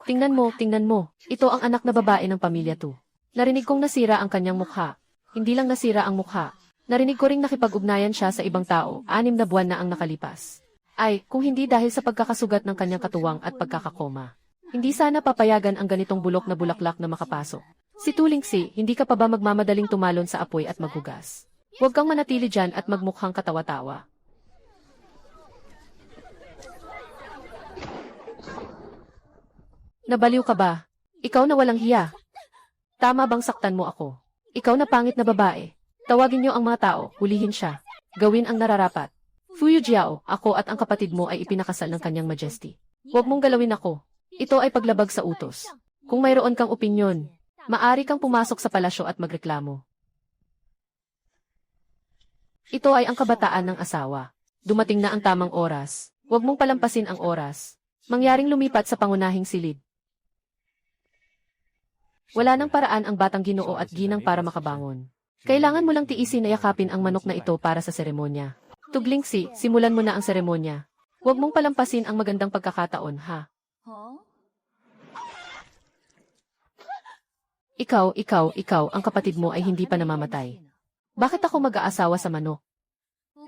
Tingnan mo. Ito ang anak na babae ng pamilya 2. Narinig kong nasira ang kanyang mukha. Hindi lang nasira ang mukha. Narinig ko ring nakipag-ugnayan siya sa ibang tao, 6 na buwan na ang nakalipas. Ay, kung hindi dahil sa pagkakasugat ng kanyang katuwang at pagkakakoma. Hindi sana papayagan ang ganitong bulok na bulaklak na makapasok. Si Tulingsi, hindi ka pa ba magmamadaling tumalon sa apoy at maghugas? Huwag kang manatili dyan at magmukhang katawa-tawa. Nabaliw ka ba? Ikaw na walang hiya. Tama bang saktan mo ako? Ikaw na pangit na babae. Tawagin niyo ang mga tao, hulihin siya. Gawin ang nararapat. Fuyu Jiao, ako at ang kapatid mo ay ipinakasal ng kanyang majesty. Huwag mong galawin ako. Ito ay paglabag sa utos. Kung mayroon kang opinyon, maari kang pumasok sa palasyo at magreklamo. Ito ay ang kabataan ng asawa. Dumating na ang tamang oras. Huwag mong palampasin ang oras. Mangyaring lumipat sa pangunahing silid. Wala nang paraan ang batang Ginoo at Ginang para makabangon. Kailangan mo lang tiisin na yakapin ang manok na ito para sa seremonya. Tuglingsi, simulan mo na ang seremonya. Huwag mong palampasin ang magandang pagkakataon, ha? Ikaw, ang kapatid mo ay hindi pa namamatay. Bakit ako mag-aasawa sa manok?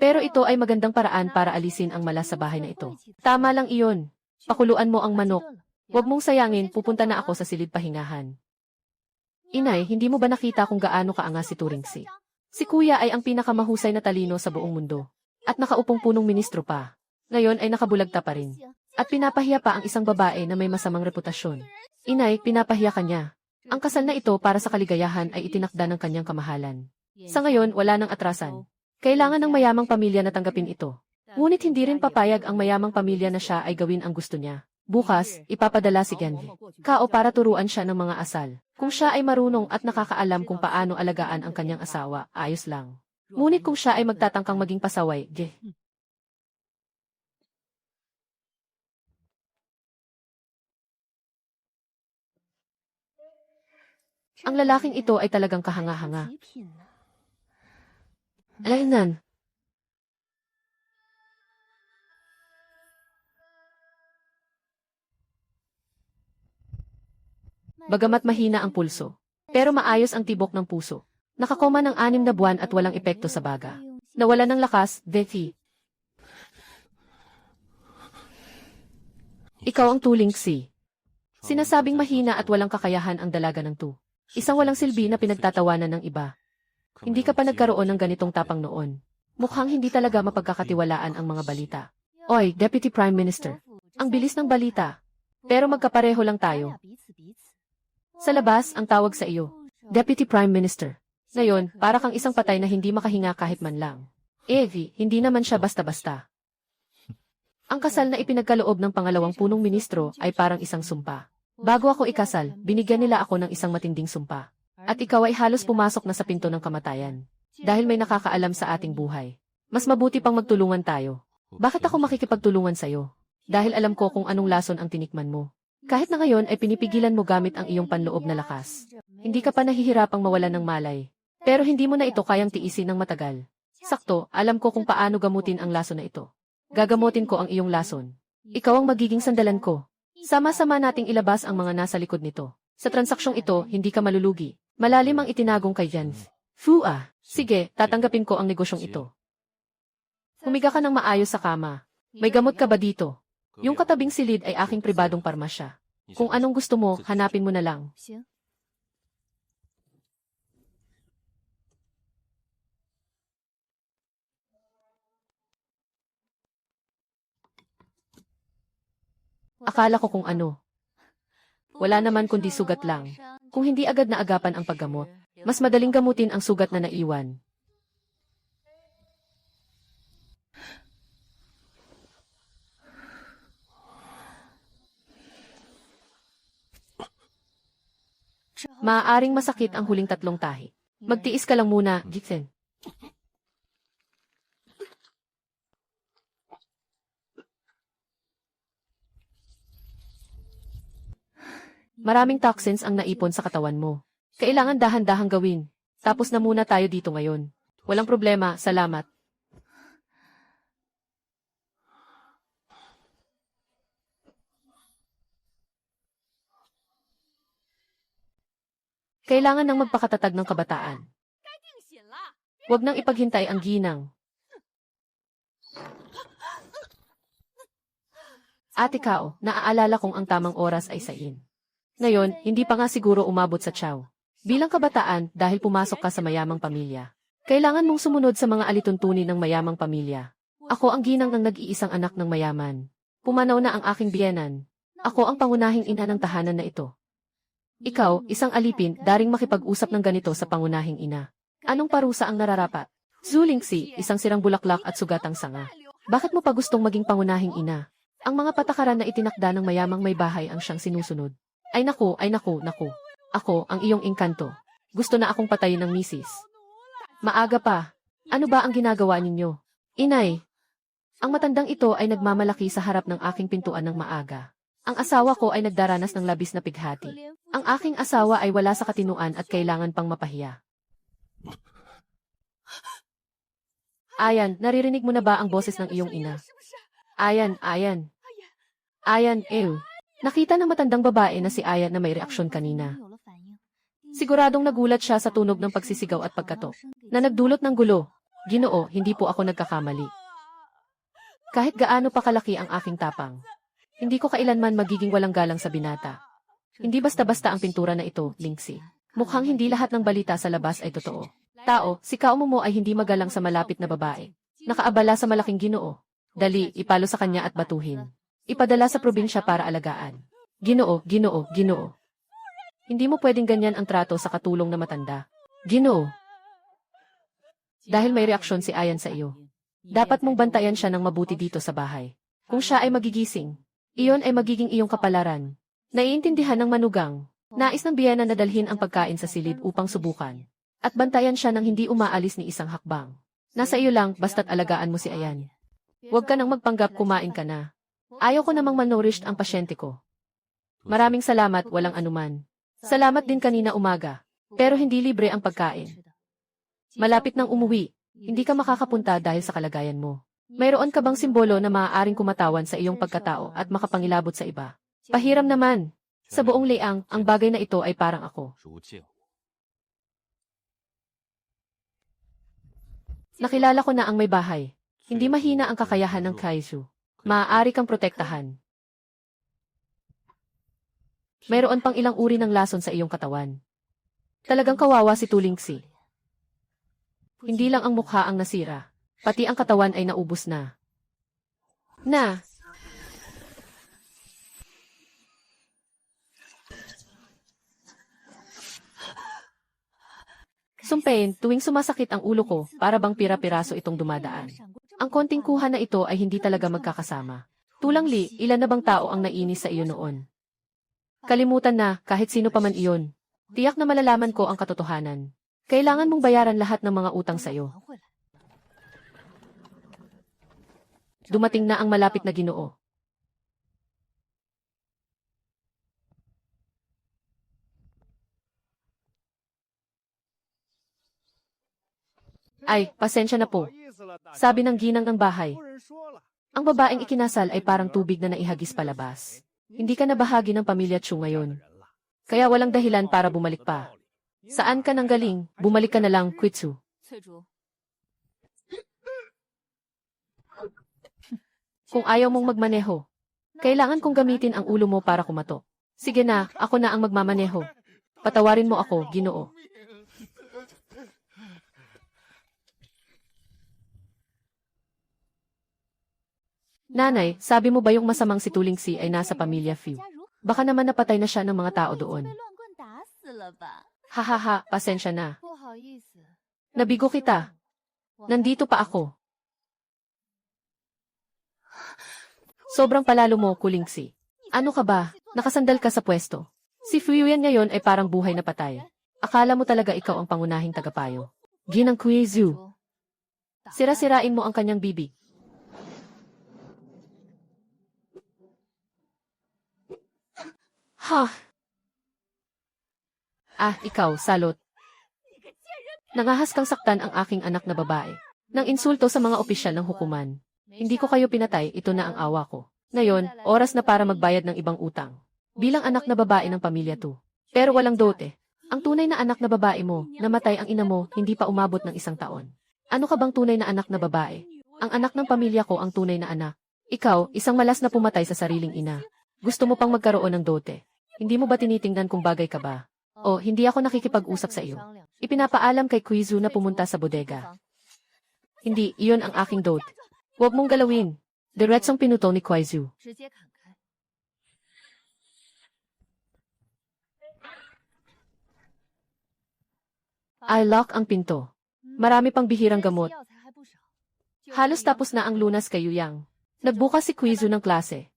Pero ito ay magandang paraan para alisin ang malas sa bahay na ito. Tama lang iyon. Pakuluan mo ang manok. Huwag mong sayangin, pupunta na ako sa silid pahingahan. Inay, hindi mo ba nakita kung gaano kaangas si Turingsi? Si kuya ay ang pinakamahusay na talino sa buong mundo. At nakaupong punong ministro pa. Ngayon ay nakabulagta pa rin. At pinapahiya pa ang isang babae na may masamang reputasyon. Inay, pinapahiya ka niya. Ang kasal na ito para sa kaligayahan ay itinakda ng kanyang kamahalan. Sa ngayon, wala nang atrasan. Kailangan ng mayamang pamilya na tanggapin ito. Ngunit hindi rin papayag ang mayamang pamilya na siya ay gawin ang gusto niya. Bukas, ipapadala si Genji Kao para turuan siya ng mga asal. Kung siya ay marunong at nakakaalam kung paano alagaan ang kanyang asawa, ayos lang. Ngunit kung siya ay magtatangkang maging pasaway, ang lalaking ito ay talagang kahanga-hanga. Alainan. Bagamat mahina ang pulso, pero maayos ang tibok ng puso. Nakakoma ng 6 na buwan at walang epekto sa baga. Nawala ng lakas, Dethi. Ikaw ang Tulingsi. Sinasabing mahina at walang kakayahan ang dalaga ng Tu. Isang walang silbi na pinagtatawanan ng iba. Hindi ka pa nagkaroon ng ganitong tapang noon. Mukhang hindi talaga mapagkakatiwalaan ang mga balita. Oy, Deputy Prime Minister. Ang bilis ng balita. Pero magkapareho lang tayo. Sa labas, ang tawag sa iyo. Deputy Prime Minister. Ngayon, para kang isang patay na hindi makahinga kahit man lang. Evie, hindi naman siya basta-basta. Ang kasal na ipinagkaloob ng pangalawang punong ministro ay parang isang sumpa. Bago ako ikasal, binigyan nila ako ng isang matinding sumpa. At ikaw ay halos pumasok na sa pinto ng kamatayan. Dahil may nakakaalam sa ating buhay. Mas mabuti pang magtulungan tayo. Bakit ako makikipagtulungan sa'yo? Dahil alam ko kung anong lason ang tinikman mo. Kahit na ngayon ay pinipigilan mo gamit ang iyong panloob na lakas. Hindi ka pa nahihirapang mawalan ng malay. Pero hindi mo na ito kayang tiisin ng matagal. Sakto, alam ko kung paano gamutin ang lason na ito. Gagamutin ko ang iyong lason. Ikaw ang magiging sandalan ko. Sama-sama nating ilabas ang mga nasa likod nito. Sa transaksyong ito, hindi ka malulugi. Malalim ang itinagong kay Jan. Fua, sige, tatanggapin ko ang negosyong ito. Humiga ka ng maayos sa kama. May gamot ka ba dito? Yung katabing silid ay aking pribadong parmasya. Kung anong gusto mo, hanapin mo na lang. Akala ko kung ano. Wala naman kundi sugat lang. Kung hindi agad na agapan ang paggamot, mas madaling gamutin ang sugat na naiwan. Maaaring masakit ang huling 3 tahi. Magtiis ka lang muna, Gitsen. Maraming toxins ang naipon sa katawan mo. Kailangan dahan-dahang gawin. Tapos na muna tayo dito ngayon. Walang problema, salamat. Kailangan ng magpakatatag ng kabataan. Huwag nang ipaghintay ang ginang. Ate Kao, naaalala kong ang tamang oras ay sain. Ngayon, hindi pa nga siguro umabot sa tiyaw. Bilang kabataan, dahil pumasok ka sa mayamang pamilya, kailangan mong sumunod sa mga alituntunin ng mayamang pamilya. Ako ang ginang ng nag-iisang anak ng mayaman. Pumanaw na ang aking biyenan. Ako ang pangunahing ina ng tahanan na ito. Ikaw, isang alipin, daring makipag-usap ng ganito sa pangunahing ina. Anong parusa ang nararapat? Zulingsi, isang sirang bulaklak at sugatang sanga. Bakit mo pa gustong maging pangunahing ina? Ang mga patakaran na itinakda ng mayamang may bahay ang siyang sinusunod. Ay naku, ay naku, naku. Ako, ang iyong engkanto. Gusto na akong patayin ng misis. Maaga pa. Ano ba ang ginagawa ninyo? Inay. Ang matandang ito ay nagmamalaki sa harap ng aking pintuan ng maaga. Ang asawa ko ay nagdaranas ng labis na pighati. Ang aking asawa ay wala sa katinuan at kailangan pang mapahiya. Ayan, naririnig mo na ba ang boses ng iyong ina? Ayan, Ayan. Ayan, ew. Nakita ng matandang babae na si Ayan na may reaksyon kanina. Siguradong nagulat siya sa tunog ng pagsisigaw at pagkatok, na nagdulot ng gulo. Ginoo, hindi po ako nagkakamali. Kahit gaano pa kalaki ang aking tapang, hindi ko kailanman magiging walang galang sa binata. Hindi basta-basta ang pintura na ito, Lingsi. Mukhang hindi lahat ng balita sa labas ay totoo. Tao, si Kaumo mo ay hindi magalang sa malapit na babae. Nakaabala sa malaking Ginoo. Dali, ipalo sa kanya at batuhin. Ipadala sa probinsya para alagaan. Ginoo, Ginoo, Ginoo. Hindi mo pwedeng ganyan ang trato sa katulong na matanda. Ginoo. Dahil may reaksyon si Ayan sa iyo. Dapat mong bantayan siya ng mabuti dito sa bahay. Kung siya ay magigising, iyon ay magiging iyong kapalaran. Naiintindihan ng manugang. Nais ng biyena na dalhin ang pagkain sa silid upang subukan. At bantayan siya ng hindi umaalis ni isang hakbang. Nasa iyo lang, basta't alagaan mo si Ayan. Huwag ka nang magpanggap kumain ka na. Ayaw ko namang malnourished ang pasyente ko. Maraming salamat, walang anuman. Salamat din kanina umaga. Pero hindi libre ang pagkain. Malapit nang umuwi. Hindi ka makakapunta dahil sa kalagayan mo. Mayroon ka bang simbolo na maaaring kumatawan sa iyong pagkatao at makapangilabot sa iba? Pahiram naman. Sa buong liang, ang bagay na ito ay parang ako. Nakilala ko na ang may bahay. Hindi mahina ang kakayahan ng Kaizu. Maaari kang protektahan. Mayroon pang ilang uri ng lason sa iyong katawan. Talagang kawawa si Tulingsi. Hindi lang ang mukha ang nasira, pati ang katawan ay naubos na. Sumpain, tuwing sumasakit ang ulo ko, para bang pira-piraso itong dumadaan. Ang konting kuha na ito ay hindi talaga magkakasama. Tulang Li, ilan na bang tao ang nainis sa iyo noon? Kalimutan na, kahit sino pa man iyon. Tiyak na malalaman ko ang katotohanan. Kailangan mong bayaran lahat ng mga utang sa iyo. Dumating na ang malapit na Ginoo. Ay, pasensya na po. Sabi ng ginang ng bahay. Ang babaeng ikinasal ay parang tubig na naihagis palabas. Hindi ka na bahagi ng pamilya Chu ngayon. Kaya walang dahilan para bumalik pa. Saan ka nang galing? Bumalik ka na lang, Quitsu. Kung ayaw mong magmaneho, kailangan kong gamitin ang ulo mo para kumatok. Sige na, ako na ang magmamaneho. Patawarin mo ako, Ginoo. Nanay, sabi mo ba yung masamang si Tulingsi ay nasa pamilya Fiu? Baka naman napatay na siya ng mga tao doon. Hahaha, pasensya na. Nabigo kita. Nandito pa ako. Sobrang palalo mo, Kulingsi. Ano ka ba? Nakasandal ka sa pwesto. Si Fuyuyan ngayon ay parang buhay na patay. Akala mo talaga ikaw ang pangunahing tagapayo. Ginang Kuizu. Sira-sirain mo ang kanyang bibig. Ha! Ah, ikaw, salot. Nangahas kang saktan ang aking anak na babae. Nang insulto sa mga opisyal ng hukuman. Hindi ko kayo pinatay, ito na ang awa ko. Ngayon, oras na para magbayad ng ibang utang. Bilang anak na babae ng pamilya to. Pero walang dote. Ang tunay na anak na babae mo, namatay ang ina mo, hindi pa umabot ng 1 taon. Ano ka bang tunay na anak na babae? Ang anak ng pamilya ko ang tunay na anak. Ikaw, isang malas na pumatay sa sariling ina. Gusto mo pang magkaroon ng dote. Hindi mo ba tinitingnan kung bagay ka ba? O, hindi ako nakikipag-usap sa iyo. Ipinapaalam kay Quizu na pumunta sa bodega. Hindi, iyon ang aking dote. Huwag mong galawin. Diretsong pinutol ni Quizu. I lock ang pinto. Marami pang bihirang gamot. Halos tapos na ang lunas kay Yuyang. Nagbukas si Quizu ng klase.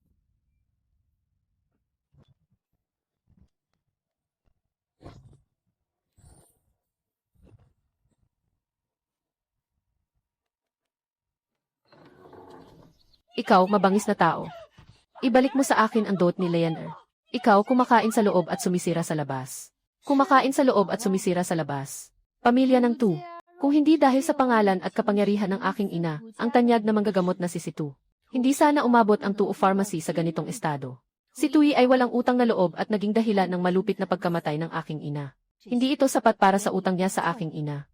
Ikaw, mabangis na tao. Ibalik mo sa akin ang dote ni Leaner. Ikaw, kumakain sa loob at sumisira sa labas. Kumakain sa loob at sumisira sa labas. Pamilya ng Tu. Kung hindi dahil sa pangalan at kapangyarihan ng aking ina, ang tanyag na manggagamot na si Tu. Hindi sana umabot ang Tu Pharmacy sa ganitong estado. Si Tui ay walang utang na loob at naging dahilan ng malupit na pagkamatay ng aking ina. Hindi ito sapat para sa utang niya sa aking ina.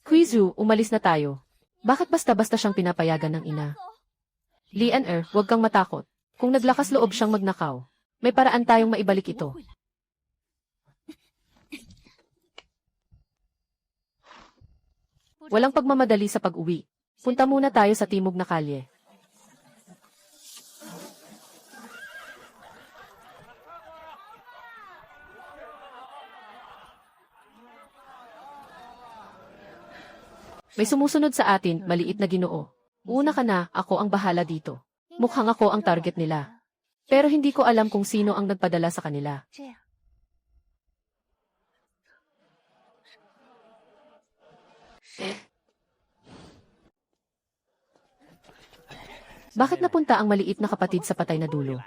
Quizu, umalis na tayo. Bakit basta-basta siyang pinapayagan ng ina? Leaner, huwag kang matakot. Kung naglakas loob siyang magnakaw, may paraan tayong maibalik ito. Walang pagmamadali sa pag-uwi. Punta muna tayo sa timog na kalye. May sumusunod sa atin, maliit na Ginoo. Una ka na, ako ang bahala dito. Mukhang ako ang target nila. Pero hindi ko alam kung sino ang nagpadala sa kanila. Bakit napunta ang maliit na kapatid sa patay na dulo?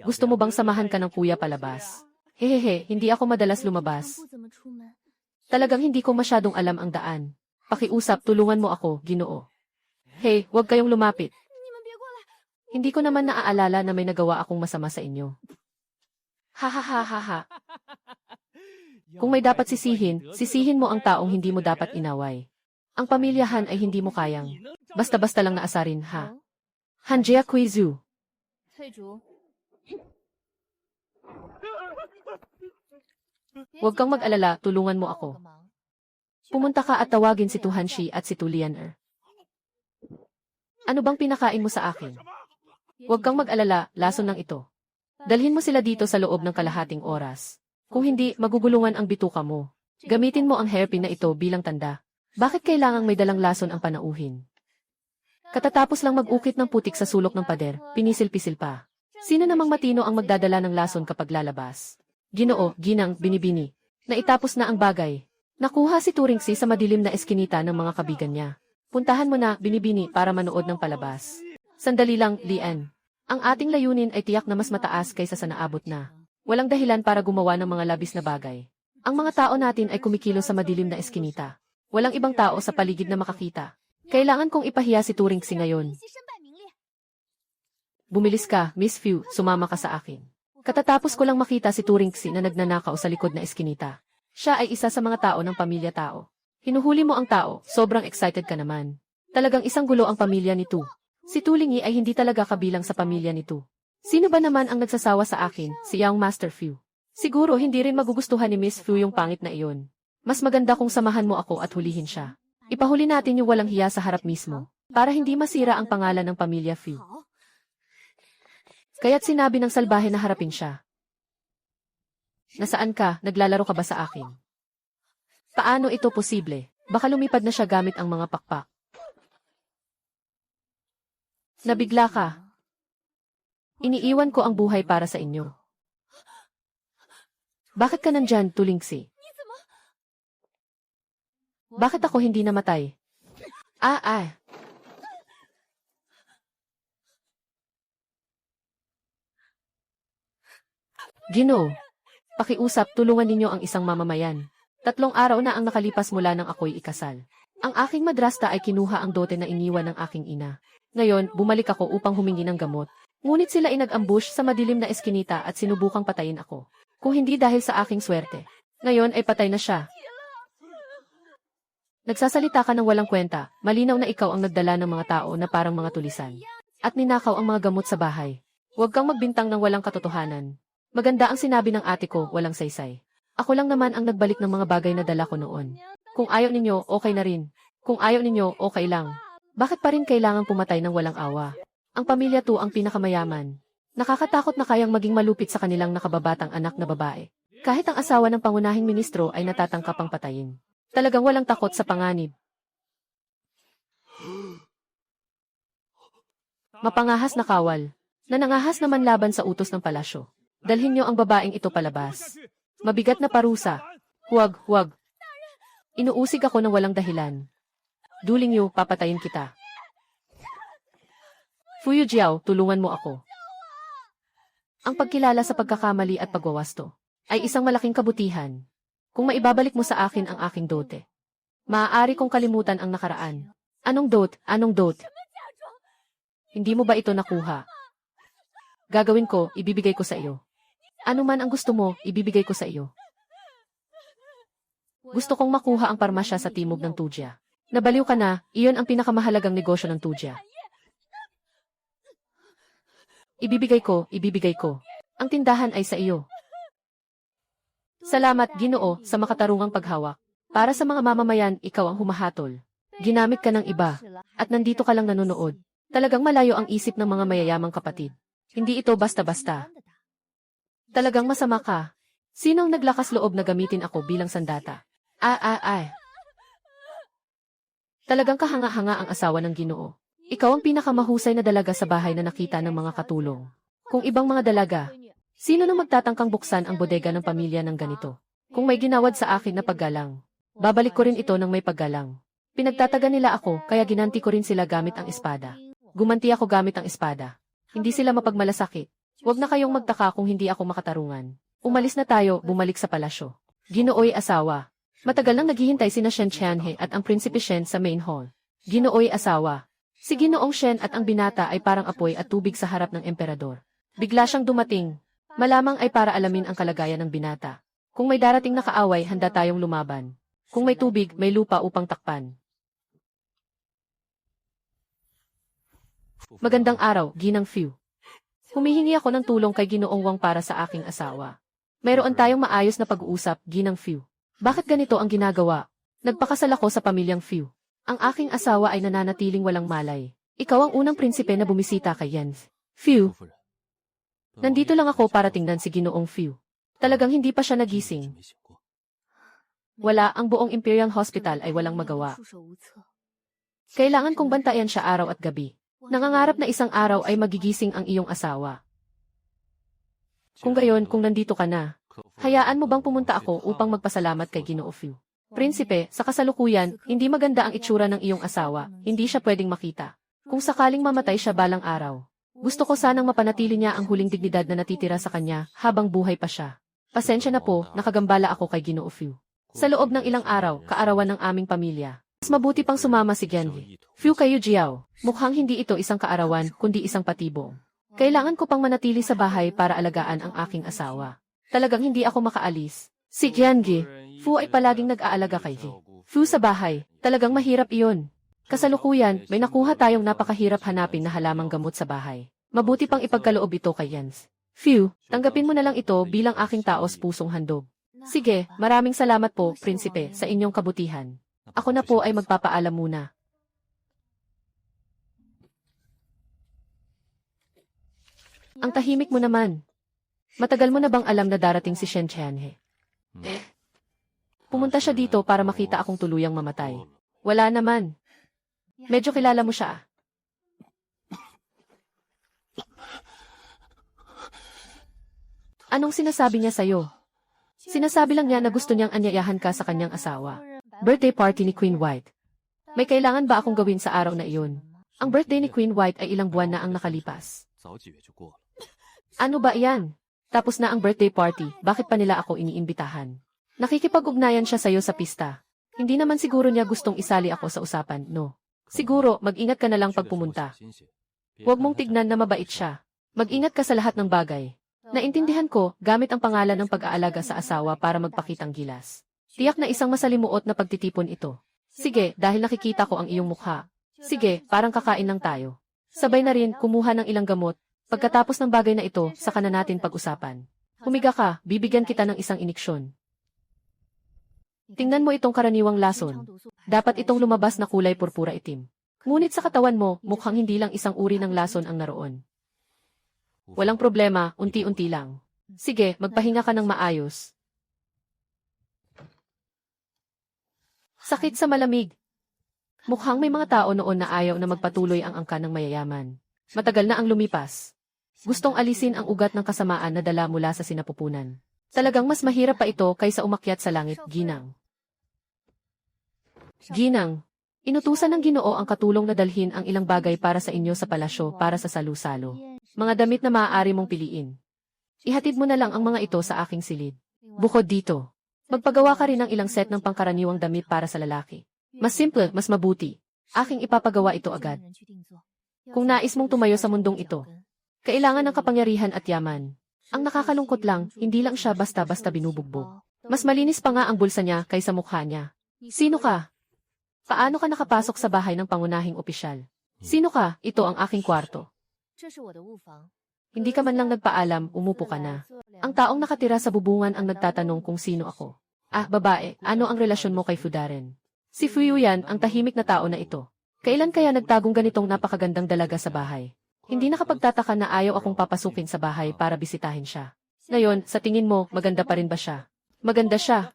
Gusto mo bang samahan ka ng kuya palabas? Hehehe, hindi ako madalas lumabas. Talagang hindi ko masyadong alam ang daan. Pakiusap, tulungan mo ako, Ginoo. Hey, huwag kayong lumapit. Hindi ko naman naaalala na may nagawa akong masama sa inyo. Ha ha ha ha ha. Kung may dapat sisihin, sisihin mo ang taong hindi mo dapat inaway. Ang pamilyahan ay hindi mo kayang. Basta-basta lang naasarin, ha? Hanjia Quizu. Huwag kang mag-alala, tulungan mo ako. Pumunta ka at tawagin si Tu Hanshi at si Tu Leaner. Ano bang pinakain mo sa akin? Huwag kang mag-alala, lason lang ito. Dalhin mo sila dito sa loob ng kalahating oras. Kung hindi, magugulungan ang bituka mo. Gamitin mo ang hairpin na ito bilang tanda. Bakit kailangang may dalang lason ang panauhin? Katatapos lang mag-ukit ng putik sa sulok ng pader, pinisil-pisil pa. Sino namang matino ang magdadala ng lason kapag lalabas? Ginoo, ginang, binibini. Naitapos na ang bagay. Nakuha si Turingsi sa madilim na eskinita ng mga kabigan niya. Puntahan mo na, binibini, para manood ng palabas. Sandali lang, Lian. Ang ating layunin ay tiyak na mas mataas kaysa sa naabot na. Walang dahilan para gumawa ng mga labis na bagay. Ang mga tao natin ay kumikilos sa madilim na eskinita. Walang ibang tao sa paligid na makakita. Kailangan kong ipahiya si Turingsi ngayon. Bumilis ka, Miss Few, sumama ka sa akin. Katatapos ko lang makita si Turingsi na nagnanakaw sa likod na eskinita. Siya ay isa sa mga tao ng pamilya tao. Hinuhuli mo ang tao, sobrang excited ka naman. Talagang isang gulo ang pamilya ni Tu. Si Tulingi ay hindi talaga kabilang sa pamilya ni Tu. Sino ba naman ang nagsasawa sa akin, si Young Master Few? Siguro hindi rin magugustuhan ni Miss Few yung pangit na iyon. Mas maganda kung samahan mo ako at hulihin siya. Ipahuli natin yung walang hiya sa harap mismo, para hindi masira ang pangalan ng pamilya Few. Kaya't sinabi ng salbahe na harapin siya. Nasaan ka? Naglalaro ka ba sa akin? Paano ito posible? Baka lumipad na siya gamit ang mga pakpak. Nabigla ka. Iniiwan ko ang buhay para sa inyo. Bakit ka nandyan, Tulingsi? Bakit ako hindi namatay? Ginoo, pakiusap, tulungan ninyo ang isang mamamayan. 3 araw na ang nakalipas mula nang ako'y ikasal. Ang aking madrasta ay kinuha ang dote na iniwan ng aking ina. Ngayon, bumalik ako upang humingi ng gamot. Ngunit sila ay nag-ambush sa madilim na eskinita at sinubukang patayin ako. Kung hindi dahil sa aking swerte. Ngayon ay patay na siya. Nagsasalita ka ng walang kwenta, malinaw na ikaw ang nagdala ng mga tao na parang mga tulisan. At ninakaw ang mga gamot sa bahay. Huwag kang magbintang ng walang katotohanan. Maganda ang sinabi ng ate ko, walang saysay. Ako lang naman ang nagbalik ng mga bagay na dala ko noon. Kung ayaw ninyo, okay na rin. Kung ayaw ninyo, okay lang. Bakit pa rin kailangang pumatay ng walang awa? Ang pamilya to ang pinakamayaman. Nakakatakot na kayang maging malupit sa kanilang nakababatang anak na babae. Kahit ang asawa ng pangunahing ministro ay natatangkap ang patayin. Talagang walang takot sa panganib. Mapangahas na kawal. Nanangahas naman laban sa utos ng palasyo. Dalhin niyo ang babaeng ito palabas. Mabigat na parusa. Huwag, huwag. Inuusig ako ng walang dahilan. Duling niyo, papatayin kita. Fuyu Jiao, tulungan mo ako. Ang pagkilala sa pagkakamali at pagwawasto ay isang malaking kabutihan. Kung maibabalik mo sa akin ang aking dote, maaari kong kalimutan ang nakaraan. Anong dote? Anong dote? Hindi mo ba ito nakuha? Gagawin ko, ibibigay ko sa iyo. Ano man ang gusto mo, ibibigay ko sa iyo. Gusto kong makuha ang parmasya sa timog ng Tujia. Nabaliw ka na, iyon ang pinakamahalagang negosyo ng Tujia. Ibibigay ko, ibibigay ko. Ang tindahan ay sa iyo. Salamat, Ginoo, sa makatarungang paghawak. Para sa mga mamamayan, ikaw ang humahatol. Ginamit ka ng iba, at nandito ka lang nanonood. Talagang malayo ang isip ng mga mayayamang kapatid. Hindi ito basta-basta. Talagang masama ka. Sinong naglakas loob na gamitin ako bilang sandata? Talagang kahanga-hanga ang asawa ng Ginoo. Ikaw ang pinakamahusay na dalaga sa bahay na nakita ng mga katulong. Kung ibang mga dalaga, sino na magtatangkang buksan ang bodega ng pamilya ng ganito? Kung may ginawad sa akin na paggalang, babalik ko rin ito ng may paggalang. Pinagtataga nila ako, kaya ginanti ko rin sila gamit ang espada. Gumanti ako gamit ang espada. Hindi sila mapagmalasakit. Huwag na kayong magtaka kung hindi ako makatarungan. Umalis na tayo, bumalik sa palasyo. Ginooy asawa. Matagal nang naghihintay sina Shen Qianhe at ang Prinsipe Shen sa main hall. Ginooy asawa. Si Ginoong Shen at ang binata ay parang apoy at tubig sa harap ng emperador. Bigla siyang dumating. Malamang ay para alamin ang kalagayan ng binata. Kung may darating na kaaway, handa tayong lumaban. Kung may tubig, may lupa upang takpan. Magandang araw, Ginang Fu. Humihingi ako ng tulong kay Ginoong Wang para sa aking asawa. Mayroon tayong maayos na pag-uusap, Ginang Fu. Bakit ganito ang ginagawa? Nagpakasal ako sa pamilyang Fu. Ang aking asawa ay nananatiling walang malay. Ikaw ang unang prinsipe na bumisita kay Yan Fu. Nandito lang ako para tingnan si Ginoong Fu. Talagang hindi pa siya nagising. Wala, ang buong Imperial Hospital ay walang magawa. Kailangan kong bantayan siya araw at gabi. Nangangarap na isang araw ay magigising ang iyong asawa. Kung gayon, kung nandito ka na, hayaan mo bang pumunta ako upang magpasalamat kay Ginoo Fu? Prinsipe, sa kasalukuyan, hindi maganda ang itsura ng iyong asawa, hindi siya pwedeng makita. Kung sakaling mamatay siya balang araw, gusto ko sanang mapanatili niya ang huling dignidad na natitira sa kanya habang buhay pa siya. Pasensya na po, nakagambala ako kay Ginoo Fu. Sa loob ng ilang araw, kaarawan ng aming pamilya. Mas mabuti pang sumama si Genli. Fu kayo Jiao, mukhang hindi ito isang kaarawan, kundi isang patibong. Kailangan ko pang manatili sa bahay para alagaan ang aking asawa. Talagang hindi ako makaalis. Si Genli, Fu ay palaging nag-aalaga kay Li. Fu sa bahay, talagang mahirap iyon. Kasalukuyan, may nakuha tayong napakahirap hanapin na halamang gamot sa bahay. Mabuti pang ipagkaloob ito kay Jens. Fu, tanggapin mo na lang ito bilang aking taos pusong handog. Sige, maraming salamat po, Prinsipe, sa inyong kabutihan. Ako na po ay magpapaalam muna. Ang tahimik mo naman. Matagal mo na bang alam na darating si Shen Qianhe? Pumunta siya dito para makita akong tuluyang mamatay. Wala naman. Medyo kilala mo siya. Anong sinasabi niya sa'yo? Sinasabi lang niya na gusto niyang anyayahan ka sa kanyang asawa. Birthday party ni Queen White. May kailangan ba akong gawin sa araw na iyon? Ang birthday ni Queen White ay ilang buwan na ang nakalipas. Ano ba iyan? Tapos na ang birthday party, bakit pa nila ako iniimbitahan? Nakikipag-ugnayan siya sa'yo sa pista. Hindi naman siguro niya gustong isali ako sa usapan, no? Siguro, mag-ingat ka na lang pag pumunta. Huwag mong tignan na mabait siya. Mag-ingat ka sa lahat ng bagay. Naintindihan ko, gamit ang pangalan ng pag-aalaga sa asawa para magpakitang gilas. Tiyak na isang masalimuot na pagtitipon ito. Sige, dahil nakikita ko ang iyong mukha. Sige, parang kakain lang tayo. Sabay na rin, kumuha ng ilang gamot. Pagkatapos ng bagay na ito, saka na natin pag-usapan. Humiga ka, bibigyan kita ng isang iniksyon. Tingnan mo itong karaniwang lason. Dapat itong lumabas na kulay purpura itim. Ngunit sa katawan mo, mukhang hindi lang isang uri ng lason ang naroon. Walang problema, unti-unti lang. Sige, magpahinga ka ng maayos. Sakit sa malamig. Mukhang may mga tao noon na ayaw na magpatuloy ang angkan ng mayayaman. Matagal na ang lumipas. Gustong alisin ang ugat ng kasamaan na dala mula sa sinapupunan. Talagang mas mahirap pa ito kaysa umakyat sa langit, Ginang. Ginang, inutusan ng Ginoo ang katulong na dalhin ang ilang bagay para sa inyo sa palasyo para sa salu-salo. Mga damit na maaari mong piliin. Ihatid mo na lang ang mga ito sa aking silid. Bukod dito, magpagawa ka rin ng ilang set ng pangkaraniwang damit para sa lalaki. Mas simple, mas mabuti. Aking ipapagawa ito agad. Kung nais mong tumayo sa mundong ito, kailangan ng kapangyarihan at yaman. Ang nakakalungkot lang, hindi lang siya basta-basta binubugbog. Mas malinis pa nga ang bulsa niya kaysa mukha niya. Sino ka? Paano ka nakapasok sa bahay ng pangunahing opisyal? Sino ka? Ito ang aking kwarto. Hindi ka man lang nagpaalam, umupo ka na. Ang taong nakatira sa bubungan ang nagtatanong kung sino ako. Ah, babae, ano ang relasyon mo kay Fudaren? Si Fuyuyan, ang tahimik na tao na ito. Kailan kaya nagtagong ganitong napakagandang dalaga sa bahay? Hindi nakapagtataka na ayaw akong papasukin sa bahay para bisitahin siya. Ngayon, sa tingin mo, maganda pa rin ba siya? Maganda siya.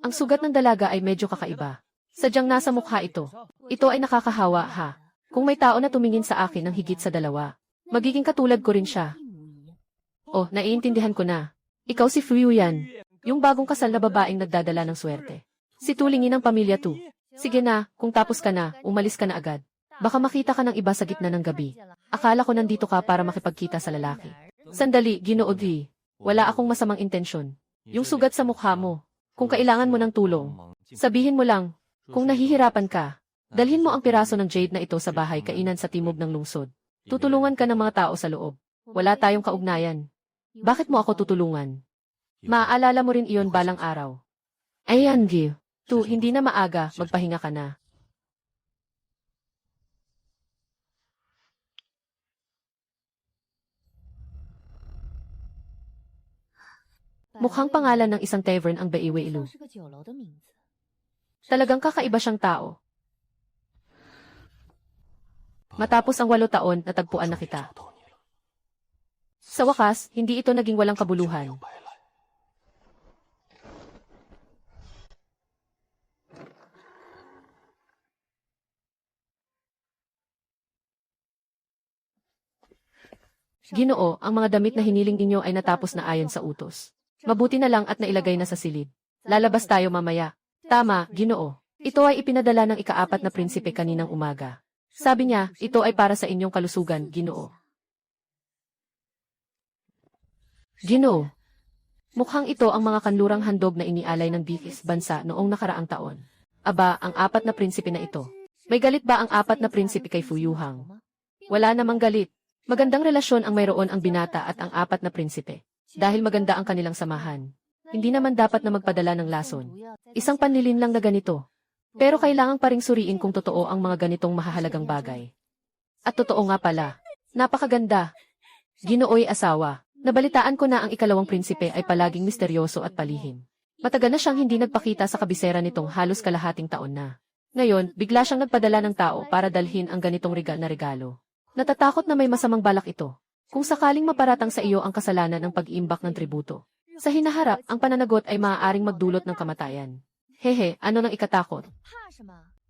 Ang sugat ng dalaga ay medyo kakaiba. Sadyang nasa mukha ito. Ito ay nakakahawa, ha? Kung may tao na tumingin sa akin ng higit sa dalawa, magiging katulad ko rin siya. Oh, naiintindihan ko na. Ikaw si Fuyuyan, yung bagong kasal na babaeng nagdadala ng swerte. Si tulingin ng pamilya 2. Sige na, kung tapos ka na, umalis ka na agad. Baka makita ka ng iba sa gitna ng gabi. Akala ko nandito ka para makipagkita sa lalaki. Sandali, Ginoo Di. Wala akong masamang intensyon. Yung sugat sa mukha mo. Kung kailangan mo ng tulong, sabihin mo lang. Kung nahihirapan ka, dalhin mo ang piraso ng jade na ito sa bahay kainan sa timog ng lungsod. Tutulungan ka ng mga tao sa loob. Wala tayong kaugnayan. Bakit mo ako tutulungan? Maaalala mo rin iyon balang araw. Ayan, Gil. Hindi na maaga, magpahinga ka na. Mukhang pangalan ng isang tavern ang Beiwei Ilu. Talagang kakaiba siyang tao. Matapos ang 8 taon, natagpuan na kita. Sa wakas, hindi ito naging walang kabuluhan. Ginoo, ang mga damit na hiniling ninyo ay natapos na ayon sa utos. Mabuti na lang at nailagay na sa silid. Lalabas tayo mamaya. Tama, Ginoo. Ito ay ipinadala ng ika-4 na prinsipe kaninang umaga. Sabi niya, ito ay para sa inyong kalusugan, Ginoo. Ginoo. Mukhang ito ang mga kanlurang handog na inialay ng Bifis bansa noong nakaraang taon. Aba, ang 4 na prinsipe na ito. May galit ba ang 4 na prinsipe kay Fuyuhang? Wala namang galit. Magandang relasyon ang mayroon ang binata at ang 4 na prinsipe. Dahil maganda ang kanilang samahan. Hindi naman dapat na magpadala ng lason. Isang panlilin lang na ganito. Pero kailangan pa ring suriin kung totoo ang mga ganitong mahahalagang bagay. At totoo nga pala. Napakaganda. Ginoo'y asawa. Nabalitaan ko na ang 2 prinsipe ay palaging misteryoso at palihim. Matagal na siyang hindi nagpakita sa kabisera nitong halos kalahating taon na. Ngayon, bigla siyang nagpadala ng tao para dalhin ang ganitong regalo. Natatakot na may masamang balak ito. Kung sakaling maparatang sa iyo ang kasalanan ng pag-iimbak ng tributo. Sa hinaharap, ang pananagot ay maaaring magdulot ng kamatayan. Hehe, ano nang ikatakot?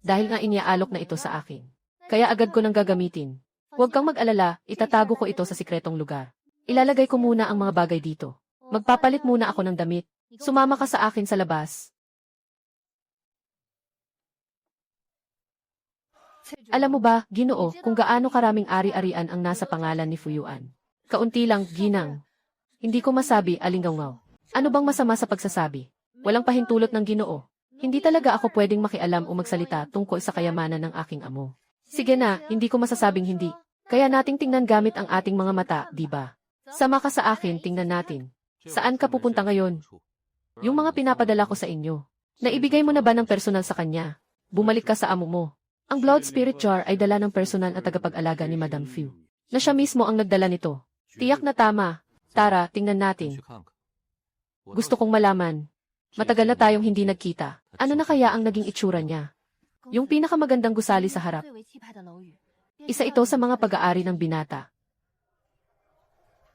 Dahil nga iniaalok na ito sa akin. Kaya agad ko nang gagamitin. Huwag kang mag-alala, itatago ko ito sa sikretong lugar. Ilalagay ko muna ang mga bagay dito. Magpapalit muna ako ng damit. Sumama ka sa akin sa labas. Alam mo ba, Ginoo, kung gaano karaming ari-arian ang nasa pangalan ni Fuyuan? Kaunti lang, Ginang. Hindi ko masabi, Alingawngaw. Ano bang masama sa pagsasabi? Walang pahintulot ng Ginoo. Hindi talaga ako pwedeng makialam o magsalita tungkol sa kayamanan ng aking amo. Sige na, hindi ko masasabing hindi. Kaya nating tingnan gamit ang ating mga mata, di ba? Sama ka sa akin, tingnan natin. Saan ka pupunta ngayon? Yung mga pinapadala ko sa inyo. Naibigay mo na ba ng personal sa kanya? Bumalik ka sa amo mo. Ang Blood Spirit Jar ay dala ng personal at tagapag-alaga ni Madame Fu. Na siya mismo ang nagdala nito. Tiyak na tama. Tara, tingnan natin. Gusto kong malaman. Matagal na tayong hindi nagkita. Ano na kaya ang naging itsura niya? Yung pinakamagandang gusali sa harap. Isa ito sa mga pag-aari ng binata.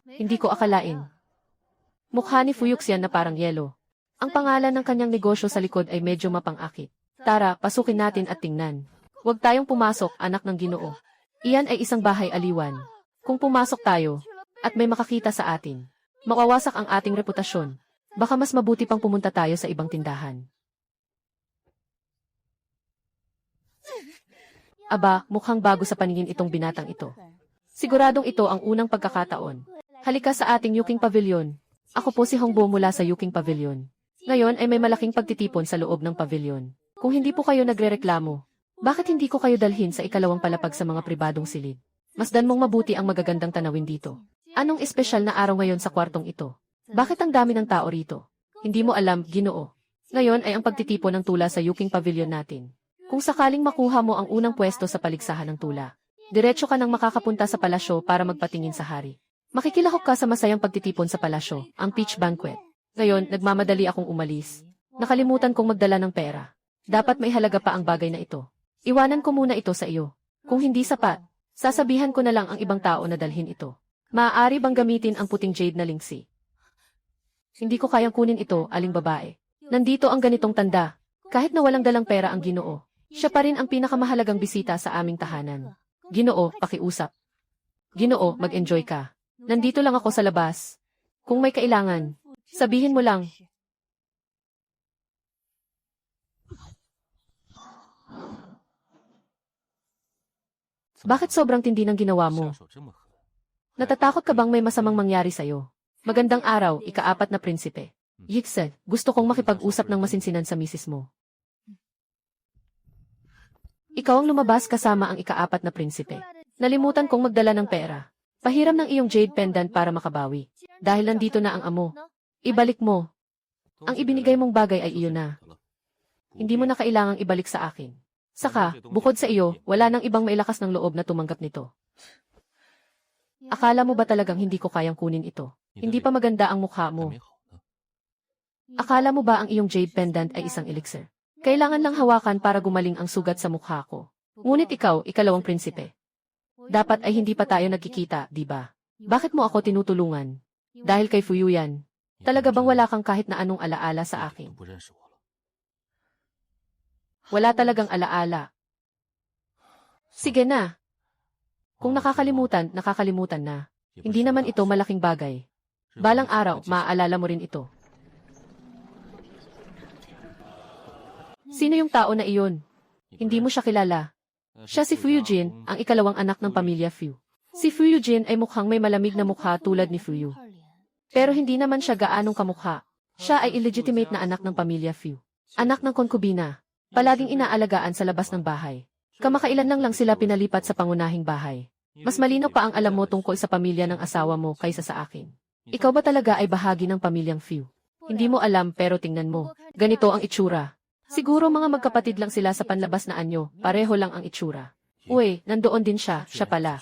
Hindi ko akalain. Mukha ni Fuyuxian na parang yelo. Ang pangalan ng kanyang negosyo sa likod ay medyo mapang-akit. Tara, pasukin natin at tingnan. Huwag tayong pumasok, anak ng Ginoo. Iyan ay isang bahay aliwan. Kung pumasok tayo, at may makakita sa atin, mawawasak ang ating reputasyon. Baka mas mabuti pang pumunta tayo sa ibang tindahan. Aba, mukhang bago sa paningin itong binatang ito. Siguradong ito ang unang pagkakataon. Halika sa ating Yuking Pavilion. Ako po si Hongbo mula sa Yuking Pavilion. Ngayon ay may malaking pagtitipon sa loob ng pavilion. Kung hindi po kayo nagrereklamo, bakit hindi ko kayo dalhin sa ikalawang palapag sa mga pribadong silid? Masdan mong mabuti ang magagandang tanawin dito. Anong espesyal na araw ngayon sa kwartong ito? Bakit ang dami ng tao rito? Hindi mo alam, Ginoo. Ngayon ay ang pagtitipon ng tula sa Yuking Pavilion natin. Kung sakaling makuha mo ang unang pwesto sa paligsahan ng tula, diretso ka nang makakapunta sa palasyo para magpatingin sa hari. Makikilahok ka sa masayang pagtitipon sa palasyo, ang Peach Banquet. Ngayon, nagmamadali akong umalis. Nakalimutan kong magdala ng pera. Dapat may halaga pa ang bagay na ito. Iwanan ko muna ito sa iyo. Kung hindi sapat, sasabihan ko na lang ang ibang tao na dalhin ito. Maaari bang gamitin ang puting jade na lingsi? Hindi ko kayang kunin ito, aling babae. Nandito ang ganitong tanda. Kahit na walang dalang pera ang Ginoo, siya pa rin ang pinakamahalagang bisita sa aming tahanan. Ginoo, pakiusap. Ginoo, mag-enjoy ka. Nandito lang ako sa labas. Kung may kailangan, sabihin mo lang. Bakit sobrang tindi ng ginawa mo? Natatakot ka bang may masamang mangyari sa'yo? Magandang araw, ika-4 na prinsipe. Yixel, gusto kong makipag-usap ng masinsinan sa misis mo. Ikaw ang lumabas kasama ang ika-4 na prinsipe. Nalimutan kong magdala ng pera. Pahiram ng iyong jade pendant para makabawi. Dahil nandito na ang amo. Ibalik mo. Ang ibinigay mong bagay ay iyon na. Hindi mo na kailangang ibalik sa akin. Saka, bukod sa iyo, wala nang ibang mailakas ng loob na tumanggap nito. Akala mo ba talagang hindi ko kayang kunin ito? Hindi pa maganda ang mukha mo. Akala mo ba ang iyong jade pendant ay isang elixir? Kailangan lang hawakan para gumaling ang sugat sa mukha ko. Ngunit ikaw, ikalawang prinsipe. Dapat ay hindi pa tayo nagkikita, di ba? Bakit mo ako tinutulungan? Dahil kay Fuyu yan. Talaga bang wala kang kahit na anong alaala sa akin? Wala talagang alaala. Sige na. Kung nakakalimutan, nakakalimutan na. Hindi naman ito malaking bagay. Balang araw, maaalala mo rin ito. Sino yung tao na iyon? Hindi mo siya kilala. Siya si Fu Yujin, ang ikalawang anak ng pamilya Fu. Si Fu Yujin ay mukhang may malamig na mukha tulad ni Fu Yu. Pero hindi naman siya gaanong kamukha. Siya ay illegitimate na anak ng pamilya Fu. Anak ng konkubina. Palaging inaalagaan sa labas ng bahay. Kamakailan lang sila pinalipat sa pangunahing bahay. Mas malinaw pa ang alam mo tungkol sa pamilya ng asawa mo kaysa sa akin. Ikaw ba talaga ay bahagi ng pamilyang Fu? Hindi mo alam pero tingnan mo. Ganito ang itsura. Siguro mga magkapatid lang sila sa panlabas na anyo, pareho lang ang itsura. Uy, nandoon din siya pala.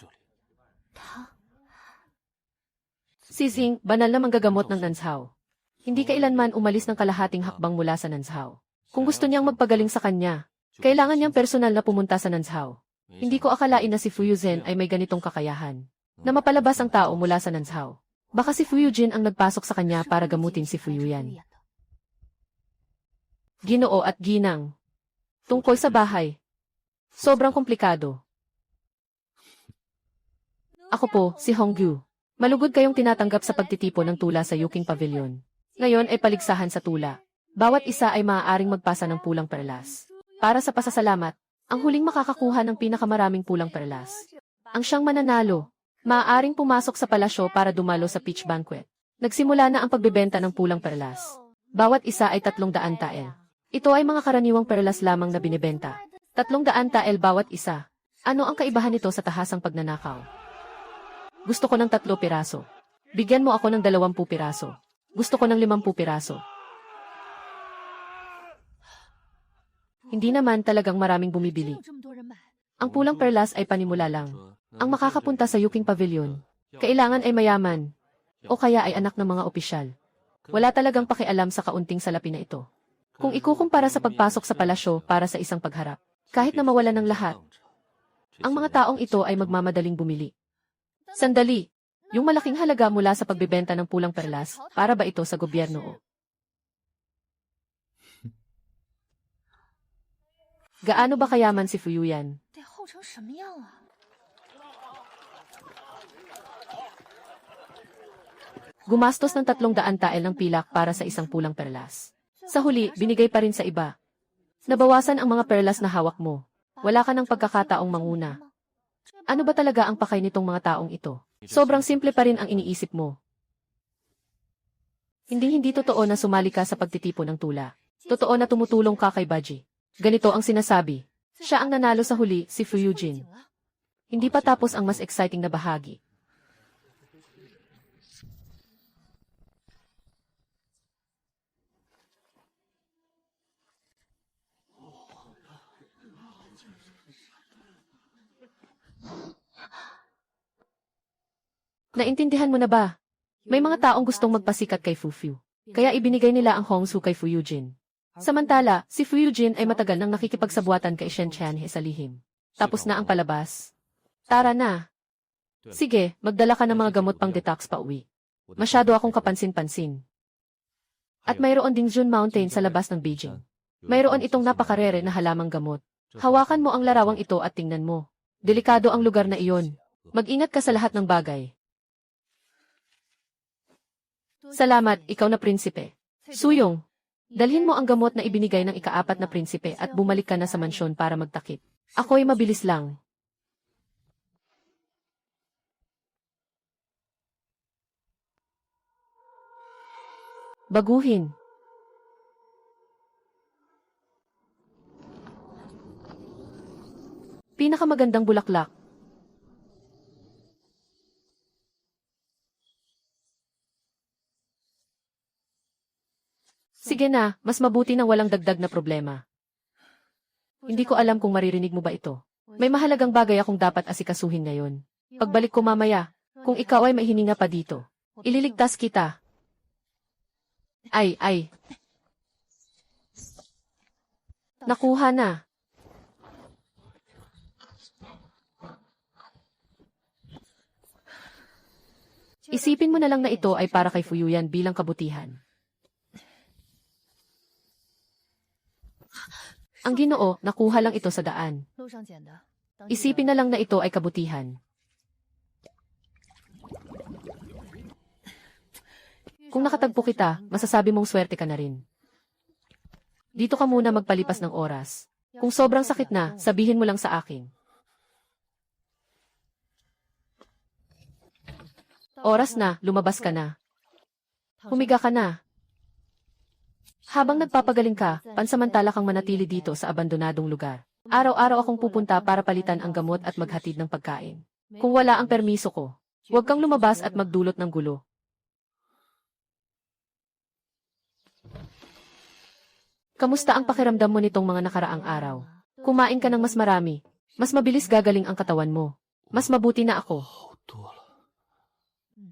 Si Zing, banal na manggagamot ng Nanzhao. Hindi kailanman umalis ng kalahating hakbang mula sa Nanzhao. Kung gusto niyang magpagaling sa kanya, kailangan niyang personal na pumunta sa Nanzhao. Hindi ko akalain na si Fu Yuzhen ay may ganitong kakayahan, na mapalabas ang tao mula sa Nanzhao. Baka si Fu Yujin ang nagpasok sa kanya para gamutin si Fu Yuyan. Ginoo at ginang. Tungkol sa bahay. Sobrang komplikado. Ako po, si Honggu. Malugod kayong tinatanggap sa pagtitipon ng tula sa Yuking Pavilion. Ngayon ay paligsahan sa tula. Bawat isa ay maaaring magpasa ng pulang perlas. Para sa pasasalamat, ang huling makakakuha ng pinakamaraming pulang perlas. Ang siyang mananalo, maaaring pumasok sa palasyo para dumalo sa Peach Banquet. Nagsimula na ang pagbebenta ng pulang perlas. Bawat isa ay 300 tael. Ito ay mga karaniwang perlas lamang na binibenta. 300 tael bawat isa. Ano ang kaibahan nito sa tahasang pagnanakaw? Gusto ko ng 3 piraso. Bigyan mo ako ng 20 piraso. Gusto ko ng 50 piraso. Hindi naman talagang maraming bumibili. Ang pulang perlas ay panimula lang. Ang makakapunta sa Yuking Pavilion, kailangan ay mayaman, o kaya ay anak ng mga opisyal. Wala talagang pakialam sa kaunting salapi na ito. Kung ikukumpara sa pagpasok sa palasyo para sa isang pagharap, kahit na mawala ng lahat, ang mga taong ito ay magmamadaling bumili. Sandali, yung malaking halaga mula sa pagbebenta ng pulang perlas, para ba ito sa gobyerno o? Gaano ba kayaman si Fuyuyan? Gumastos ng 300 tael ng pilak para sa isang pulang perlas. Sa huli, binigay pa rin sa iba. Nabawasan ang mga perlas na hawak mo. Wala ka ng pagkakataong manguna. Ano ba talaga ang pakay nitong mga taong ito? Sobrang simple pa rin ang iniisip mo. Hindi totoo na sumali ka sa pagtitipon ng tula. Totoo na tumutulong ka kay Baji. Ganito ang sinasabi. Siya ang nanalo sa huli, si Fuyujin. Hindi pa tapos ang mas exciting na bahagi. Naintindihan mo na ba? May mga taong gustong magpasikat kay Fufu. Kaya ibinigay nila ang Hongsu kay Fuyujin. Samantala, si Fuyujin ay matagal nang nakikipagsabuatan kay Shen Qianhe sa lihim. Tapos na ang palabas. Tara na. Sige, magdala ka ng mga gamot pang detox pa uwi. Masyado akong kapansin-pansin. At mayroon ding Jun Mountain sa labas ng Beijing. Mayroon itong napakarere na halamang gamot. Hawakan mo ang larawang ito at tingnan mo. Delikado ang lugar na iyon. Mag-ingat ka sa lahat ng bagay. Salamat, ikaw na prinsipe. Suyong, dalhin mo ang gamot na ibinigay ng ika-4 na prinsipe at bumalik ka na sa mansyon para magtakip. Ako'y mabilis lang. Baguhin. Pinakamagandang bulaklak. Sige na, mas mabuti nang walang dagdag na problema. Hindi ko alam kung maririnig mo ba ito. May mahalagang bagay akong dapat asikasuhin ngayon. Pagbalik ko mamaya, kung ikaw ay may hininga pa dito, ililigtas kita. Ay. Nakuha na. Isipin mo na lang na ito ay para kay Fuyuyan bilang kabutihan. Ang Ginoo, nakuha lang ito sa daan. Isipin na lang na ito ay kabutihan. Kung nakatagpo kita, masasabi mong swerte ka na rin. Dito ka muna magpalipas ng oras. Kung sobrang sakit na, sabihin mo lang sa akin. Oras na, lumabas ka na. Humiga ka na. Habang nagpapagaling ka, pansamantala kang manatili dito sa abandonadong lugar. Araw-araw akong pupunta para palitan ang gamot at maghatid ng pagkain. Kung wala ang permiso ko, huwag kang lumabas at magdulot ng gulo. Kamusta ang pakiramdam mo nitong mga nakaraang araw? Kumain ka ng mas marami. Mas mabilis gagaling ang katawan mo. Mas mabuti na ako.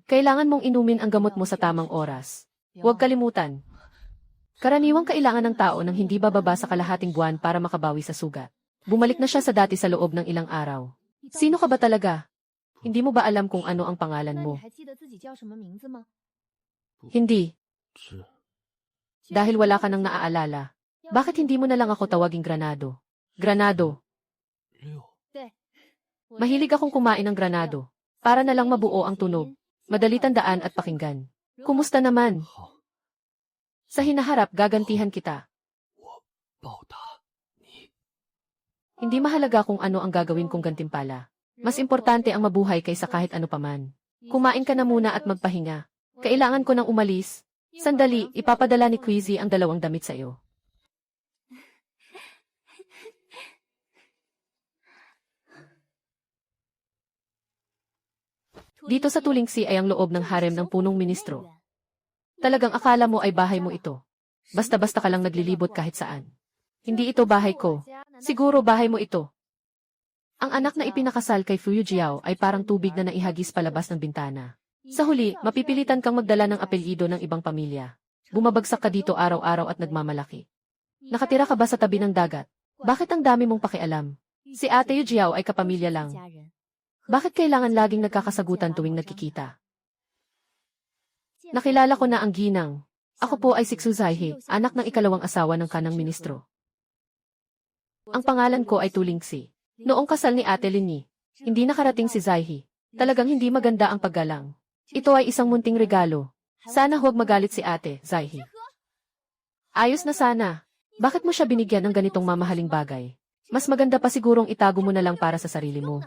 Kailangan mong inumin ang gamot mo sa tamang oras. Huwag kalimutan. Karaniwang kailangan ng tao ng hindi bababa sa kalahating buwan para makabawi sa sugat. Bumalik na siya sa dati sa loob ng ilang araw. Sino ka ba talaga? Hindi mo ba alam kung ano ang pangalan mo? Hindi. Dahil wala ka nang naaalala. Bakit hindi mo na lang ako tawaging Granado? Granado. Mahilig akong kumain ng granado. Para na lang mabuo ang tunog. Madali tandaan at pakinggan. Kumusta naman? Sa hinaharap, gagantihan kita. Hindi mahalaga kung ano ang gagawin kong gantimpala. Mas importante ang mabuhay kaysa kahit ano paman. Kumain ka na muna at magpahinga. Kailangan ko nang umalis. Sandali, ipapadala ni Quizzy ang 2 damit sa iyo. Dito sa Tulingsi ay ang loob ng harem ng punong ministro. Talagang akala mo ay bahay mo ito. Basta-basta ka lang naglilibot kahit saan. Hindi ito bahay ko. Siguro bahay mo ito. Ang anak na ipinakasal kay Fu Yujiao ay parang tubig na naihagis palabas ng bintana. Sa huli, mapipilitan kang magdala ng apelyido ng ibang pamilya. Bumabagsak ka dito araw-araw at nagmamalaki. Nakatira ka ba sa tabi ng dagat? Bakit ang dami mong pakialam? Si Ate Yujiao ay kapamilya lang. Bakit kailangan laging nagkakasagutan tuwing nagkikita? Nakilala ko na ang ginang. Ako po ay si Xu Zaihe, anak ng ikalawang asawa ng kanang ministro. Ang pangalan ko ay Tulingsi. Noong kasal ni Ate Linyi, hindi nakarating si Zaihe. Talagang hindi maganda ang paggalang. Ito ay isang munting regalo. Sana huwag magalit si Ate, Zaihe. Ayos na sana. Bakit mo siya binigyan ng ganitong mamahaling bagay? Mas maganda pa sigurong itago mo na lang para sa sarili mo.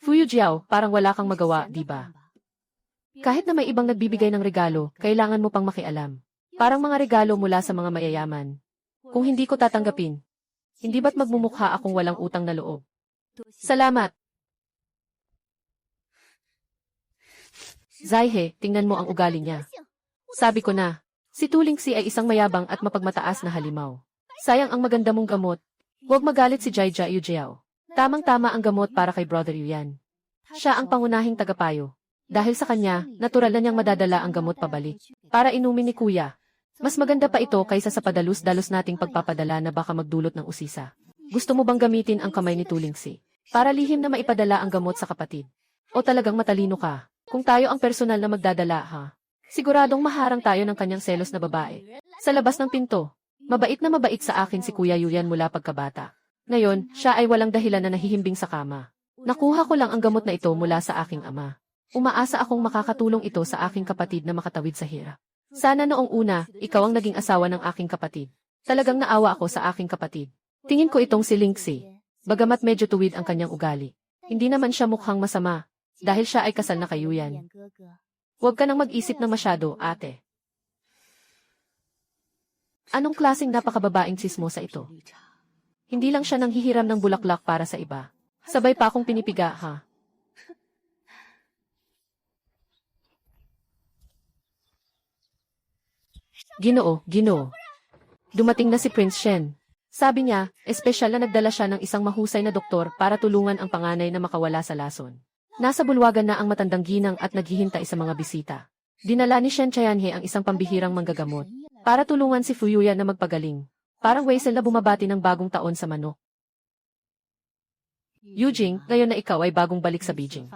Fu Yujiao, parang wala kang magawa, di ba? Kahit na may ibang nagbibigay ng regalo, kailangan mo pang makialam. Parang mga regalo mula sa mga mayayaman. Kung hindi ko tatanggapin, hindi ba't magmumukha akong walang utang na loob? Salamat! Zaihe, tingnan mo ang ugali niya. Sabi ko na, si Tulingsi ay isang mayabang at mapagmataas na halimaw. Sayang ang maganda mong gamot. Huwag magalit si Jaija Yujiao. Tamang-tama ang gamot para kay Brother Yuyan. Siya ang pangunahing tagapayo. Dahil sa kanya, natural na niyang madadala ang gamot pabalik. Para inumin ni Kuya. Mas maganda pa ito kaysa sa padalus-dalos nating pagpapadala na baka magdulot ng usisa. Gusto mo bang gamitin ang kamay ni Tulingsi para lihim na maipadala ang gamot sa kapatid? O talagang matalino ka? Kung tayo ang personal na magdadala, ha? Siguradong maharang tayo ng kanyang selos na babae. Sa labas ng pinto, mabait na mabait sa akin si Kuya Yuyan mula pagkabata. Ngayon, siya ay walang dahilan na nahihimbing sa kama. Nakuha ko lang ang gamot na ito mula sa aking ama. Umaasa akong makakatulong ito sa aking kapatid na makatawid sa hirap. Sana noong una, ikaw ang naging asawa ng aking kapatid. Talagang naawa ako sa aking kapatid. Tingin ko itong si Lingxi. Bagamat medyo tuwid ang kanyang ugali. Hindi naman siya mukhang masama, dahil siya ay kasal na kay Yuyan. Huwag ka nang mag-isip ng masyado, ate. Anong klaseng napakababaing tsismosa ito? Hindi lang siya nanghihiram ng bulaklak para sa iba. Sabay pa akong pinipiga, ha? Ginoo, Ginoo. Dumating na si Prince Shen. Sabi niya, espesyal na nagdala siya ng isang mahusay na doktor para tulungan ang panganay na makawala sa lason. Nasa bulwagan na ang matandang ginang at naghihintay sa mga bisita. Dinala ni Shen Chayanhe ang isang pambihirang manggagamot para tulungan si Fu Yuyan na magpagaling. Parang Weisel na bumabati ng bagong taon sa manok. Yujing, ngayon na ikaw ay bagong balik sa Beijing.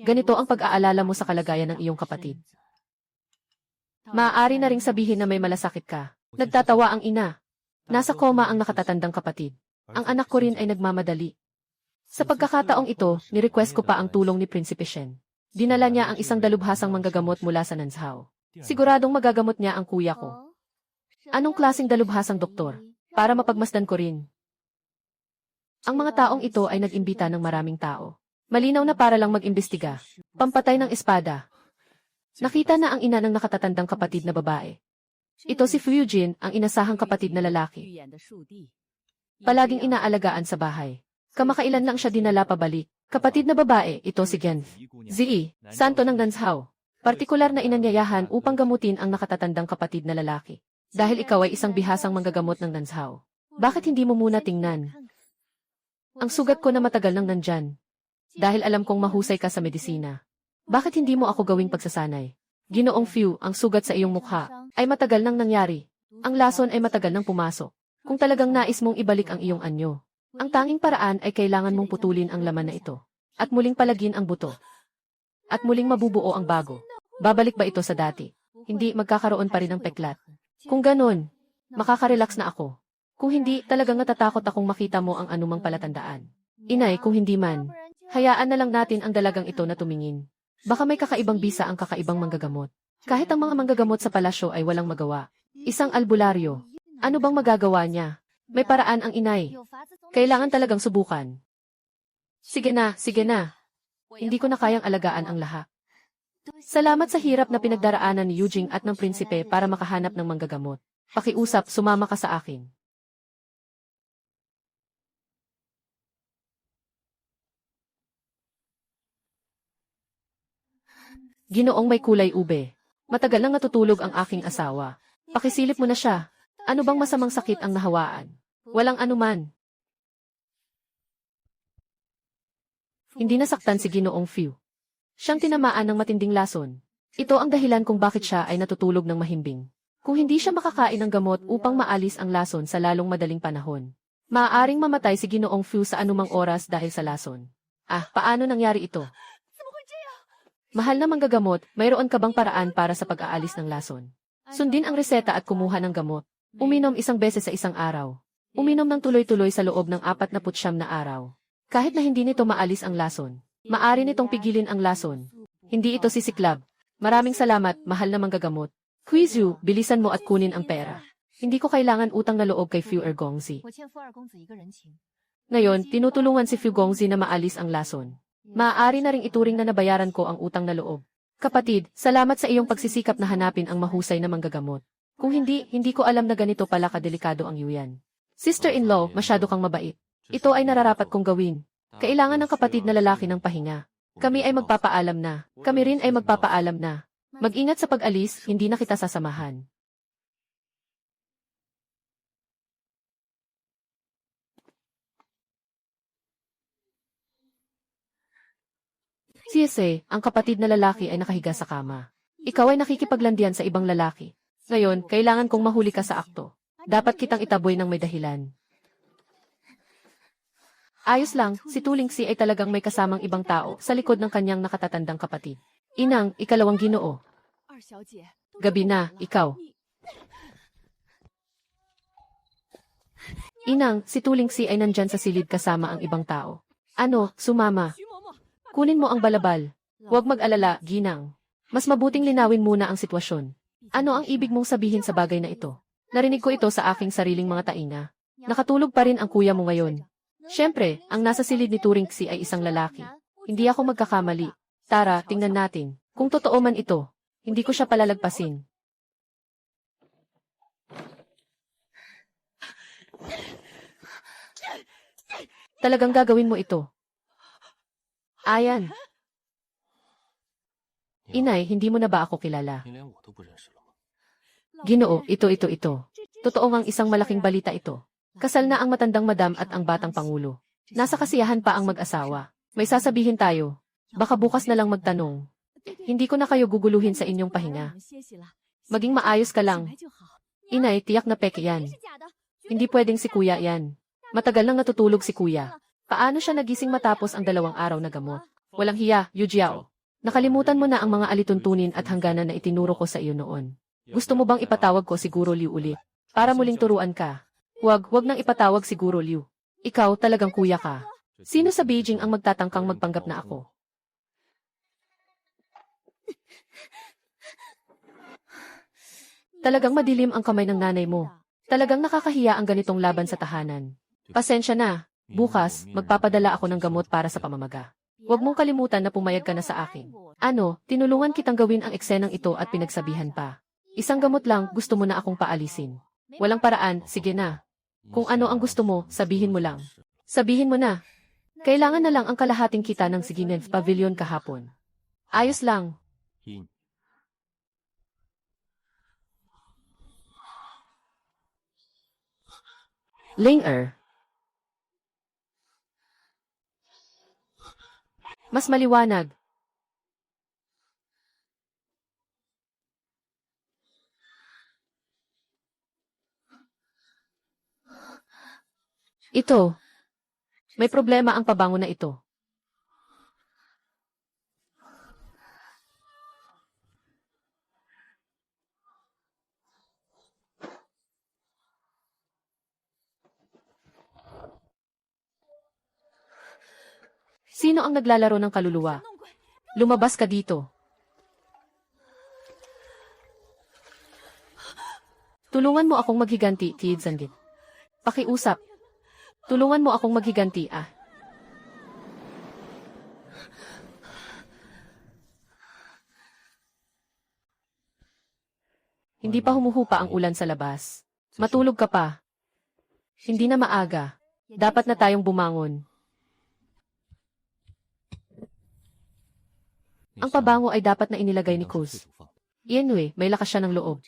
Ganito ang pag-aalala mo sa kalagayan ng iyong kapatid. Maaari na ring sabihin na may malasakit ka. Nagtatawa ang ina. Nasa koma ang nakatatandang kapatid. Ang anak ko rin ay nagmamadali. Sa pagkakataong ito, ni-request ko pa ang tulong ni Prinsipe Shen. Dinala niya ang isang dalubhasang manggagamot mula sa Nanzhao. Siguradong magagamot niya ang kuya ko. Anong klaseng dalubhasang doktor? Para mapagmasdan ko rin. Ang mga taong ito ay nag-imbita ng maraming tao. Malinaw na para lang mag-imbestiga. Pampatay ng espada. Nakita na ang ina ng nakatatandang kapatid na babae. Ito si Fu Yujin, ang inasahang kapatid na lalaki. Palaging inaalagaan sa bahay. Kamakailan lang siya dinala pabalik. Kapatid na babae, ito si Gen Zi, santo ng Nanzhao. Partikular na inanyayahan upang gamutin ang nakatatandang kapatid na lalaki. Dahil ikaw ay isang bihasang manggagamot ng Nanzhao. Bakit hindi mo muna tingnan? Ang sugat ko na matagal nang nandyan. Dahil alam kong mahusay ka sa medisina. Bakit hindi mo ako gawing pagsasanay? Ginoong Fu, ang sugat sa iyong mukha ay matagal nang nangyari. Ang lason ay matagal nang pumasok. Kung talagang nais mong ibalik ang iyong anyo, ang tanging paraan ay kailangan mong putulin ang laman na ito. At muling palagin ang buto. At muling mabubuo ang bago. Babalik ba ito sa dati? Hindi, magkakaroon pa rin ng peklat. Kung ganun, makaka-relax na ako. Kung hindi, talagang natatakot akong makita mo ang anumang palatandaan. Inay, kung hindi man, hayaan na lang natin ang dalagang ito na tumingin. Baka may kakaibang bisa ang kakaibang manggagamot. Kahit ang mga manggagamot sa palasyo ay walang magawa. Isang albularyo. Ano bang magagawa niya? May paraan ang inay. Kailangan talagang subukan. Sige na, sige na. Hindi ko na kayang alagaan ang lahat. Salamat sa hirap na pinagdaraanan ni Yujing at ng prinsipe para makahanap ng manggagamot. Pakiusap, sumama ka sa akin. Ginoong may kulay ube. Matagal nang natutulog ang aking asawa. Pakisilip mo na siya. Ano bang masamang sakit ang nahawaan? Walang anuman. Hindi nasaktan si Ginoong Few. Siyang tinamaan ng matinding lason. Ito ang dahilan kung bakit siya ay natutulog ng mahimbing. Kung hindi siya makakain ng gamot upang maalis ang lason sa lalong madaling panahon, maaaring mamatay si Ginoong Few sa anumang oras dahil sa lason. Paano nangyari ito? Mahal na manggagamot, mayroon ka bang paraan para sa pag-aalis ng lason? Sundin ang reseta at kumuha ng gamot. Uminom 1 beses sa isang araw. Uminom ng tuloy-tuloy sa loob ng 49 na araw. Kahit na hindi nito maalis ang lason, maaari nitong pigilin ang lason. Hindi ito sisiklab. Maraming salamat, mahal na manggagamot. Quizu, bilisan mo at kunin ang pera. Hindi ko kailangan utang na loob kay Fu Ergongzi. Ngayon, tinutulungan si Fu Gongzi na maalis ang lason. Maaari na ring ituring na nabayaran ko ang utang na loob. Kapatid, salamat sa iyong pagsisikap na hanapin ang mahusay na manggagamot. Kung hindi ko alam na ganito pala kadelikado ang yuyan. Sister-in-law, masyado kang mabait. Ito ay nararapat kong gawin. Kailangan ng kapatid na lalaki ng pahinga. Kami ay magpapaalam na. Kami rin ay magpapaalam na. Mag-ingat sa pag-alis, hindi na kita sasamahan. CSA, ang kapatid na lalaki ay nakahiga sa kama. Ikaw ay nakikipaglandian sa ibang lalaki. Ngayon, kailangan kong mahuli ka sa akto. Dapat kitang itaboy ng may dahilan. Ayos lang, si Tulingsi ay talagang may kasamang ibang tao sa likod ng kanyang nakatatandang kapatid. Inang, 2 Ginoo. Gabi na, ikaw. Inang, si Tulingsi ay nandyan sa silid kasama ang ibang tao. Ano, sumama. Kunin mo ang balabal. Huwag mag-alala, ginang. Mas mabuting linawin muna ang sitwasyon. Ano ang ibig mong sabihin sa bagay na ito? Narinig ko ito sa aking sariling mga tainga. Nakatulog pa rin ang kuya mo ngayon. Siyempre, ang nasa silid ni Tulingsi ay isang lalaki. Hindi ako magkakamali. Tara, tingnan natin. Kung totoo man ito, hindi ko siya palalagpasin. Talagang gagawin mo ito. Ayan. Inay, hindi mo na ba ako kilala? Ginoo, ito. Totoo ngang isang malaking balita ito. Kasal na ang matandang madam at ang batang pangulo. Nasa kasiyahan pa ang mag-asawa. May sasabihin tayo. Baka bukas na lang magtanong. Hindi ko na kayo guguluhin sa inyong pahinga. Maging maayos ka lang. Inay, tiyak na peke yan. Hindi pwedeng si kuya yan. Matagal nang natutulog si kuya. Paano siya nagising matapos ang 2 araw na gamot? Walang hiya, Yu Jiao. Nakalimutan mo na ang mga alituntunin at hangganan na itinuro ko sa iyo noon. Gusto mo bang ipatawag ko si Guro Liu ulit? Para muling turuan ka. Wag nang ipatawag si Guro Liu. Ikaw talagang kuya ka. Sino sa Beijing ang magtatangkang magpanggap na ako? Talagang madilim ang kamay ng nanay mo. Talagang nakakahiya ang ganitong laban sa tahanan. Pasensya na. Bukas, magpapadala ako ng gamot para sa pamamaga. Huwag mong kalimutan na pumayag ka na sa akin. Ano, tinulungan kitang gawin ang eksenang ito at pinagsabihan pa. Isang gamot lang, gusto mo na akong paalisin. Walang paraan, sige na. Kung ano ang gusto mo, sabihin mo lang. Sabihin mo na. Kailangan na lang ang kalahating kita ng Siginev Pavilion kahapon. Ayos lang. Ling-er. Mas maliwanag. Ito. May problema ang pabango na ito. Sino ang naglalaro ng kaluluwa? Lumabas ka dito. Tulungan mo akong maghiganti, Kid Zangit. Pakiusap. Tulungan mo akong maghiganti, Hindi pa humuhupa ang ulan sa labas. Matulog ka pa. Hindi na maaga. Dapat na tayong bumangon. Ang pabango ay dapat na inilagay ni Kuz. Ianway, may lakas siya ng loob.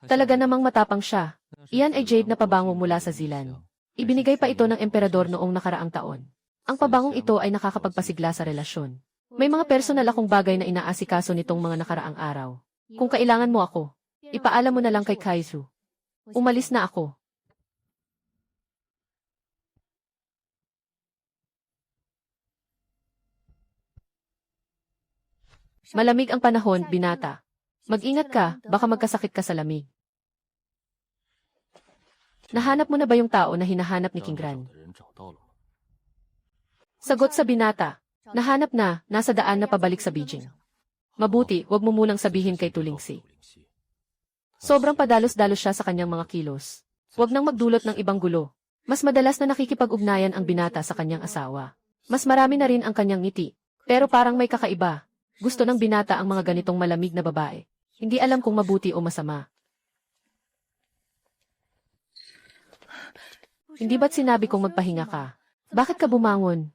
Talaga namang matapang siya. Iyan ay jade na pabango mula sa Zilan. Ibinigay pa ito ng emperador noong nakaraang taon. Ang pabangong ito ay nakakapagpasigla sa relasyon. May mga personal akong bagay na inaasikaso nitong mga nakaraang araw. Kung kailangan mo ako, ipaalam mo na lang kay Kaizu. Umalis na ako. Malamig ang panahon, binata. Mag-ingat ka, baka magkasakit ka sa lamig. Nahanap mo na ba yung tao na hinahanap ni King Gran? Sagot sa binata. Nahanap na, nasa daan na pabalik sa Beijing. Mabuti, wag mo munang sabihin kay Tulingsi. Sobrang padalos-dalos siya sa kanyang mga kilos. Wag nang magdulot ng ibang gulo. Mas madalas na nakikipag-ugnayan ang binata sa kanyang asawa. Mas marami na rin ang kanyang ngiti. Pero parang may kakaiba. Gusto ng binata ang mga ganitong malamig na babae. Hindi alam kung mabuti o masama. Hindi ba't sinabi kong magpahinga ka? Bakit ka bumangon?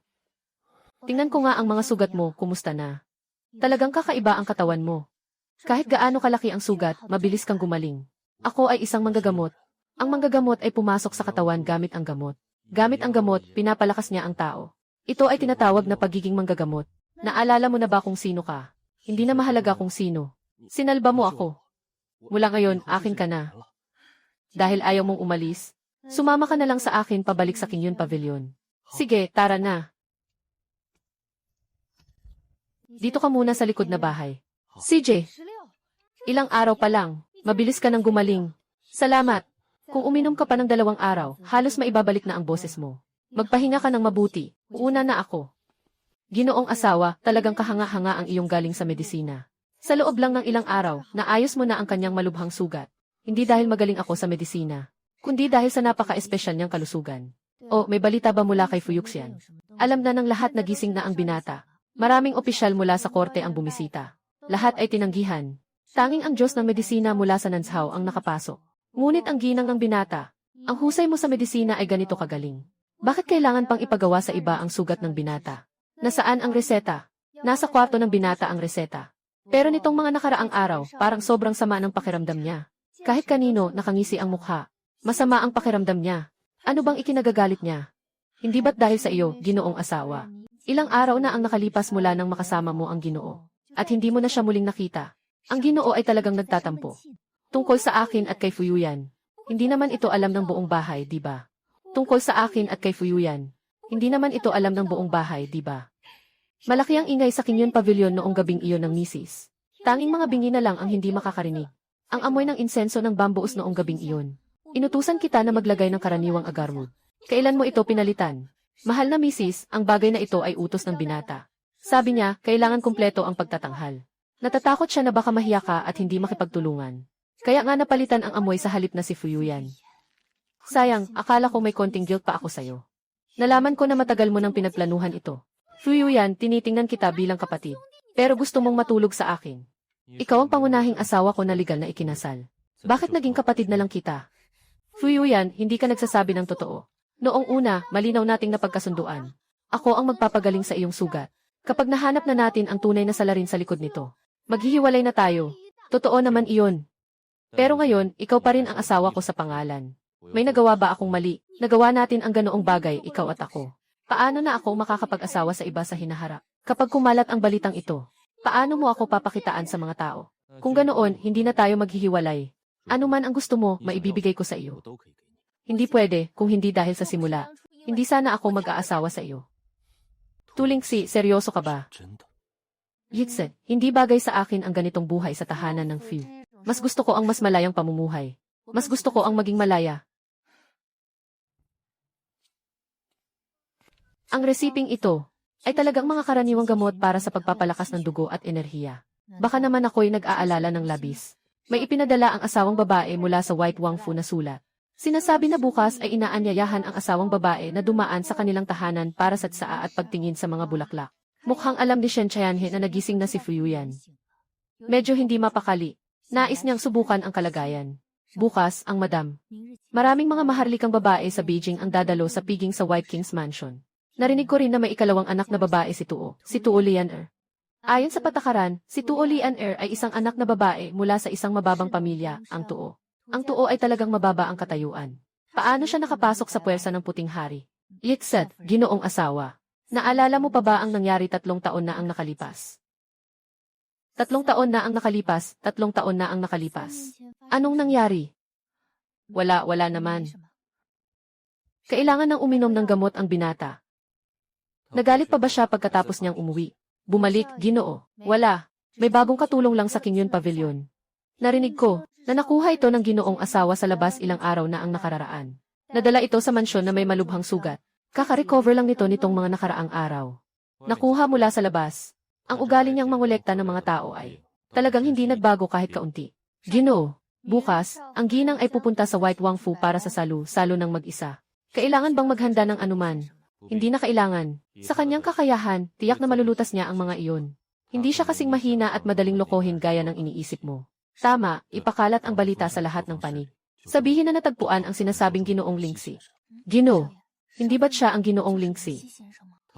Tingnan ko nga ang mga sugat mo, kumusta na? Talagang kakaiba ang katawan mo. Kahit gaano kalaki ang sugat, mabilis kang gumaling. Ako ay isang manggagamot. Ang manggagamot ay pumasok sa katawan gamit ang gamot. Gamit ang gamot, pinapalakas niya ang tao. Ito ay tinatawag na pagiging manggagamot. Naalala mo na ba kung sino ka? Hindi na mahalaga kung sino. Sinalba mo ako. Mula ngayon, akin ka na. Dahil ayaw mong umalis, sumama ka na lang sa akin pabalik sa Kingyun Pavilion. Sige, tara na. Dito ka muna sa likod na bahay. CJ, ilang araw pa lang, mabilis ka nang gumaling. Salamat. Kung uminom ka pa ng 2 araw, halos maibabalik na ang boses mo. Magpahinga ka ng mabuti. Uuna na ako. Ginoong asawa, talagang kahanga-hanga ang iyong galing sa medisina. Sa loob lang ng ilang araw, naayos mo na ang kanyang malubhang sugat. Hindi dahil magaling ako sa medisina, kundi dahil sa napaka-espesyal niyang kalusugan. O, may balita ba mula kay Fuyuxian? Alam na ng lahat na gising na ang binata. Maraming opisyal mula sa korte ang bumisita. Lahat ay tinanggihan. Tanging ang Diyos ng medisina mula sa Nanzhao ang nakapasok. Ngunit ang ginang ng binata, ang husay mo sa medisina ay ganito kagaling. Bakit kailangan pang ipagawa sa iba ang sugat ng binata? Nasaan ang reseta? Nasa kwarto ng binata ang reseta. Pero nitong mga nakaraang araw, parang sobrang sama ng pakiramdam niya. Kahit kanino, nakangisi ang mukha. Masama ang pakiramdam niya. Ano bang ikinagagalit niya? Hindi ba't dahil sa iyo, ginoong asawa? Ilang araw na ang nakalipas mula nang makasama mo ang Ginoo. At hindi mo na siya muling nakita. Ang Ginoo ay talagang nagtatampo. Tungkol sa akin at kay Fuyuyan. Hindi naman ito alam ng buong bahay, di ba? Tungkol sa akin at kay Fuyuyan. Hindi naman ito alam ng buong bahay, di ba? Malaki ang ingay sa Kingyun Pavilion noong gabing iyon ng misis. Tanging mga bingi na lang ang hindi makakarinig. Ang amoy ng insenso ng bambuos noong gabing iyon. Inutusan kita na maglagay ng karaniwang agarwood. Kailan mo ito pinalitan? Mahal na misis, ang bagay na ito ay utos ng binata. Sabi niya, kailangan kumpleto ang pagtatanghal. Natatakot siya na baka mahiya ka at hindi makipagtulungan. Kaya nga napalitan ang amoy sa halip na si Fuyuyan. Sayang, akala ko may konting guilt pa ako sa'yo. Nalaman ko na matagal mo nang pinagplanuhan ito. Fuyuyan, tinitingnan kita bilang kapatid. Pero gusto mong matulog sa akin. Ikaw ang pangunahing asawa ko na legal na ikinasal. Bakit naging kapatid na lang kita? Fuyuyan, hindi ka nagsasabi ng totoo. Noong una, malinaw nating napagkasunduan. Ako ang magpapagaling sa iyong sugat. Kapag nahanap na natin ang tunay na salarin sa likod nito, maghihiwalay na tayo. Totoo naman iyon. Pero ngayon, ikaw pa rin ang asawa ko sa pangalan. May nagawa ba akong mali? Nagawa natin ang ganoong bagay, ikaw at ako. Paano na ako makakapag-asawa sa iba sa hinaharap? Kapag kumalat ang balitang ito, paano mo ako papakitaan sa mga tao? Kung ganoon, hindi na tayo maghihiwalay. Ano man ang gusto mo, maibibigay ko sa iyo. Hindi pwede, kung hindi dahil sa simula. Hindi sana ako mag-aasawa sa iyo. Tulingsi, seryoso ka ba? Yitse, hindi bagay sa akin ang ganitong buhay sa tahanan ng Fu. Mas gusto ko ang mas malayang pamumuhay. Mas gusto ko ang maging malaya. Ang resiping ito ay talagang mga karaniwang gamot para sa pagpapalakas ng dugo at enerhiya. Baka naman ako'y nag-aalala ng labis. May ipinadala ang asawang babae mula sa White Wang Fu na sulat. Sinasabi na bukas ay inaanyayahan ang asawang babae na dumaan sa kanilang tahanan para sa tsaa at pagtingin sa mga bulaklak. Mukhang alam ni Shen Chayanhe na nagising na si Fuyuyan. Medyo hindi mapakali. Nais niyang subukan ang kalagayan. Bukas, ang madam. Maraming mga maharlikang babae sa Beijing ang dadalo sa piging sa White King's Mansion. Narinig ko rin na may ikalawang anak na babae si Tuo Lianer. Ayon sa patakaran, si Tuo Lian-er ay isang anak na babae mula sa isang mababang pamilya, ang Tuo. Ang Tuo ay talagang mababa ang katayuan. Paano siya nakapasok sa puwersa ng puting hari? Yixet, ginoong asawa. Naalala mo pa ba ang nangyari 3 taon na ang nakalipas? 3 taon na ang nakalipas, 3 taon na ang nakalipas. Anong nangyari? Wala naman. Kailangan ng uminom ng gamot ang binata. Nagalit pa ba siya pagkatapos niyang umuwi? Bumalik, Ginoo. Wala. May bagong katulong lang sa Kingyun Pavilion. Narinig ko na nakuha ito ng ginoong asawa sa labas ilang araw na ang nakararaan. Nadala ito sa mansyon na may malubhang sugat. Kaka-recover lang nito nitong mga nakaraang araw. Nakuha mula sa labas. Ang ugali niyang mangolekta ng mga tao ay talagang hindi nagbago kahit kaunti. Ginoo, bukas, ang ginang ay pupunta sa White Wang Fu para sa salo ng mag-isa. Kailangan bang maghanda ng anuman? Hindi na kailangan. Sa kanyang kakayahan, tiyak na malulutas niya ang mga iyon. Hindi siya kasing mahina at madaling lokohin gaya ng iniisip mo. Tama, ipakalat ang balita sa lahat ng panig. Sabihin na natagpuan ang sinasabing Ginoong Lingxi. Ginoo, hindi ba't siya ang Ginoong Lingxi?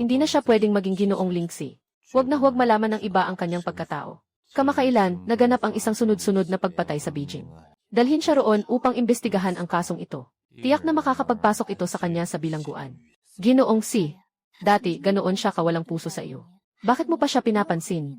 Hindi na siya pwedeng maging Ginoong Lingxi. Huwag na huwag malaman ng iba ang kanyang pagkatao. Kamakailan, naganap ang isang sunod-sunod na pagpatay sa Beijing. Dalhin siya roon upang imbestigahan ang kasong ito. Tiyak na makakapagpasok ito sa kanya sa bilangguan. Ginoong Si, dati ganoon siya kawalang puso sa iyo. Bakit mo pa siya pinapansin?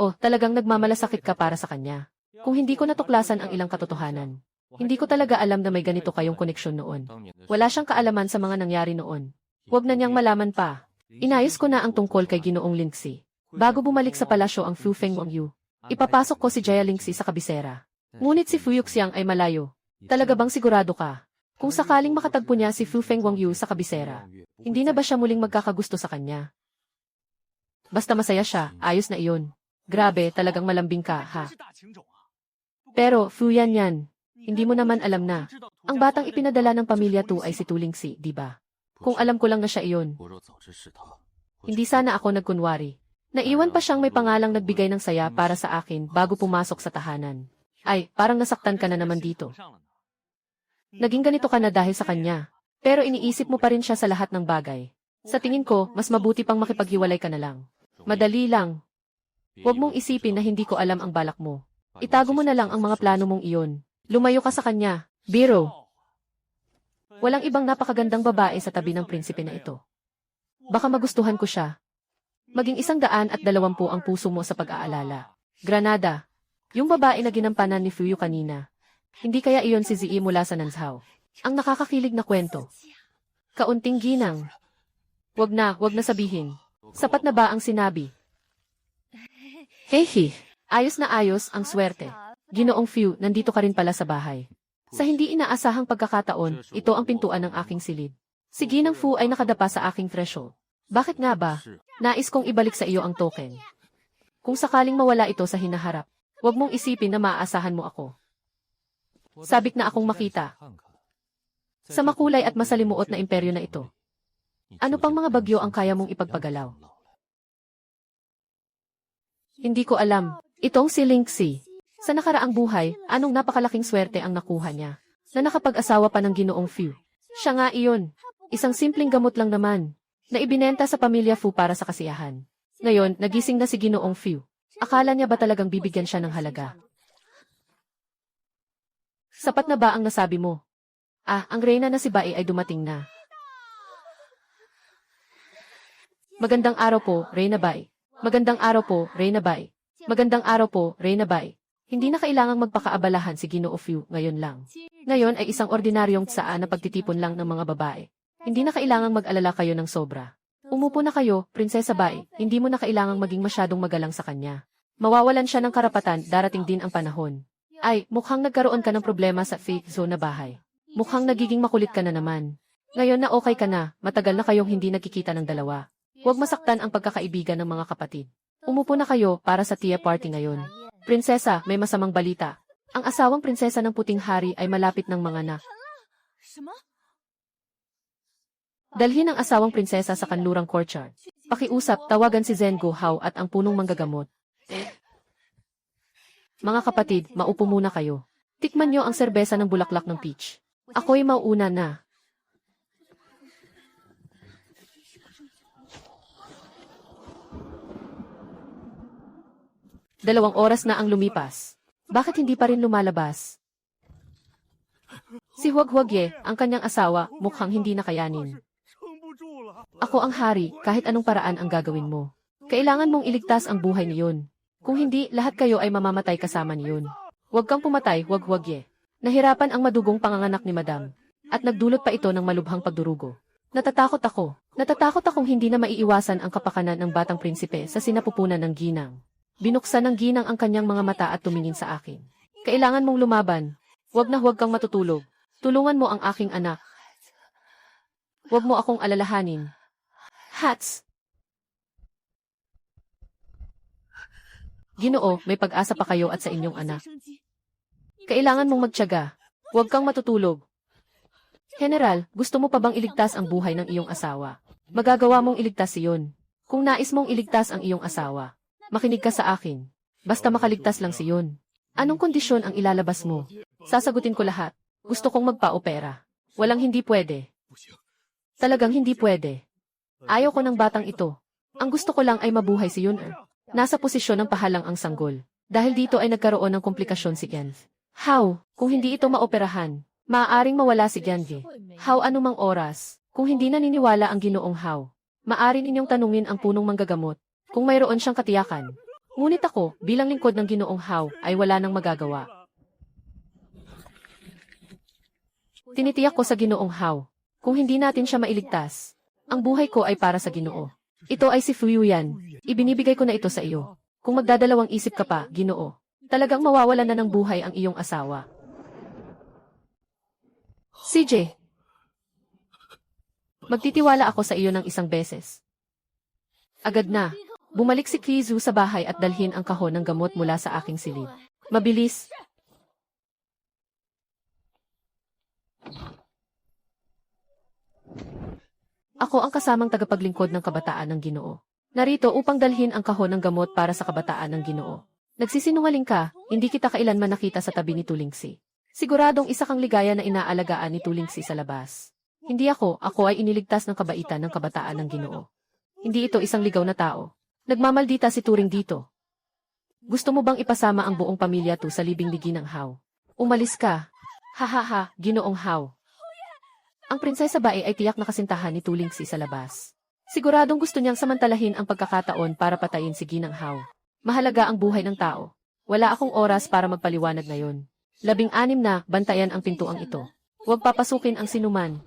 Oh, talagang nagmamalasakit ka para sa kanya. Kung hindi ko natuklasan ang ilang katotohanan, hindi ko talaga alam na may ganito kayong koneksyon noon. Wala siyang kaalaman sa mga nangyari noon. Huwag na niyang malaman pa. Inayos ko na ang tungkol kay Ginoong Lingxi. Bago bumalik sa palasyo ang Fu Feng Wangyu, ipapasok ko si Jia Lingxi sa kabisera. Ngunit si Fu Yuxiang ay malayo. Talaga bang sigurado ka? Kung sakaling makatagpo niya si Fu Feng Wangyu sa kabisera, hindi na ba siya muling magkakagusto sa kanya? Basta masaya siya, ayos na iyon. Grabe, talagang malambing ka, ha? Pero, Fu Yan, hindi mo naman alam na, ang batang ipinadala ng pamilya Tu ay si Tu Lingxi, di ba? Kung alam ko lang na siya iyon. Hindi sana ako nagkunwari. Naiwan pa siyang may pangalang nagbigay ng saya para sa akin bago pumasok sa tahanan. Ay, parang nasaktan ka na naman dito. Naging ganito ka na dahil sa kanya. Pero iniisip mo pa rin siya sa lahat ng bagay. Sa tingin ko, mas mabuti pang makipaghiwalay ka na lang. Madali lang. Huwag mong isipin na hindi ko alam ang balak mo. Itago mo na lang ang mga plano mong iyon. Lumayo ka sa kanya. Biro. Walang ibang napakagandang babae sa tabi ng prinsipe na ito. Baka magustuhan ko siya. Maging 120 ang puso mo sa pag-aalala. Granada. Yung babae na ginampanan ni Fuyu kanina. Hindi kaya iyon si Zi mula sa Nanzhao. Ang nakakakilig na kwento. Kaunting ginang. Wag na sabihin. Sapat na ba ang sinabi? Hehe. Ayos na ayos ang swerte. Ginoong Fu, nandito ka rin pala sa bahay. Sa hindi inaasahang pagkakataon, ito ang pintuan ng aking silid. Si Ginang Fu ay nakadapa sa aking threshold. Bakit nga ba? Nais kong ibalik sa iyo ang token. Kung sakaling mawala ito sa hinaharap, huwag mong isipin na maaasahan mo ako. Sabik na akong makita. Sa makulay at masalimuot na imperyo na ito. Ano pang mga bagyo ang kaya mong ipagpagalaw? Hindi ko alam. Itong si Lingxi. Sa nakaraang buhay, anong napakalaking swerte ang nakuha niya, na nakapag-asawa pa ng Ginoong Fu. Siya nga iyon. Isang simpleng gamot lang naman, na ibinenta sa pamilya Fu para sa kasiyahan. Ngayon, nagising na si Ginoong Fu. Akala niya ba talagang bibigyan siya ng halaga? Sapat na ba ang nasabi mo? Ang reyna na si Bai ay dumating na. Magandang araw po, Reyna Bai. Magandang araw po, Reyna Bai. Magandang araw po, Reyna Bai. Hindi na kailangang magpakaabalahan si Ginoo Fu ngayon lang. Ngayon ay isang ordinaryong tsaan na pagtitipon lang ng mga babae. Hindi na kailangang mag-alala kayo ng sobra. Umupo na kayo, Prinsesa Bai. Hindi mo na kailangang maging masyadong magalang sa kanya. Mawawalan siya ng karapatan, darating din ang panahon. Ay, mukhang nagkaroon ka ng problema sa fake zone na bahay. Mukhang nagiging makulit ka na naman. Ngayon na okay ka na, matagal na kayong hindi nagkikita ng dalawa. Huwag masaktan ang pagkakaibigan ng mga kapatid. Umupo na kayo para sa tea party ngayon. Prinsesa, may masamang balita. Ang asawang prinsesa ng puting hari ay malapit ng mga anak. Dalhin ang asawang prinsesa sa kanlurang courtyard. Pakiusap, tawagan si Zhen Guhao at ang punong manggagamot. Mga kapatid, maupo muna kayo. Tikman niyo ang serbesa ng bulaklak ng peach. Ako'y mauuna na. 2 oras na ang lumipas. Bakit hindi pa rin lumalabas? Si Huwag-Huwagye, ang kanyang asawa, mukhang hindi nakayanin. Ako ang hari, kahit anong paraan ang gagawin mo. Kailangan mong iligtas ang buhay niyon. Kung hindi, lahat kayo ay mamamatay kasama niyon. Huwag kang pumatay, Huwag-Huwagye. Nahirapan ang madugong panganganak ni Madam. At nagdulot pa ito ng malubhang pagdurugo. Natatakot ako. Natatakot akong hindi na maiiwasan ang kapakanan ng batang prinsipe sa sinapupunan ng ginang. Binuksan ng ginang ang kanyang mga mata at tumingin sa akin. Kailangan mong lumaban. Huwag na huwag kang matutulog. Tulungan mo ang aking anak. Huwag mo akong alalahanin. Hats! Ginoo, may pag-asa pa kayo at sa inyong anak. Kailangan mong magtiyaga. Huwag kang matutulog. General, gusto mo pa bang iligtas ang buhay ng iyong asawa? Magagawa mong iligtas iyon. Kung nais mong iligtas ang iyong asawa, makinig ka sa akin. Basta makaligtas lang siyon. Anong kondisyon ang ilalabas mo? Sasagutin ko lahat. Gusto kong magpa-opera. Walang hindi pwede. Talagang hindi pwede. Ayaw ko ng batang ito. Ang gusto ko lang ay mabuhay si Yun'er. Nasa posisyon ng pahalang ang sanggol. Dahil dito ay nagkaroon ng komplikasyon si Genv. How? Kung hindi ito maoperahan, maaaring mawala si Genv. How anumang oras? Kung hindi naniniwala ang Ginoong How, maaari ninyong tanungin ang punong manggagamot kung mayroon siyang katiyakan. Ngunit ako, bilang lingkod ng Ginoong How, ay wala nang magagawa. Tinitiyak ko sa Ginoong How, kung hindi natin siya mailigtas, ang buhay ko ay para sa Ginoo. Ito ay si Fuyuyan. Ibinibigay ko na ito sa iyo. Kung magdadalawang isip ka pa, Ginoo, talagang mawawalan na ng buhay ang iyong asawa. CJ, magtitiwala ako sa iyo ng isang beses. Agad na, bumalik si Kizu sa bahay at dalhin ang kahon ng gamot mula sa aking silid. Mabilis. Ako ang kasamang tagapaglingkod ng kabataan ng Ginoo. Narito upang dalhin ang kahon ng gamot para sa kabataan ng Ginoo. Nagsisinungaling ka, hindi kita kailanman nakita sa tabi ni Tulingsi. Siguradong isa kang ligaya na inaalagaan ni Tulingsi sa labas. Hindi ako ay iniligtas ng kabaitan ng kabataan ng Ginoo. Hindi ito isang ligaw na tao. Nagmamaldita si Turing dito. Gusto mo bang ipasama ang buong pamilya to sa libing ni Ginang How? Umalis ka. Hahaha, Ginoong How. Ang prinsesa bae ay tiyak na kasintahan ni Tulingsi sa labas. Siguradong gusto niyang samantalahin ang pagkakataon para patayin si Ginang How. Mahalaga ang buhay ng tao. Wala akong oras para magpaliwanag ngayon. 16 na, bantayan ang pintuang ito. Huwag papasukin ang sinuman.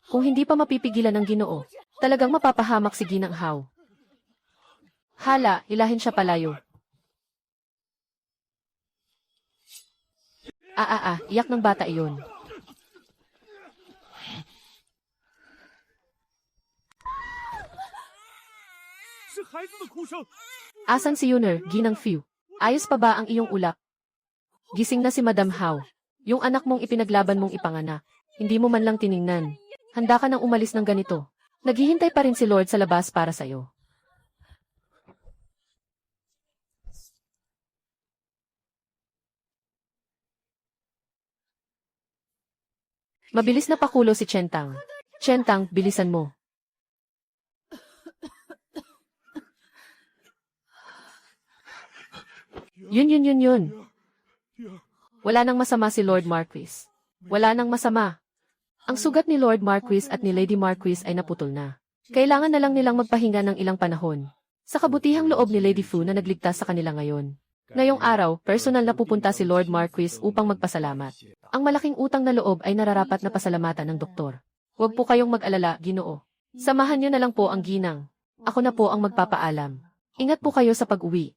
Kung hindi pa mapipigilan ng Ginoo, talagang mapapahamak si Ginang How. Hala, hilahin siya palayo. Iyak ng bata iyon. Asan si Yun'er, Ginang Fiu? Ayos pa ba ang iyong ulap? Gising na si Madam How. Yung anak mong ipinaglaban mong ipanganak. Hindi mo man lang tiningnan. Handa ka nang umalis ng ganito. Naghihintay pa rin si Lord sa labas para sa'yo. Mabilis na pakulo si Chentang. Chentang, bilisan mo. Yun. Wala nang masama si Lord Marquis. Wala nang masama. Ang sugat ni Lord Marquis at ni Lady Marquis ay naputol na. Kailangan na lang nilang magpahinga ng ilang panahon. Sa kabutihang loob ni Lady Fu na nagligtas sa kanila ngayon. Ngayong araw, personal na pupunta si Lord Marquis upang magpasalamat. Ang malaking utang na loob ay nararapat na pasalamatan ng doktor. Huwag po kayong mag-alala, Ginoo. Samahan niyo na lang po ang ginang. Ako na po ang magpapaalam. Ingat po kayo sa pag-uwi.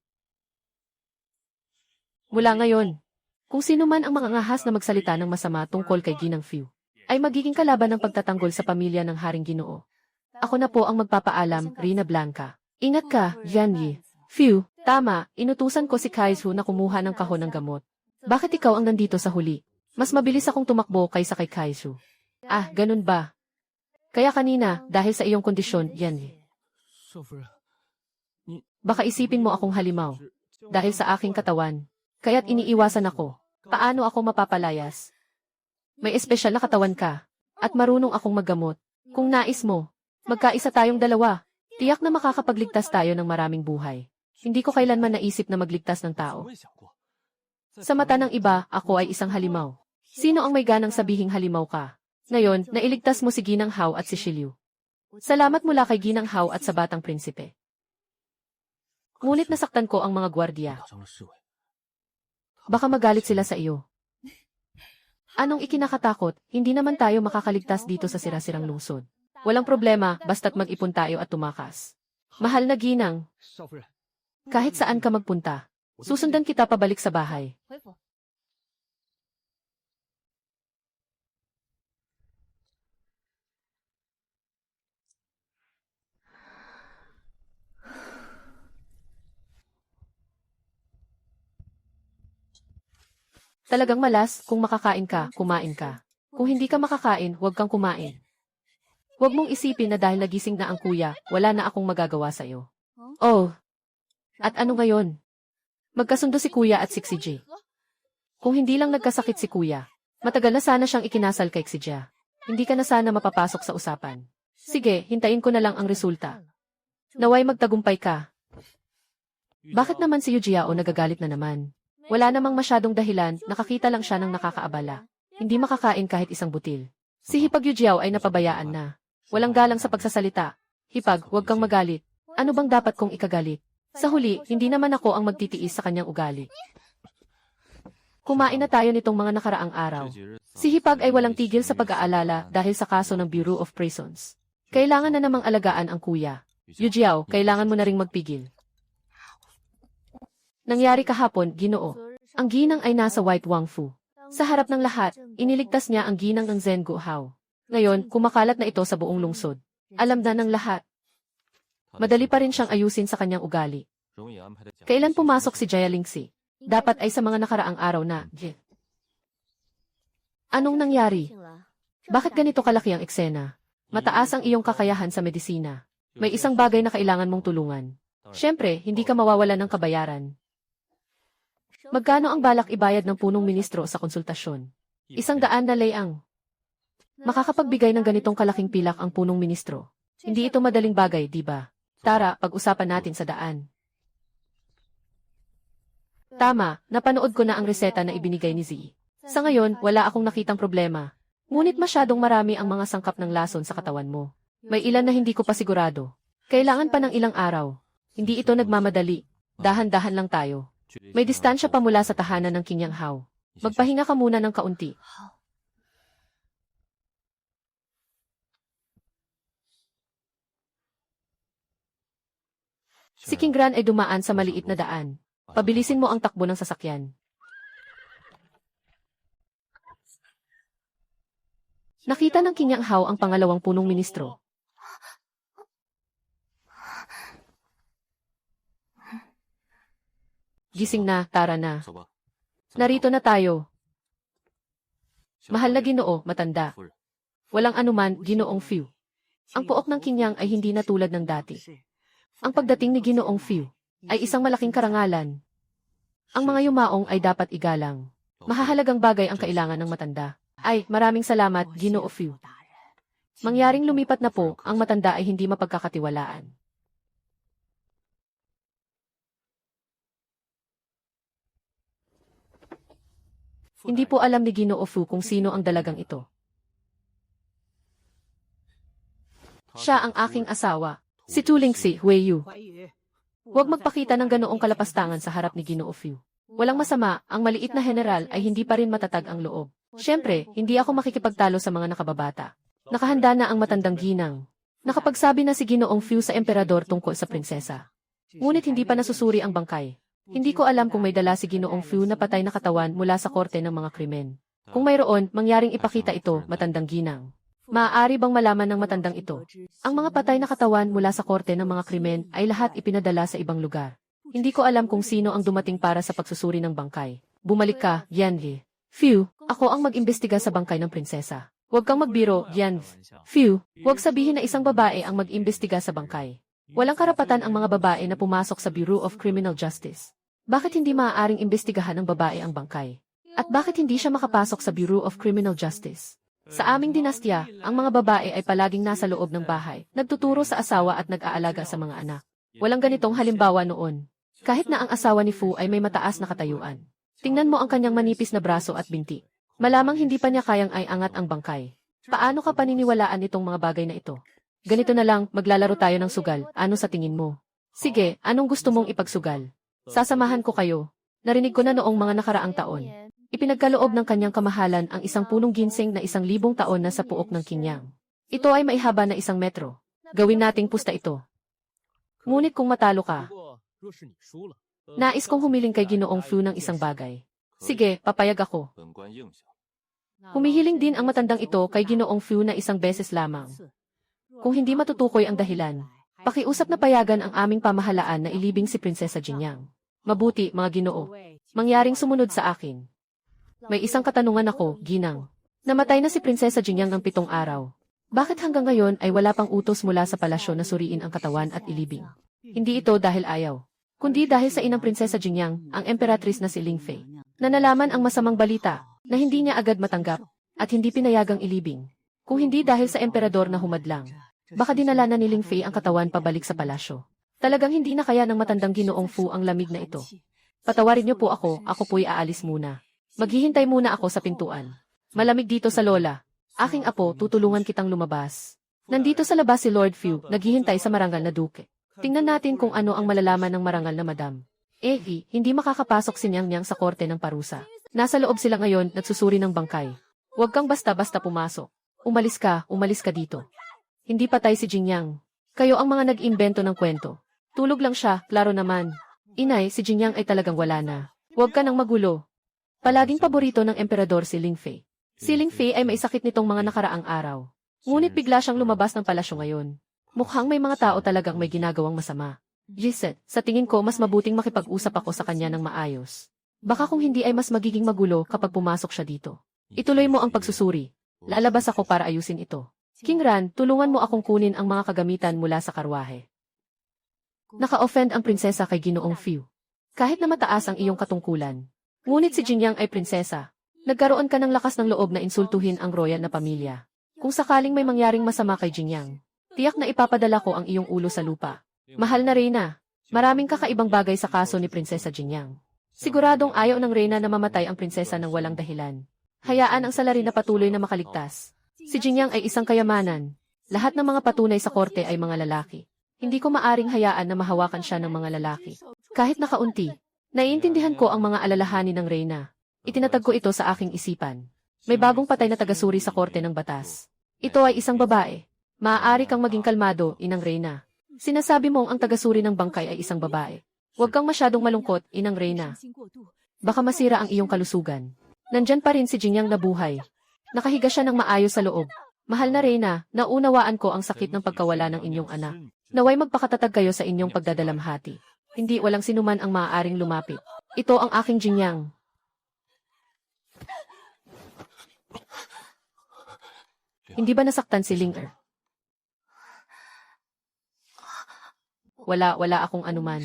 Mula ngayon, kung sino man ang mga ngahas na magsalita ng masama tungkol kay Ginang Fiu, ay magiging kalaban ng pagtatanggol sa pamilya ng Haring Ginoo. Ako na po ang magpapaalam, Rina Blanca. Ingat ka, Yan Yi. Fiu, tama, inutusan ko si Kaizu na kumuha ng kahon ng gamot. Bakit ikaw ang nandito sa huli? Mas mabilis akong tumakbo kaysa kay Kaizu. Ganun ba? Kaya kanina, dahil sa iyong kondisyon, Yan Yi. Baka isipin mo akong halimaw. Dahil sa aking katawan. Kaya't iniiwasan ako. Paano ako mapapalayas? May espesyal na katawan ka. At marunong akong maggamot. Kung nais mo, magkaisa tayong dalawa. Tiyak na makakapagligtas tayo ng maraming buhay. Hindi ko kailanman naisip na magligtas ng tao. Sa mata ng iba, ako ay isang halimaw. Sino ang may ganang sabihing halimaw ka? Ngayon, nailigtas mo si Ginang Hao at si Shilyu. Salamat mula kay Ginang Hao at sa Batang Prinsipe. Ngunit nasaktan ko ang mga gwardiya. Baka magalit sila sa iyo. Anong ikinakatakot, hindi naman tayo makakaligtas dito sa sirasirang lungsod. Walang problema, basta't mag-ipon tayo at tumakas. Mahal na Ginang, kahit saan ka magpunta, susundan kita pabalik sa bahay. Talagang malas, kung makakain ka, kumain ka. Kung hindi ka makakain, huwag kang kumain. Huwag mong isipin na dahil nagising na ang kuya, wala na akong magagawa sa iyo. Oh, at ano ngayon? Magkasundo si kuya at si Xijie. Kung hindi lang nagkasakit si kuya, matagal na sana siyang ikinasal kay Xijie. Hindi ka na sana mapapasok sa usapan. Sige, hintayin ko na lang ang resulta. Naway magtagumpay ka. Bakit naman si Yujiao nagagalit na naman? Wala namang masyadong dahilan, nakakita lang siya ng nakakaabala. Hindi makakain kahit isang butil. Si Hipag Yujiao ay napabayaan na. Walang galang sa pagsasalita. Hipag, huwag kang magalit. Ano bang dapat kong ikagalit? Sa huli, hindi naman ako ang magtitiis sa kanyang ugali. Kumain na tayo nitong mga nakaraang araw. Si Hipag ay walang tigil sa pag-aalala dahil sa kaso ng Bureau of Prisons. Kailangan na namang alagaan ang kuya. Yujiao, kailangan mo na ring magpigil. Nangyari kahapon, Ginoo. Ang ginang ay nasa White Wangfu. Sa harap ng lahat, iniligtas niya ang ginang ng Zhengu Hao. Ngayon, kumakalat na ito sa buong lungsod. Alam na ng lahat. Madali pa rin siyang ayusin sa kanyang ugali. Kailan pumasok si Jia Lingxi? Dapat ay sa mga nakaraang araw na. Anong nangyari? Bakit ganito kalaki ang eksena? Mataas ang iyong kakayahan sa medisina. May isang bagay na kailangan mong tulungan. Siyempre, hindi ka mawawalan ng kabayaran. Magkano ang balak ibayad ng punong ministro sa konsultasyon? 100 na leyang. Makakapagbigay ng ganitong kalaking pilak ang punong ministro. Hindi ito madaling bagay, di ba? Tara, pag-usapan natin sa daan. Tama, napanood ko na ang reseta na ibinigay ni Zi. Sa ngayon, wala akong nakitang problema. Ngunit masyadong marami ang mga sangkap ng lason sa katawan mo. May ilan na hindi ko pa sigurado. Kailangan pa ng ilang araw. Hindi ito nagmamadali. Dahan-dahan lang tayo. May distansya pa mula sa tahanan ng King Yang Hao. Magpahinga ka muna ng kaunti. Si King Gran ay dumaan sa maliit na daan. Pabilisin mo ang takbo ng sasakyan. Nakita ng King Yang Hao ang pangalawang punong ministro. Gising na, tara na. Narito na tayo. Mahal na Ginoo, matanda. Walang anuman, Ginoong Fiu. Ang pook ng King Yang ay hindi na tulad ng dati. Ang pagdating ni Ginoong Fiu ay isang malaking karangalan. Ang mga yumaong ay dapat igalang. Mahahalagang bagay ang kailangan ng matanda. Ay, maraming salamat, Ginoo Fiu. Mangyaring lumipat na po, ang matanda ay hindi mapagkakatiwalaan. Hindi po alam ni Ginoo Fu kung sino ang dalagang ito. Siya ang aking asawa, si Tu Lingxi Huiyu. Huwag magpakita ng ganoong kalapastangan sa harap ni Ginoo Fu. Walang masama, ang maliit na general ay hindi pa rin matatag ang loob. Siyempre, hindi ako makikipagtalo sa mga nakababata. Nakahanda na ang matandang ginang. Nakapagsabi na si Ginoong Fu sa emperador tungkol sa prinsesa. Ngunit hindi pa nasusuri ang bangkay. Hindi ko alam kung may dala si Ginoong Fu na patay na katawan mula sa korte ng mga krimen. Kung mayroon, mangyaring ipakita ito, matandang ginang. Maaari bang malaman ng matandang ito? Ang mga patay na katawan mula sa korte ng mga krimen ay lahat ipinadala sa ibang lugar. Hindi ko alam kung sino ang dumating para sa pagsusuri ng bangkay. Bumalik ka, Yanli. Fu, ako ang mag-imbestiga sa bangkay ng prinsesa. Huwag kang magbiro, Yan. Fu, huwag sabihin na isang babae ang mag-imbestiga sa bangkay. Walang karapatan ang mga babae na pumasok sa Bureau of Criminal Justice. Bakit hindi maaaring imbestigahan ng babae ang bangkay? At bakit hindi siya makapasok sa Bureau of Criminal Justice? Sa aming dinastya, ang mga babae ay palaging nasa loob ng bahay, nagtuturo sa asawa at nag-aalaga sa mga anak. Walang ganitong halimbawa noon. Kahit na ang asawa ni Fu ay may mataas na katayuan. Tingnan mo ang kanyang manipis na braso at binti. Malamang hindi pa niya kayang ay angat ang bangkay. Paano ka paniniwalaan itong mga bagay na ito? Ganito na lang, maglalaro tayo ng sugal. Ano sa tingin mo? Sige, anong gusto mong ipagsugal? Sasamahan ko kayo. Narinig ko na noong mga nakaraang taon. Ipinagkaloob ng kanyang kamahalan ang isang punong ginseng na 1,000 taon na sa puok ng Kinyang. Ito ay maihaba na 1 metro. Gawin nating pusta ito. Ngunit kung matalo ka, nais kong humiling kay Ginoong Fu ng isang bagay. Sige, papayag ako. Humihiling din ang matandang ito kay Ginoong Fu na 1 beses lamang. Kung hindi matutukoy ang dahilan, pakiusap na payagan ang aming pamahalaan na ilibing si Prinsesa Jinyang. Mabuti, mga Ginoo. Mangyaring sumunod sa akin. May isang katanungan ako, Ginang. Namatay na si Prinsesa Jinyang ng 7 araw. Bakit hanggang ngayon ay wala pang utos mula sa palasyo na suriin ang katawan at ilibing? Hindi ito dahil ayaw, kundi dahil sa inang Prinsesa Jinyang, ang emperatris na si Ling Fei, na nalaman ang masamang balita na hindi niya agad matanggap at hindi pinayagang ilibing. Kung hindi dahil sa emperador na humadlang, baka dinala na ni Ling Fei ang katawan pabalik sa palasyo. Talagang hindi na kaya ng matandang Ginoong Fu ang lamig na ito. Patawarin niyo po ako po'y aalis muna. Maghihintay muna ako sa pintuan. Malamig dito sa lola. Aking apo, tutulungan kitang lumabas. Nandito sa labas si Lord Fu, naghihintay sa marangal na duke. Tingnan natin kung ano ang malalaman ng marangal na madam. Hindi makakapasok si Nyang Nyang sa korte ng parusa. Nasa loob sila ngayon, nagsusuri ng bangkay. Huwag kang basta-basta pumasok. Umalis ka dito. Hindi patay si Jinyang. Kayo ang mga nag-imbento ng kwento. Tulog lang siya, klaro naman. Inay, si Jinyang ay talagang wala na. Huwag ka nang magulo. Palaging paborito ng emperador si Ling Fei. Si Ling Fei ay may sakit nitong mga nakaraang araw. Ngunit bigla siyang lumabas ng palasyo ngayon. Mukhang may mga tao talagang may ginagawang masama. Jiset, sa tingin ko mas mabuting makipag-usap ako sa kanya ng maayos. Baka kung hindi ay mas magiging magulo kapag pumasok siya dito. Ituloy mo ang pagsusuri. Lalabas ako para ayusin ito. King Ran, tulungan mo akong kunin ang mga kagamitan mula sa karwahe. Naka-offend ang prinsesa kay Ginoong Fu. Kahit na mataas ang iyong katungkulan. Ngunit si Jinyang ay prinsesa. Nagkaroon ka ng lakas ng loob na insultuhin ang royal na pamilya. Kung sakaling may mangyaring masama kay Jinyang, tiyak na ipapadala ko ang iyong ulo sa lupa. Mahal na Reyna, maraming kakaibang bagay sa kaso ni Prinsesa Jinyang. Siguradong ayaw ng Reyna na mamatay ang prinsesa ng walang dahilan. Hayaan ang salarin na patuloy na makaligtas. Si Jinyang ay isang kayamanan. Lahat ng mga patunay sa korte ay mga lalaki. Hindi ko maaring hayaan na mahawakan siya ng mga lalaki. Kahit na kaunti, naiintindihan ko ang mga alalahanin ng Reyna. Itinatag ko ito sa aking isipan. May bagong patay na tagasuri sa korte ng batas. Ito ay isang babae. Maaari kang maging kalmado, Inang Reyna. Sinasabi mong ang tagasuri ng bangkay ay isang babae. Huwag kang masyadong malungkot, Inang Reyna. Baka masira ang iyong kalusugan. Nandyan pa rin si Jinyang na buhay. Nakahiga siya ng maayos sa loob. Mahal na Reyna, naunawaan ko ang sakit ng pagkawala ng inyong anak. Naway magpakatatag kayo sa inyong pagdadalamhati. Hindi walang sinuman ang maaaring lumapit. Ito ang aking Jinyang. Hindi ba nasaktan si Ling Er? Wala akong anuman.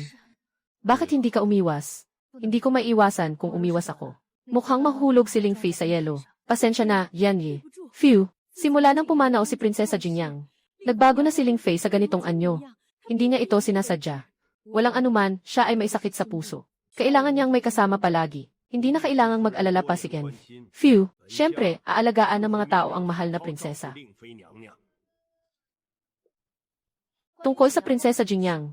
Bakit hindi ka umiwas? Hindi ko maiwasan kung umiwas ako. Mukhang mahulog si Ling Fei sa yelo. Pasensya na, Yan Yi. Phew, simula nang pumanaw si Prinsesa Jinyang. Nagbago na si Ling Fei sa ganitong anyo. Hindi niya ito sinasadya. Walang anuman, siya ay may sakit sa puso. Kailangan niyang may kasama palagi. Hindi na kailangang mag-alala pa si Ken. Phew, syempre, aalagaan ng mga tao ang mahal na prinsesa. Tungkol sa Prinsesa Jinyang.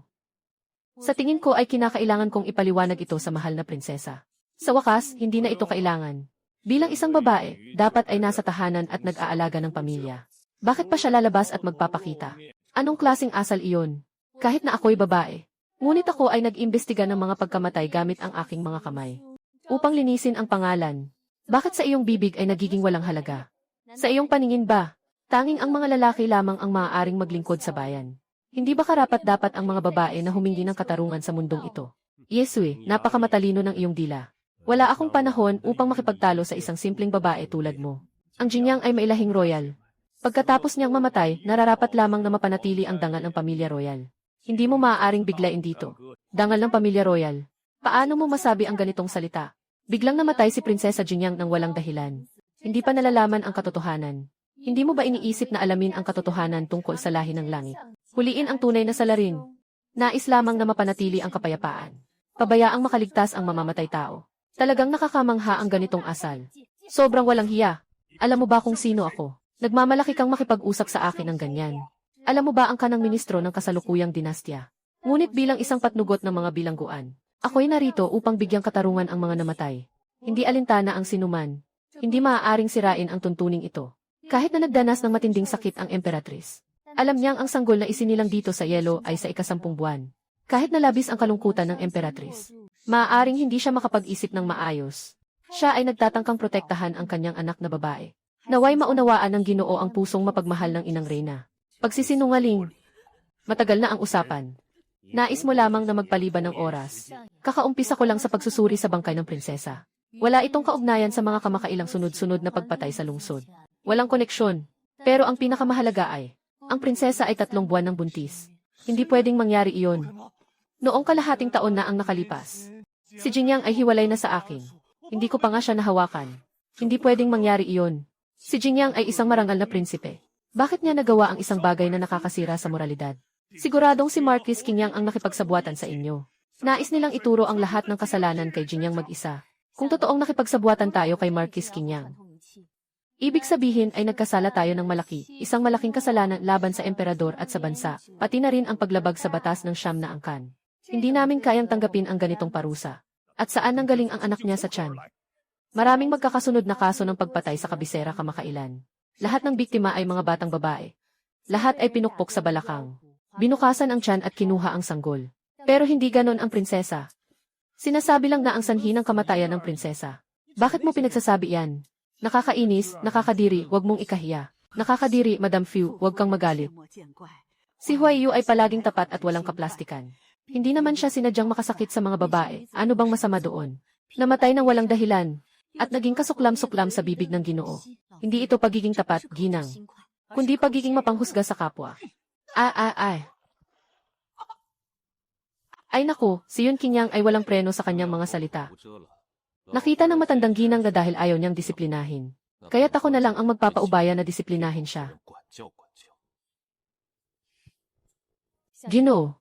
Sa tingin ko ay kinakailangan kong ipaliwanag ito sa mahal na prinsesa. Sa wakas, hindi na ito kailangan. Bilang isang babae, dapat ay nasa tahanan at nag-aalaga ng pamilya. Bakit pa siya lalabas at magpapakita? Anong klaseng asal iyon? Kahit na ako'y babae. Ngunit ako ay nag-imbestiga ng mga pagkamatay gamit ang aking mga kamay. Upang linisin ang pangalan. Bakit sa iyong bibig ay nagiging walang halaga? Sa iyong paningin ba, tanging ang mga lalaki lamang ang maaaring maglingkod sa bayan? Hindi ba karapat-dapat ang mga babae na humingi ng katarungan sa mundong ito? Yesue, napakamatalino ng iyong dila. Wala akong panahon upang makipagtalo sa isang simpleng babae tulad mo. Ang Jinyang ay mailahing royal. Pagkatapos niyang mamatay, nararapat lamang na mapanatili ang dangal ng pamilya royal. Hindi mo maaaring biglain dito. Dangal ng pamilya royal. Paano mo masabi ang ganitong salita? Biglang namatay si Prinsesa Jinyang ng walang dahilan. Hindi pa nalalaman ang katotohanan. Hindi mo ba iniisip na alamin ang katotohanan tungkol sa lahi ng langit? Huliin ang tunay na salarin. Nais lamang na mapanatili ang kapayapaan. Pabayaang makaligtas ang mamamatay tao. Talagang nakakamangha ang ganitong asal. Sobrang walang hiya. Alam mo ba kung sino ako? Nagmamalaki kang makipag-usap sa akin ng ganyan. Alam mo ba ang kanang ministro ng kasalukuyang dinastya? Ngunit bilang isang patnugot ng mga bilangguan, ako'y narito upang bigyang katarungan ang mga namatay. Hindi alintana ang sinuman. Hindi maaaring sirain ang tuntuning ito. Kahit na nagdanas ng matinding sakit ang emperatris. Alam niyang ang sanggol na isinilang dito sa yelo ay sa ika-10 buwan. Kahit na labis ang kalungkutan ng emperatris, maaaring hindi siya makapag-isip ng maayos. Siya ay nagtatangkang protektahan ang kanyang anak na babae. Naway maunawaan ng Ginoo ang pusong mapagmahal ng inang reyna. Pagsisinungaling. Matagal na ang usapan. Nais mo lamang na magpaliban ng oras. Kakaumpisa ko lang sa pagsusuri sa bangkay ng prinsesa. Wala itong kaugnayan sa mga kamakailang sunod-sunod na pagpatay sa lungsod. Walang koneksyon. Pero ang pinakamahalaga ay, ang prinsesa ay 3 buwan ng buntis. Hindi pwedeng mangyari iyon. Noong kalahating taon na ang nakalipas, si Jingyang ay hiwalay na sa akin. Hindi ko pa nga siya nahawakan. Hindi pwedeng mangyari iyon. Si Jingyang ay isang marangal na prinsipe. Bakit niya nagawa ang isang bagay na nakakasira sa moralidad? Siguradong si Marquis Qingyang ang nakipagsabuatan sa inyo. Nais nilang ituro ang lahat ng kasalanan kay Jingyang mag-isa. Kung totoong nakipagsabuatan tayo kay Marquis Qingyang, ibig sabihin ay nagkasala tayo ng malaki, isang malaking kasalanan laban sa emperador at sa bansa, pati na rin ang paglabag sa batas ng Siyam na Angkan. Hindi namin kayang tanggapin ang ganitong parusa. At saan nanggaling ang anak niya sa tiyan? Maraming magkakasunod na kaso ng pagpatay sa kabisera kamakailan. Lahat ng biktima ay mga batang babae. Lahat ay pinukpok sa balakang. Binukasan ang tiyan at kinuha ang sanggol. Pero hindi ganon ang prinsesa. Sinasabi lang na ang sanhi ng kamatayan ng prinsesa. Bakit mo pinagsasabi yan? Nakakainis, nakakadiri, wag mong ikahiya. Nakakadiri, Madam Fu, wag kang magalit. Si Huai Yu ay palaging tapat at walang kaplastikan. Hindi naman siya sinadyang makasakit sa mga babae. Ano bang masama doon? Namatay ng walang dahilan. At naging kasuklam-suklam sa bibig ng Ginoo. Hindi ito pagiging tapat, ginang. Kundi pagiging mapanghusga sa kapwa. Ay naku, si Yun Qingyang ay walang preno sa kanyang mga salita. Nakita ng matandang ginang na dahil ayaw niyang disiplinahin. Kaya't ako na lang ang magpapaubaya na disiplinahin siya. Ginoo.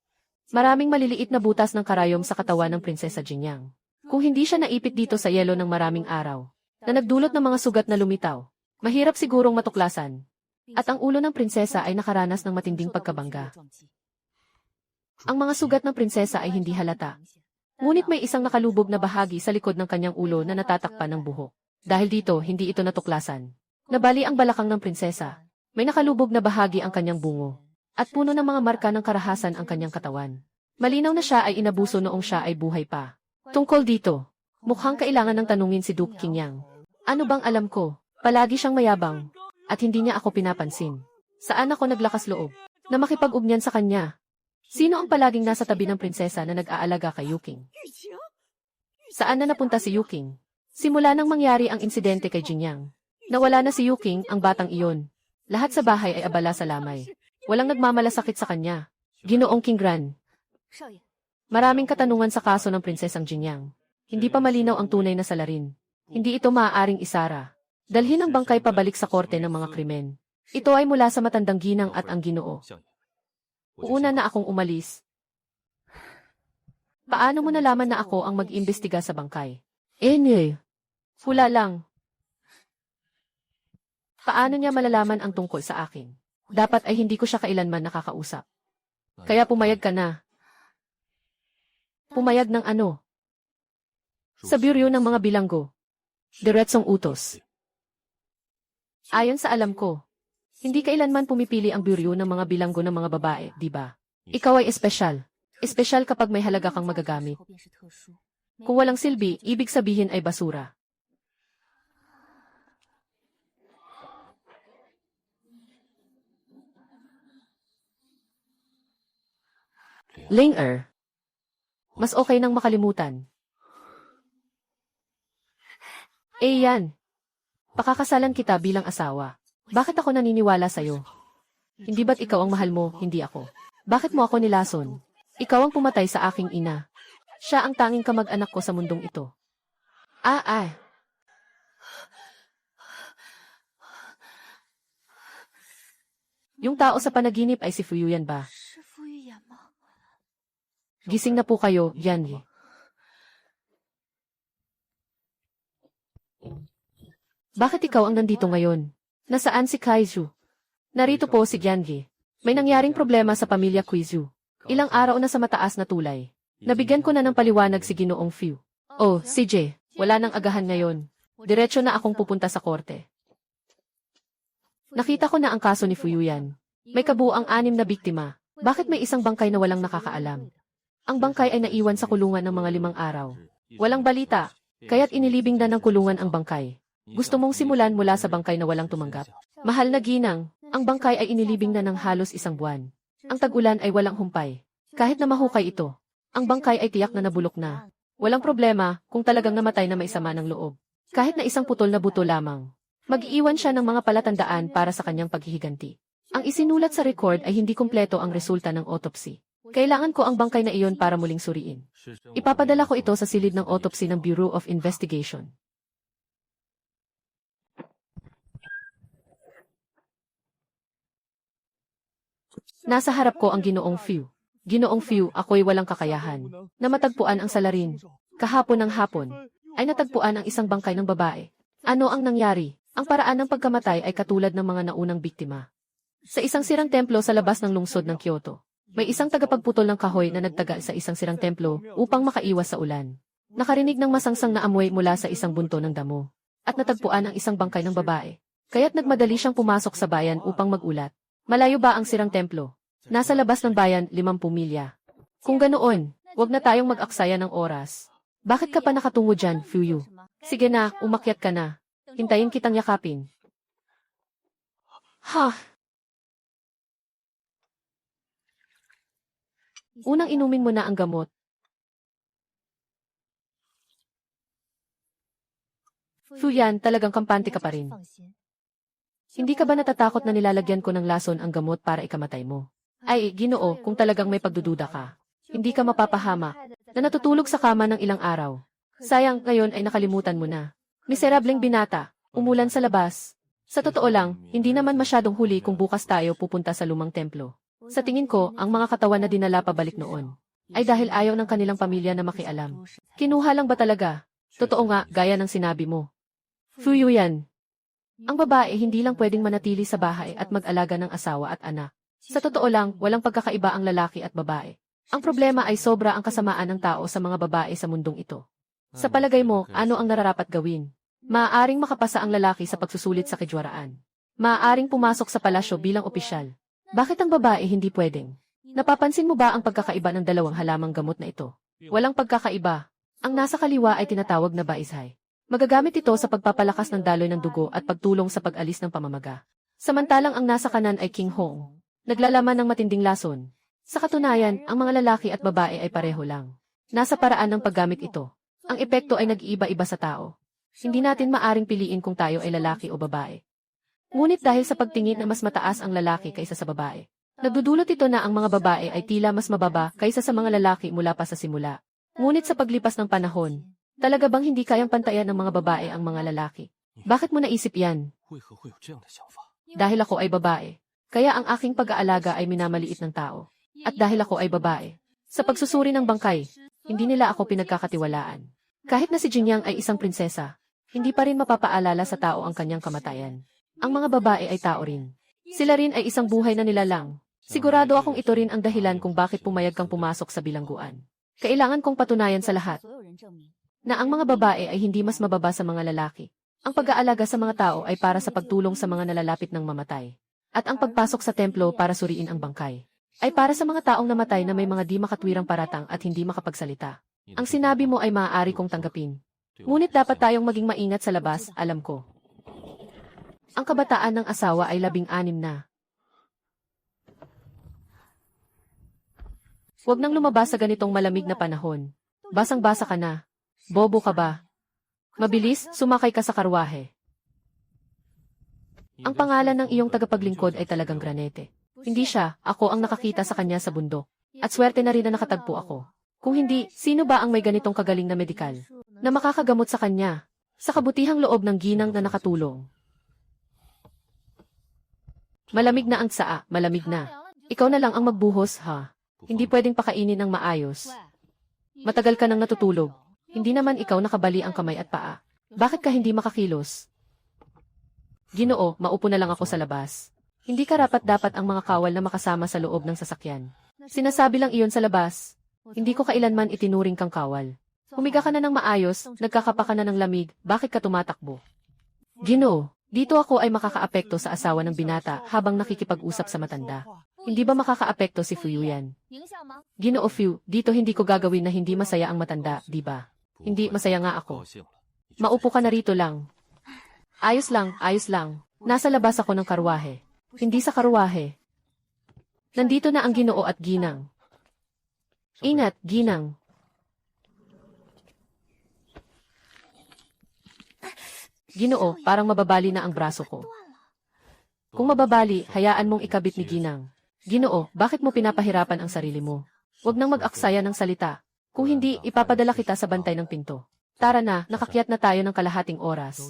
Maraming maliliit na butas ng karayom sa katawan ng Prinsesa Jingyang. Kung hindi siya naipit dito sa yelo ng maraming araw, na nagdulot ng mga sugat na lumitaw, mahirap sigurong matuklasan. At ang ulo ng prinsesa ay nakaranas ng matinding pagkabangga. Ang mga sugat ng prinsesa ay hindi halata. Ngunit may isang nakalubog na bahagi sa likod ng kanyang ulo na natatakpan ng buhok. Dahil dito, hindi ito natuklasan. Nabali ang balakang ng prinsesa. May nakalubog na bahagi ang kanyang bungo. At puno ng mga marka ng karahasan ang kanyang katawan. Malinaw na siya ay inabuso noong siya ay buhay pa. Tungkol dito, mukhang kailangan ng tanungin si Duke Qingyang. Ano bang alam ko? Palagi siyang mayabang. At hindi niya ako pinapansin. Saan ako naglakas loob? Na makipag-ugnayan sa kanya. Sino ang palaging nasa tabi ng prinsesa na nag-aalaga kay Yuking? Saan na napunta si Yuking? Simula nang mangyari ang insidente kay Jingyang. Nawala na si Yuking, ang batang iyon. Lahat sa bahay ay abala sa lamay. Walang nagmamalasakit sa kanya. Ginoong Qingran. Maraming katanungan sa kaso ng prinsesang Jingyang. Hindi pa malinaw ang tunay na salarin. Hindi ito maaaring isara. Dalhin ang bangkay pabalik sa korte ng mga krimen. Ito ay mula sa matandang ginang at ang Ginoo. Uuna na akong umalis. Paano mo nalaman na ako ang mag-imbestiga sa bangkay? Hula lang. Paano niya malalaman ang tungkol sa akin? Dapat ay hindi ko siya kailanman nakakausap. Kaya pumayag ka na. Pumayag ng ano? Sa bureau ng mga bilanggo. Diretsong utos. Ayon sa alam ko, hindi kailanman pumipili ang bureau ng mga bilanggo ng mga babae, di ba? Ikaw ay espesyal. Espesyal kapag may halaga kang magagamit. Kung walang silbi, ibig sabihin ay basura. Ling-er. Mas okay nang makalimutan. Yan. Pakakasalan kita bilang asawa. Bakit ako naniniwala sa'yo? Hindi ba't ikaw ang mahal mo, hindi ako? Bakit mo ako nilason? Ikaw ang pumatay sa aking ina. Siya ang tanging kamag-anak ko sa mundong ito. Yung tao sa panaginip ay si Fuyuyan ba? Gising na po kayo, Yanyi. Bakit ikaw ang nandito ngayon? Nasaan si Kaiju? Narito po si Gyangi. May nangyaring problema sa pamilya Kuizu. Ilang araw na sa mataas na tulay. Nabigyan ko na ng paliwanag si Ginoong Fiu. Oh, CJ, wala nang agahan ngayon. Diretso na akong pupunta sa korte. Nakita ko na ang kaso ni Fuyuyan. May kabuuang 6 na biktima. Bakit may isang bangkay na walang nakakaalam? Ang bangkay ay naiwan sa kulungan ng mga 5 araw. Walang balita, kaya't inilibing na ng kulungan ang bangkay. Gusto mong simulan mula sa bangkay na walang tumanggap? Mahal na ginang, ang bangkay ay inilibing na ng halos 1 buwan. Ang tag-ulan ay walang humpay. Kahit na mahukay ito, ang bangkay ay tiyak na nabulok na. Walang problema kung talagang namatay na may sama ng loob. Kahit na isang putol na buto lamang. Mag-iwan siya ng mga palatandaan para sa kanyang paghihiganti. Ang isinulat sa record ay hindi kumpleto ang resulta ng autopsy. Kailangan ko ang bangkay na iyon para muling suriin. Ipapadala ko ito sa silid ng autopsy ng Bureau of Investigation. Nasa harap ko ang Ginoong Fiu. Ginoong Fiu, ako'y walang kakayahan. Na matagpuan ang salarin. Kahapon ng hapon, ay natagpuan ang isang bangkay ng babae. Ano ang nangyari? Ang paraan ng pagkamatay ay katulad ng mga naunang biktima. Sa isang sirang templo sa labas ng lungsod ng Kyoto, may isang tagapagputol ng kahoy na nagtaga sa isang sirang templo upang makaiwas sa ulan. Nakarinig ng masangsang na amoy mula sa isang bunto ng damo. At natagpuan ang isang bangkay ng babae. Kaya't nagmadali siyang pumasok sa bayan upang magulat. Malayo ba ang sirang templo? Nasa labas ng bayan, 50 milya. Kung ganoon, wag na tayong mag-aksaya ng oras. Bakit ka pa nakatungo dyan, Fuyu? Sige na, umakyat ka na. Hintayin kitang yakapin. Ha! Unang inumin mo na ang gamot. Fuyan, talagang kampante ka pa rin. Hindi ka ba natatakot na nilalagyan ko ng lason ang gamot para ikamatay mo? Ay, Ginoo, kung talagang may pagdududa ka. Hindi ka mapapahamak na natutulog sa kama ng ilang araw. Sayang, ngayon ay nakalimutan mo na. Miserableng binata, umulan sa labas. Sa totoo lang, hindi naman masyadong huli kung bukas tayo pupunta sa lumang templo. Sa tingin ko, ang mga katawan na dinala pabalik noon ay dahil ayaw ng kanilang pamilya na makialam. Kinuha lang ba talaga? Totoo nga, gaya ng sinabi mo. Fuyu yan. Ang babae hindi lang pwedeng manatili sa bahay at mag-alaga ng asawa at anak. Sa totoo lang, walang pagkakaiba ang lalaki at babae. Ang problema ay sobra ang kasamaan ng tao sa mga babae sa mundong ito. Sa palagay mo, ano ang nararapat gawin? Maaaring makapasa ang lalaki sa pagsusulit sa kejwaraan. Maaaring pumasok sa palasyo bilang opisyal. Bakit ang babae hindi pwedeng? Napapansin mo ba ang pagkakaiba ng dalawang halamang gamot na ito? Walang pagkakaiba. Ang nasa kaliwa ay tinatawag na baishay. Magagamit ito sa pagpapalakas ng daloy ng dugo at pagtulong sa pag-alis ng pamamaga. Samantalang ang nasa kanan ay King Hong. Naglalaman ng matinding lason. Sa katunayan, ang mga lalaki at babae ay pareho lang. Nasa paraan ng paggamit ito. Ang epekto ay nag-iiba-iba sa tao. Hindi natin maaring piliin kung tayo ay lalaki o babae. Ngunit dahil sa pagtingin na mas mataas ang lalaki kaysa sa babae, nagdudulot ito na ang mga babae ay tila mas mababa kaysa sa mga lalaki mula pa sa simula. Ngunit sa paglipas ng panahon, talaga bang hindi kayang pantayan ng mga babae ang mga lalaki? Bakit mo naisip yan? Dahil ako ay babae. Kaya ang aking pag-aalaga ay minamaliit ng tao. At dahil ako ay babae, sa pagsusuri ng bangkay, hindi nila ako pinagkakatiwalaan. Kahit na si Jinyang ay isang prinsesa, hindi pa rin mapapaalala sa tao ang kanyang kamatayan. Ang mga babae ay tao rin. Sila rin ay isang buhay na nilalang. Sigurado akong ito rin ang dahilan kung bakit pumayag kang pumasok sa bilangguan. Kailangan kong patunayan sa lahat na ang mga babae ay hindi mas mababa sa mga lalaki. Ang pag-aalaga sa mga tao ay para sa pagtulong sa mga nalalapit ng mamatay. At ang pagpasok sa templo para suriin ang bangkay ay para sa mga taong namatay na may mga di makatwirang paratang at hindi makapagsalita. Ang sinabi mo ay maaari kong tanggapin. Ngunit dapat tayong maging maingat sa labas, alam ko. Ang kabataan ng asawa ay 16 na. Huwag nang lumabas sa ganitong malamig na panahon. Basang-basa ka na. Bobo ka ba? Mabilis, sumakay ka sa karwahe. Ang pangalan ng iyong tagapaglingkod ay talagang Granete. Hindi siya, ako ang nakakita sa kanya sa bundok. At swerte na rin na nakatagpo ako. Kung hindi, sino ba ang may ganitong kagaling na medikal na makakagamot sa kanya? Sa kabutihang loob ng ginang na nakatulong. Malamig na ang tsaa, malamig na. Ikaw na lang ang magbuhos, ha? Hindi pwedeng pakainin ng maayos. Matagal ka nang natutulog. Hindi naman ikaw nakabali ang kamay at paa. Bakit ka hindi makakilos? Ginoo, maupo na lang ako sa labas. Hindi karapat-dapat ang mga kawal na makasama sa loob ng sasakyan. Sinasabi lang iyon sa labas. Hindi ko kailanman itinuring kang kawal. Humiga ka na ng maayos, nagkakapa ka na ng lamig, bakit ka tumatakbo? Ginoo, dito ako ay makakaapekto sa asawa ng binata habang nakikipag-usap sa matanda. Hindi ba makakaapekto si Fuyuyan? Ginoo Fu, dito hindi ko gagawin na hindi masaya ang matanda, di ba? Hindi masaya nga ako. Maupo ka na rito lang. Ayos lang, ayos lang. Nasa labas ako ng karwahe. Hindi sa karwahe. Nandito na ang Ginoo at Ginang. Ingat, Ginang. Ginoo, parang mababali na ang braso ko. Kung mababali, hayaan mong ikabit ni Ginang. Ginoo, bakit mo pinapahirapan ang sarili mo? Huwag nang mag-aksaya ng salita. Kung hindi, ipapadala kita sa bantay ng pinto. Tara na, nakakyat na tayo ng kalahating oras.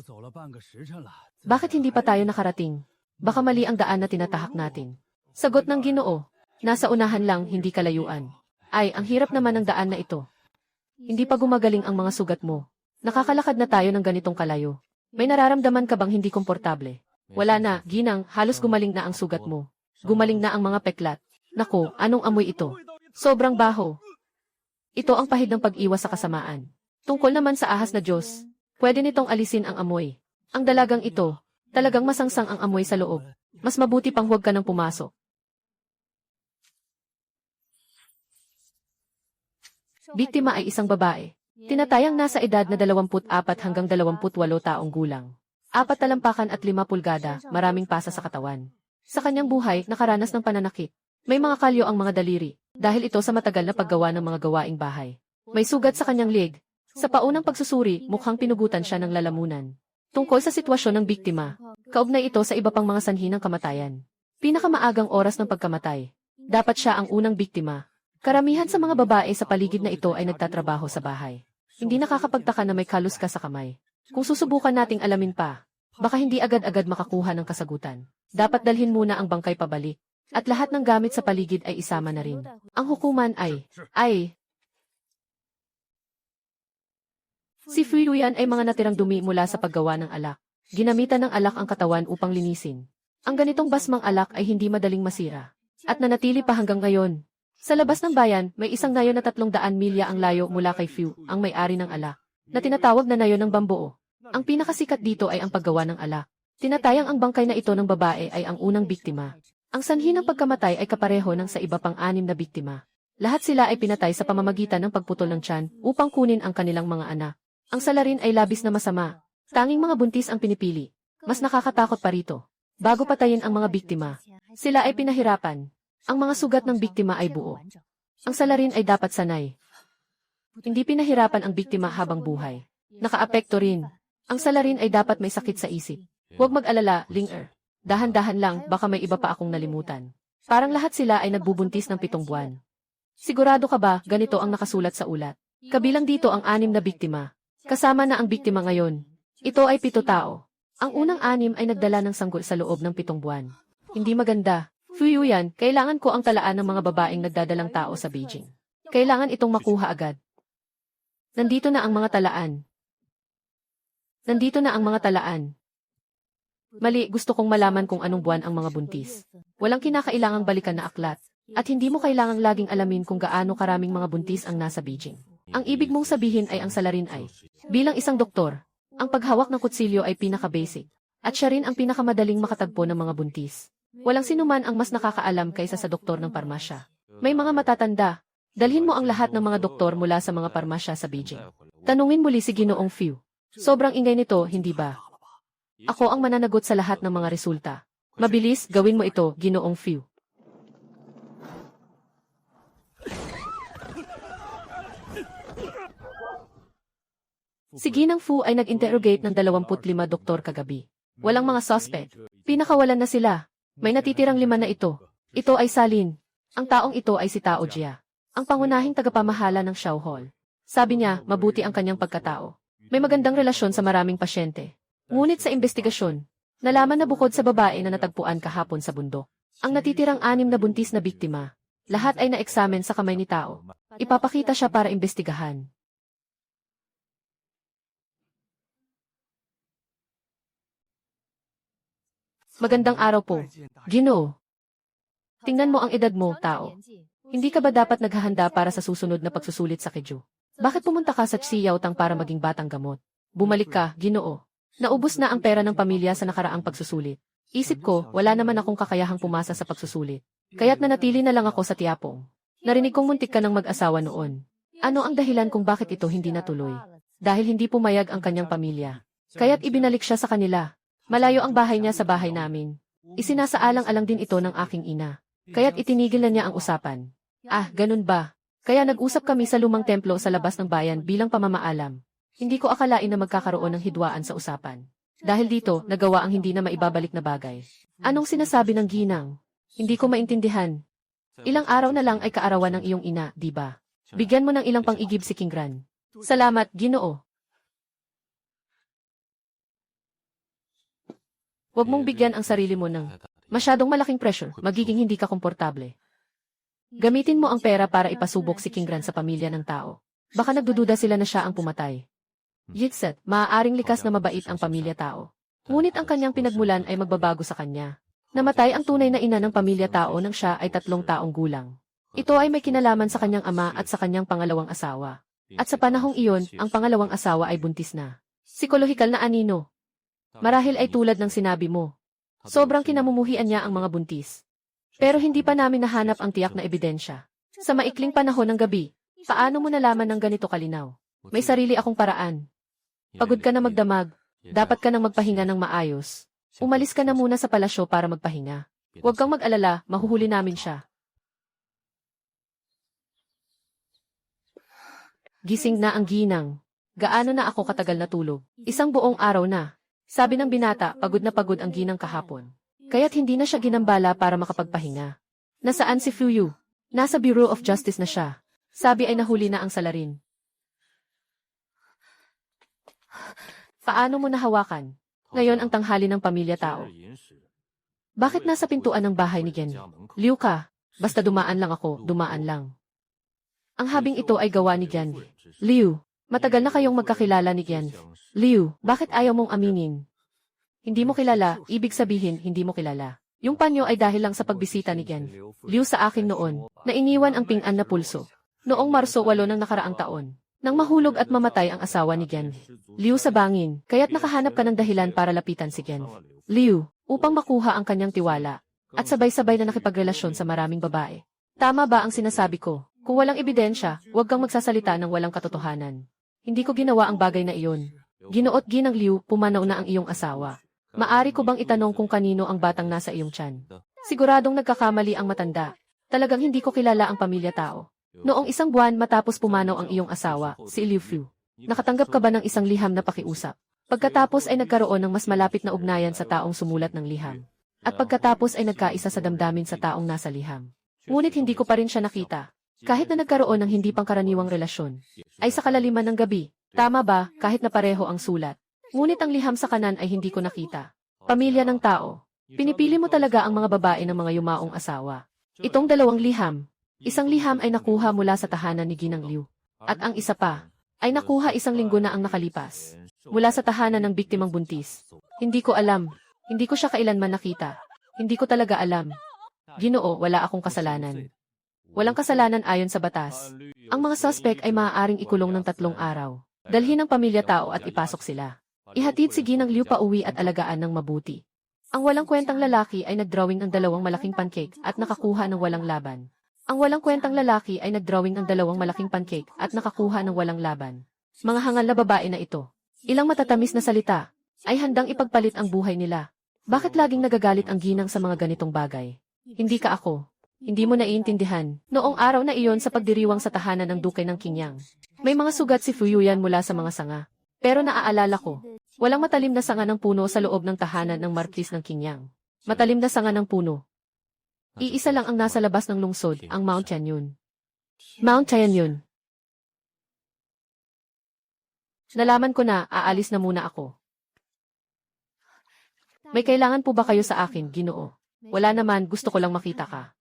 Bakit hindi pa tayo nakarating? Baka mali ang daan na tinatahak natin. Sagot ng Ginoo, nasa unahan lang, hindi kalayuan. Ay, ang hirap naman ng daan na ito. Hindi pa gumagaling ang mga sugat mo. Nakakalakad na tayo ng ganitong kalayo. May nararamdaman ka bang hindi komportable? Wala na, Ginang, halos gumaling na ang sugat mo. Gumaling na ang mga peklat. Naku, anong amoy ito? Sobrang baho. Ito ang pahid ng pag-iwas sa kasamaan. Tungkol naman sa ahas na Diyos, pwede nitong alisin ang amoy. Ang dalagang ito, talagang masangsang ang amoy sa loob. Mas mabuti pang huwag ka nang pumasok. Biktima ay isang babae. Tinatayang nasa edad na 24 hanggang 28 taong gulang. 4 talampakan at 5 pulgada, maraming pasa sa katawan. Sa kanyang buhay, nakaranas ng pananakit. May mga kalyo ang mga daliri, dahil ito sa matagal na paggawa ng mga gawaing bahay. May sugat sa kanyang leg. Sa paunang pagsusuri, mukhang pinugutan siya ng lalamunan. Tungkol sa sitwasyon ng biktima, kaugnay ito sa iba pang mga sanhi ng kamatayan. Pinakamaagang oras ng pagkamatay. Dapat siya ang unang biktima. Karamihan sa mga babae sa paligid na ito ay nagtatrabaho sa bahay. Hindi nakakapagtaka na may kalus ka sa kamay. Kung susubukan nating alamin pa, baka hindi agad-agad makakuha ng kasagutan. Dapat dalhin muna ang bangkay pabalik. At lahat ng gamit sa paligid ay isama na rin. Ang hukuman ay... Si Fuyuyan ay mga natirang dumi mula sa paggawa ng alak. Ginamitan ng alak ang katawan upang linisin. Ang ganitong basmang alak ay hindi madaling masira. At nanatili pa hanggang ngayon. Sa labas ng bayan, may isang nayo na 300 milya ang layo mula kay Fu, ang may-ari ng alak, na tinatawag na nayo ng Bambuo. Ang pinakasikat dito ay ang paggawa ng alak. Tinatayang ang bangkay na ito ng babae ay ang unang biktima. Ang sanhi ng pagkamatay ay kapareho ng sa iba pang 6 na biktima. Lahat sila ay pinatay sa pamamagitan ng pagputol ng tiyan upang kunin ang kanilang mga anak. Ang salarin ay labis na masama. Tanging mga buntis ang pinipili. Mas nakakatakot pa rito. Bago patayin ang mga biktima, sila ay pinahirapan. Ang mga sugat ng biktima ay buo. Ang salarin ay dapat sanay. Hindi pinahirapan ang biktima habang buhay. Nakaapekto rin. Ang salarin ay dapat may sakit sa isip. Huwag mag-alala, Linger. Dahan-dahan lang, baka may iba pa akong nalimutan. Parang lahat sila ay nagbubuntis ng 7 buwan. Sigurado ka ba, ganito ang nakasulat sa ulat? Kabilang dito ang 6 na biktima. Kasama na ang biktima ngayon. Ito ay 7 tao. Ang unang 6 ay nagdala ng sanggol sa loob ng 7 buwan. Hindi maganda. Fuyuyan, kailangan ko ang talaan ng mga babaeng nagdadalang tao sa Beijing. Kailangan itong makuha agad. Nandito na ang mga talaan. Nandito na ang mga talaan. Mali, gusto kong malaman kung anong buwan ang mga buntis. Walang kinakailangang balikan na aklat. At hindi mo kailangang laging alamin kung gaano karaming mga buntis ang nasa Beijing. Ang ibig mong sabihin ay ang salarin ay, bilang isang doktor, ang paghawak ng kutsilyo ay pinaka-basic. At siya rin ang pinakamadaling makatagpo ng mga buntis. Walang sinuman ang mas nakakaalam kaysa sa doktor ng parmasya. May mga matatanda. Dalhin mo ang lahat ng mga doktor mula sa mga parmasya sa Beijing. Tanungin muli si Ginoong Fu. Sobrang ingay nito, hindi ba? Ako ang mananagot sa lahat ng mga resulta. Mabilis, gawin mo ito, Ginoong Fu. Si Ginang Fu ay nag-interrogate ng 25 doktor kagabi. Walang mga suspect. Pinakawalan na sila. May natitirang 5 na ito. Ito ay Salin. Ang taong ito ay si Tao Jia, ang pangunahing tagapamahala ng Xiao Hall. Sabi niya, mabuti ang kanyang pagkatao. May magandang relasyon sa maraming pasyente. Ngunit sa investigasyon, nalaman na bukod sa babae na natagpuan kahapon sa bundok, ang natitirang 6 na buntis na biktima, lahat ay na-eksamen sa kamay ni Tao. Ipapakita siya para imbestigahan. Magandang araw po. Ginoo. Tingnan mo ang edad mo, tao. Hindi ka ba dapat naghahanda para sa susunod na pagsusulit sa Keju? Bakit pumunta ka sa Tsiyautang para maging batang gamot? Bumalik ka, Ginoo. Naubos na ang pera ng pamilya sa nakaraang pagsusulit. Isip ko, wala naman akong kakayahang pumasa sa pagsusulit. Kaya't nanatili na lang ako sa Tiapong. Narinig kong muntik ka ng mag-asawa noon. Ano ang dahilan kung bakit ito hindi natuloy? Dahil hindi pumayag ang kanyang pamilya. Kaya't ibinalik siya sa kanila. Malayo ang bahay niya sa bahay namin. Isinasaalang-alang din ito ng aking ina. Kaya't itinigil na niya ang usapan. Ah, ganun ba? Kaya nag-usap kami sa lumang templo sa labas ng bayan bilang pamamaalam. Hindi ko akalain na magkakaroon ng hidwaan sa usapan. Dahil dito, nagawa ang hindi na maibabalik na bagay. Anong sinasabi ng ginang? Hindi ko maintindihan. Ilang araw na lang ay kaarawan ng iyong ina, di ba? Bigyan mo ng ilang pang-igib si Kingran. Salamat, Ginoo. Huwag mong bigyan ang sarili mo ng masyadong malaking pressure, magiging hindi ka komportable. Gamitin mo ang pera para ipasubok si Kingran sa pamilya ng tao. Baka nagdududa sila na siya ang pumatay. Yitset, maaaring likas na mabait ang pamilya tao. Ngunit ang kanyang pinagmulan ay magbabago sa kanya. Namatay ang tunay na ina ng pamilya tao nang siya ay 3 taong gulang. Ito ay may kinalaman sa kanyang ama at sa kanyang pangalawang asawa. At sa panahong iyon, ang pangalawang asawa ay buntis na. Psikolohikal na anino. Marahil ay tulad ng sinabi mo. Sobrang kinamumuhian niya ang mga buntis. Pero hindi pa namin nahanap ang tiyak na ebidensya. Sa maikling panahon ng gabi, paano mo nalaman ng ganito kalinaw? May sarili akong paraan. Pagod ka na magdamag. Dapat ka nang magpahinga ng maayos. Umalis ka na muna sa palasyo para magpahinga. Huwag kang mag-alala, mahuhuli namin siya. Gising na ang ginang. Gaano na ako katagal natulog? 1 buong araw na. Sabi ng binata, pagod na pagod ang ginang kahapon. Kaya't hindi na siya ginambala para makapagpahinga. Nasaan si Fuyu? Nasa Bureau of Justice na siya. Sabi ay nahuli na ang salarin. Paano mo nahawakan? Ngayon ang tanghali ng pamilya tao. Bakit nasa pintuan ng bahay ni Gen? Liu ka. Basta dumaan lang ako, dumaan lang. Ang habing ito ay gawa ni Gen. Liu, matagal na kayong magkakilala ni Gen. Liu, bakit ayaw mong aminin? Hindi mo kilala, ibig sabihin hindi mo kilala. Yung panyo ay dahil lang sa pagbisita ni Gen. Liu sa akin noon, na iniwan ang ping-an na pulso. Noong Marso 8 ng nakaraang taon, nang mahulog at mamatay ang asawa ni Gen. Liu sa bangin, kaya't nakahanap ka ng dahilan para lapitan si Gen. Liu, upang makuha ang kanyang tiwala, at sabay-sabay na nakipagrelasyon sa maraming babae. Tama ba ang sinasabi ko? Kung walang ebidensya, huwag kang magsasalita ng walang katotohanan. Hindi ko ginawa ang bagay na iyon. Ginuot ginang Liu, pumanaw na ang iyong asawa. Maari ko bang itanong kung kanino ang batang nasa iyong tiyan? Siguradong nagkakamali ang matanda. Talagang hindi ko kilala ang pamilya tao. Noong 1 buwan matapos pumanaw ang iyong asawa, si Liu Fu, nakatanggap ka ba ng isang liham na pakiusap? Pagkatapos ay nagkaroon ng mas malapit na ugnayan sa taong sumulat ng liham. At pagkatapos ay nagkaisa sa damdamin sa taong nasa liham. Ngunit hindi ko pa rin siya nakita. Kahit na nagkaroon ng hindi pangkaraniwang relasyon, ay sa kalaliman ng gabi. Tama ba, kahit na pareho ang sulat? Ngunit ang liham sa kanan ay hindi ko nakita. Pamilya ng tao. Pinipili mo talaga ang mga babae ng mga yumaong asawa. Itong 2 liham. 1 liham ay nakuha mula sa tahanan ni Ginang Liu. At ang isa pa, ay nakuha 1 linggo na ang nakalipas. Mula sa tahanan ng biktimang buntis. Hindi ko alam. Hindi ko siya kailanman nakita. Hindi ko talaga alam. Ginoo, wala akong kasalanan. Walang kasalanan ayon sa batas. Ang mga suspect ay maaaring ikulong ng 3 araw. Dalhin ang pamilya tao at ipasok sila. Ihatid si Ginang Liu pa uwi at alagaan ng mabuti. Ang walang kwentang lalaki ay nagdrawing ng 2 malaking pancake at nakakuha ng walang laban. Ang walang kwentang lalaki ay nagdrawing ng 2 malaking pancake at nakakuha ng walang laban. Mga hangal na babae na ito. Ilang matatamis na salita ay handang ipagpalit ang buhay nila. Bakit laging nagagalit ang ginang sa mga ganitong bagay? Hindi ka ako. Hindi mo naiintindihan. Noong araw na iyon sa pagdiriwang sa tahanan ng Duke ng Qingyang, may mga sugat si Fuyuyan mula sa mga sanga. Pero naaalala ko, walang matalim na sanga ng puno sa loob ng tahanan ng Marquis ng Qingyang. Matalim na sanga ng puno. Iisa lang ang nasa labas ng lungsod, ang Mount Tianyun. Mount Tianyun. Nalaman ko na, aalis na muna ako. May kailangan po ba kayo sa akin, Ginoo? Wala naman, gusto ko lang makita ka.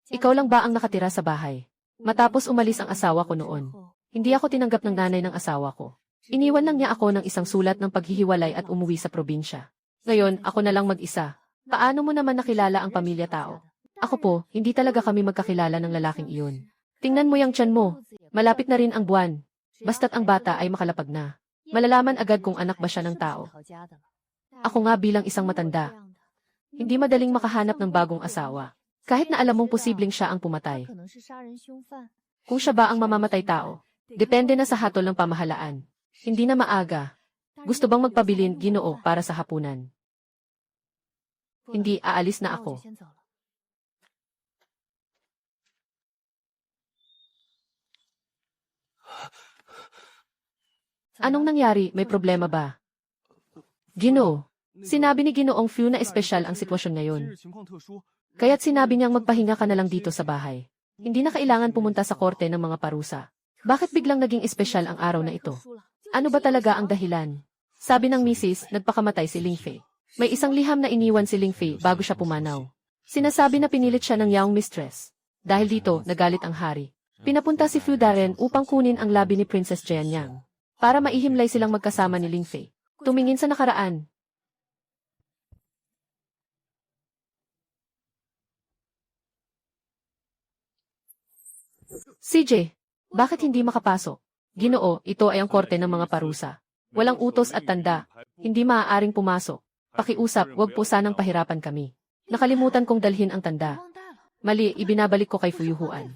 Ikaw lang ba ang nakatira sa bahay? Matapos umalis ang asawa ko noon, hindi ako tinanggap ng nanay ng asawa ko. Iniwan lang niya ako ng isang sulat ng paghihiwalay at umuwi sa probinsya. Ngayon, ako na lang mag-isa. Paano mo naman nakilala ang pamilya tao? Ako po, hindi talaga kami magkakilala ng lalaking iyon. Tingnan mo yung tiyan mo. Malapit na rin ang buwan. Basta't ang bata ay makalapag na. Malalaman agad kung anak ba siya ng tao. Ako nga bilang isang matanda. Hindi madaling makahanap ng bagong asawa. Kahit na alam mong posibleng siya ang pumatay. Kung siya ba ang mamamatay tao, depende na sa hatol ng pamahalaan. Hindi na maaga. Gusto bang magpabilin, Ginoo, para sa hapunan? Hindi, aalis na ako. Anong nangyari? May problema ba? Ginoo. Sinabi ni Ginoong Fu na espesyal ang sitwasyon ngayon. Kaya't sinabi niyang magpahinga ka na lang dito sa bahay. Hindi na kailangan pumunta sa korte ng mga parusa. Bakit biglang naging espesyal ang araw na ito? Ano ba talaga ang dahilan? Sabi ng misis, nagpakamatay si Ling Fei. May isang liham na iniwan si Ling Fei bago siya pumanaw. Sinasabi na pinilit siya ng yaong mistress. Dahil dito, nagalit ang hari. Pinapunta si Fu Darren upang kunin ang labi ni Princess Jianyang. Para maihimlay silang magkasama ni Ling Fei. Tumingin sa nakaraan. CJ, bakit hindi makapasok? Ginoo, ito ay ang korte ng mga parusa. Walang utos at tanda. Hindi maaaring pumasok. Pakiusap, wag po sanang pahirapan kami. Nakalimutan kong dalhin ang tanda. Mali, ibinabalik ko kay Fuyuhuan.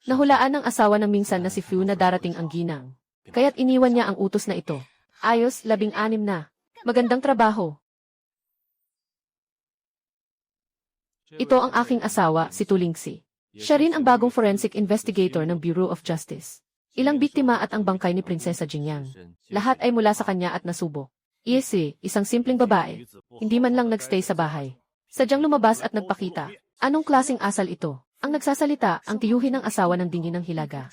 Nahulaan ng asawa ng minsan na si Fu na darating ang ginang. Kaya't iniwan niya ang utos na ito. Ayos, 16 na. Magandang trabaho. Ito ang aking asawa, si Tulingsi. Siya rin ang bagong forensic investigator ng Bureau of Justice. Ilang biktima at ang bangkay ni Prinsesa Jingyang. Lahat ay mula sa kanya at nasubok. Iyesi, isang simpleng babae. Hindi man lang nagstay sa bahay. Sadyang lumabas at nagpakita. Anong klaseng asal ito? Ang nagsasalita, ang tiyuhin ng asawa ng dingin ng hilaga.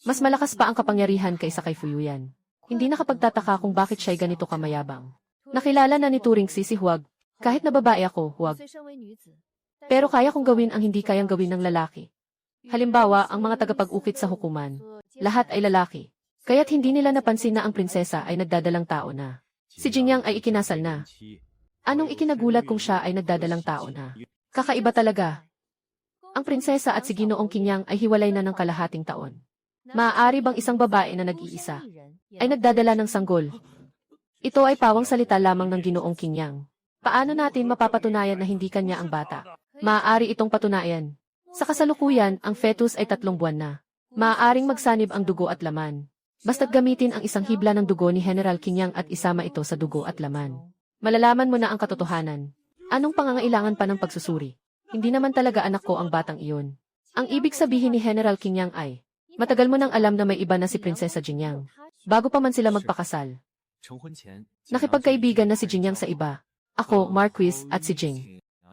Mas malakas pa ang kapangyarihan kaysa kay Fuyuyan. Hindi nakapagtataka kung bakit siya'y ganito kamayabang. Nakilala na ni Turing si Huwag. Kahit na babae ako, huwag. Pero kaya kong gawin ang hindi kayang gawin ng lalaki. Halimbawa, ang mga tagapag-ukit sa hukuman. Lahat ay lalaki. Kaya't hindi nila napansin na ang prinsesa ay nagdadalang tao na. Si Jingyang ay ikinasal na. Anong ikinagulat kung siya ay nagdadalang tao na? Kakaiba talaga. Ang prinsesa at si Ginoong Qingyang ay hiwalay na ng kalahating taon. Maaari bang isang babae na nag-iisa ay nagdadala ng sanggol? Ito ay pawang salita lamang ng Ginoong Qingyang. Paano natin mapapatunayan na hindi kanya ang bata? Maaari itong patunayan. Sa kasalukuyan, ang fetus ay 3 buwan na. Maaaring magsanib ang dugo at laman. Basta't gamitin ang isang hibla ng dugo ni General Qingyang at isama ito sa dugo at laman. Malalaman mo na ang katotohanan. Anong pangangailangan pa ng pagsusuri? Hindi naman talaga anak ko ang batang iyon. Ang ibig sabihin ni General Qingyang ay, matagal mo nang alam na may iba na si Prinsesa Jingyang. Bago pa man sila magpakasal. Nakipagkaibigan na si Jingyang sa iba. Ako, Marquis, at si Jing.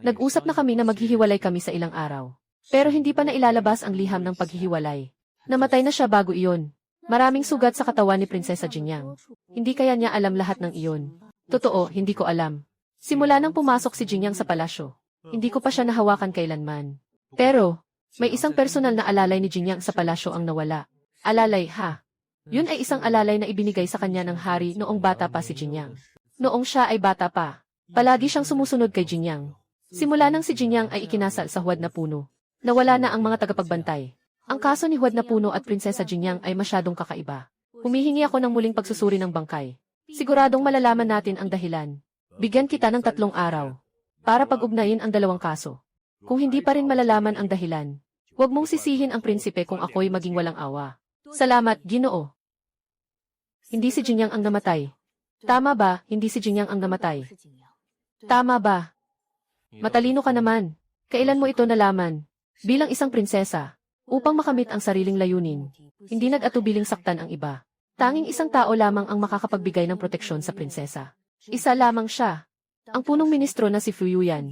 Nag-usap na kami na maghihiwalay kami sa ilang araw. Pero hindi pa nailalabas ang liham ng paghihiwalay. Namatay na siya bago iyon. Maraming sugat sa katawan ni Prinsesa Jingyang. Hindi kaya niya alam lahat ng iyon. Totoo, hindi ko alam. Simula nang pumasok si Jingyang sa palasyo, hindi ko pa siya nahawakan kailanman. Pero, may isang personal na alalay ni Jingyang sa palasyo ang nawala. Alalay, ha? Yun ay isang alalay na ibinigay sa kanya ng hari noong bata pa si Jingyang. Noong siya ay bata pa, palagi siyang sumusunod kay Jingyang. Simula nang si Jingyang ay ikinasal sa Huwad na Puno, nawala na ang mga tagapagbantay. Ang kaso ni Huwad na Puno at Prinsesa Jingyang ay masyadong kakaiba. Humihingi ako ng muling pagsusuri ng bangkay. Siguradong malalaman natin ang dahilan. Bigyan kita ng 3 araw para pag-ugnayin ang 2 kaso. Kung hindi pa rin malalaman ang dahilan, huwag mong sisihin ang prinsipe kung ako'y maging walang awa. Salamat, Ginoo. Hindi si Jingyang ang namatay. Tama ba, hindi si Jingyang ang namatay? Tama ba? Matalino ka naman. Kailan mo ito nalaman? Bilang isang prinsesa, upang makamit ang sariling layunin, hindi nag-atubiling saktan ang iba. Tanging isang tao lamang ang makakapagbigay ng proteksyon sa prinsesa. Isa lamang siya, ang punong ministro na si Fu Yuyan.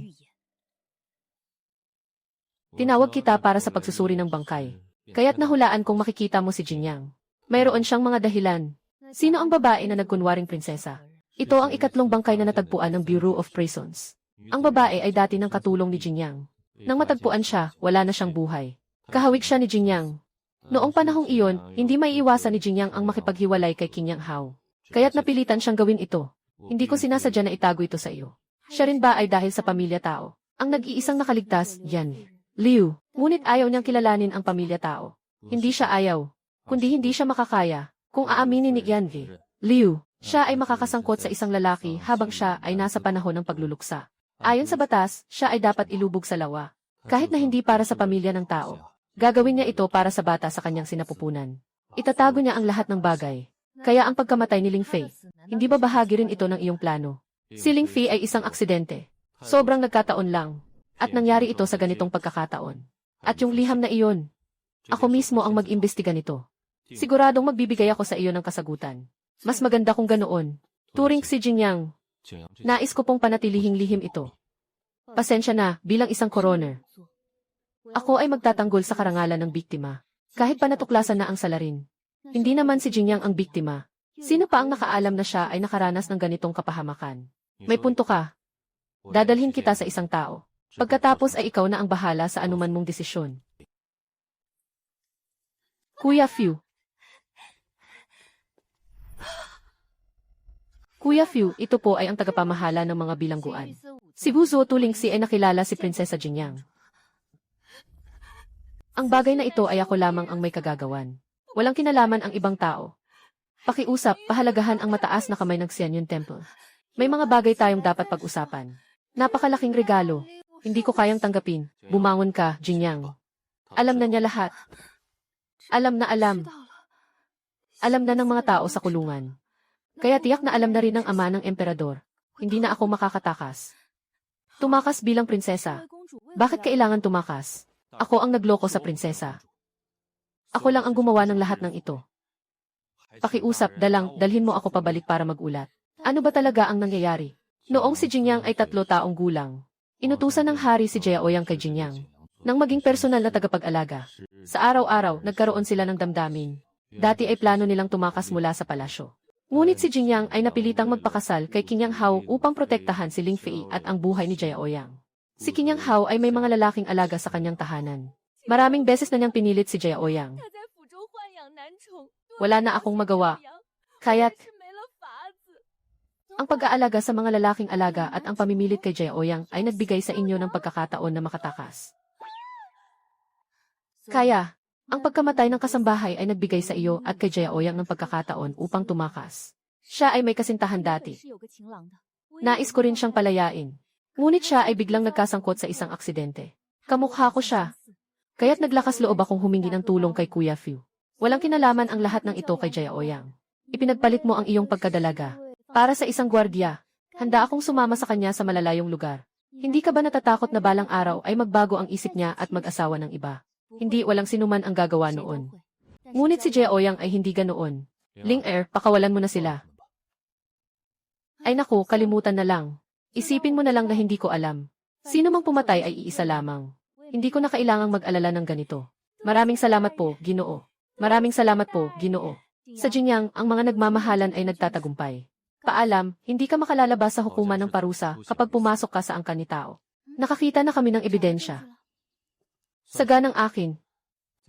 Tinawag kita para sa pagsusuri ng bangkay. Kaya't nahulaan kong makikita mo si Jingyang. Mayroon siyang mga dahilan. Sino ang babae na nagkunwaring prinsesa? Ito ang 3 bangkay na natagpuan ng Bureau of Prisons. Ang babae ay dati ng katulong ni Jingyang. Nang matagpuan siya, wala na siyang buhay. Kahawig siya ni Jingyang. Noong panahong iyon, hindi maiiwasan ni Jingyang ang makipaghiwalay kay Qingyang Hao. Kaya't napilitan siyang gawin ito. Hindi ko sinasadya na itago ito sa iyo. Siya rin ba ay dahil sa pamilya tao? Ang nag-iisang nakaligtas, yan. Liu. Ngunit ayaw niyang kilalanin ang pamilya tao. Hindi siya ayaw, kundi hindi siya makakaya. Kung aaminin ni Yanvi, Liu, siya ay makakasangkot sa isang lalaki habang siya ay nasa panahon ng pagluluksa. Ayon sa batas, siya ay dapat ilubog sa lawa. Kahit na hindi para sa pamilya ng tao. Gagawin niya ito para sa bata sa kanyang sinapupunan. Itatago niya ang lahat ng bagay. Kaya ang pagkamatay ni Ling Fei, hindi ba bahagi rin ito ng iyong plano? Si Ling Fei ay isang aksidente. Sobrang nagkataon lang. At nangyari ito sa ganitong pagkakataon. At yung liham na iyon, ako mismo ang mag-imbestiga nito. Siguradong magbibigay ako sa iyo ng kasagutan. Mas maganda kung ganoon. Turing si Jingyang. Nais ko pong panatilihing lihim ito. Pasensya na, bilang isang coroner. Ako ay magtatanggol sa karangalan ng biktima. Kahit pa natuklasan na ang salarin. Hindi naman si Jingyang ang biktima. Sino pa ang nakaalam na siya ay nakaranas ng ganitong kapahamakan? May punto ka. Dadalhin kita sa isang tao. Pagkatapos ay ikaw na ang bahala sa anuman mong desisyon. Kuya Fu. Kuya Fu, ito po ay ang tagapamahala ng mga bilangguan. Si Buzo Tuling Si ay nakilala si Prinsesa Jingyang. Ang bagay na ito ay ako lamang ang may kagagawan. Walang kinalaman ang ibang tao. Pakiusap, pahalagahan ang mataas na kamay ng Xianyun Temple. May mga bagay tayong dapat pag-usapan. Napakalaking regalo. Hindi ko kayang tanggapin. Bumangon ka, Jingyang. Alam na niya lahat. Alam na alam. Alam na ng mga tao sa kulungan. Kaya tiyak na alam na rin ng ama ng emperador. Hindi na ako makakatakas. Tumakas bilang prinsesa. Bakit kailangan tumakas? Ako ang nagloko sa prinsesa. Ako lang ang gumawa ng lahat ng ito. Pakiusap, dalhin mo ako pabalik para magulat. Ano ba talaga ang nangyayari? Noong si Jingyang ay 3 taong gulang, inutusan ng hari si Jiaoyang kay Jingyang nang maging personal na tagapag-alaga. Sa araw-araw, nagkaroon sila ng damdamin. Dati ay plano nilang tumakas mula sa palasyo. Ngunit si Jingyang ay napilitang magpakasal kay King Yang Hao upang protektahan si Ling Fei at ang buhay ni Jiaoyang. Si King Yang Hao ay may mga lalaking alaga sa kanyang tahanan. Maraming beses na niyang pinilit si Jiaoyang. Wala na akong magawa. Kaya't ang pag-aalaga sa mga lalaking alaga at ang pamimilit kay Jiaoyang ay nagbigay sa inyo ng pagkakataon na makatakas. Kaya, ang pagkamatay ng kasambahay ay nagbigay sa iyo at kay Jiaoyang ng pagkakataon upang tumakas. Siya ay may kasintahan dati. Nais ko rin siyang palayain. Ngunit siya ay biglang nagkasangkot sa isang aksidente. Kamukha ko siya. Kaya't naglakas loob akong humingi ng tulong kay Kuya Fu. Walang kinalaman ang lahat ng ito kay Jiaoyang. Ipinagpalit mo ang iyong pagkadalaga. Para sa isang gwardiya, handa akong sumama sa kanya sa malalayong lugar. Hindi ka ba natatakot na balang araw ay magbago ang isip niya at mag-asawa ng iba? Hindi, walang sinuman ang gagawa noon. Ngunit si Jiaoyang ay hindi ganoon. Ling pakawalan mo na sila. Ay naku, kalimutan na lang. Isipin mo na lang na hindi ko alam. Sino mang pumatay ay iisa lamang. Hindi ko na kailangang mag-alala ng ganito. Maraming salamat po, Ginoo. Maraming salamat po, Ginoo. Sa Jingyang, ang mga nagmamahalan ay nagtatagumpay. Paalam, hindi ka makalalabas sa hukuman ng parusa kapag pumasok ka sa angkan ni tao. Nakakita na kami ng ebidensya. Saga ng akin.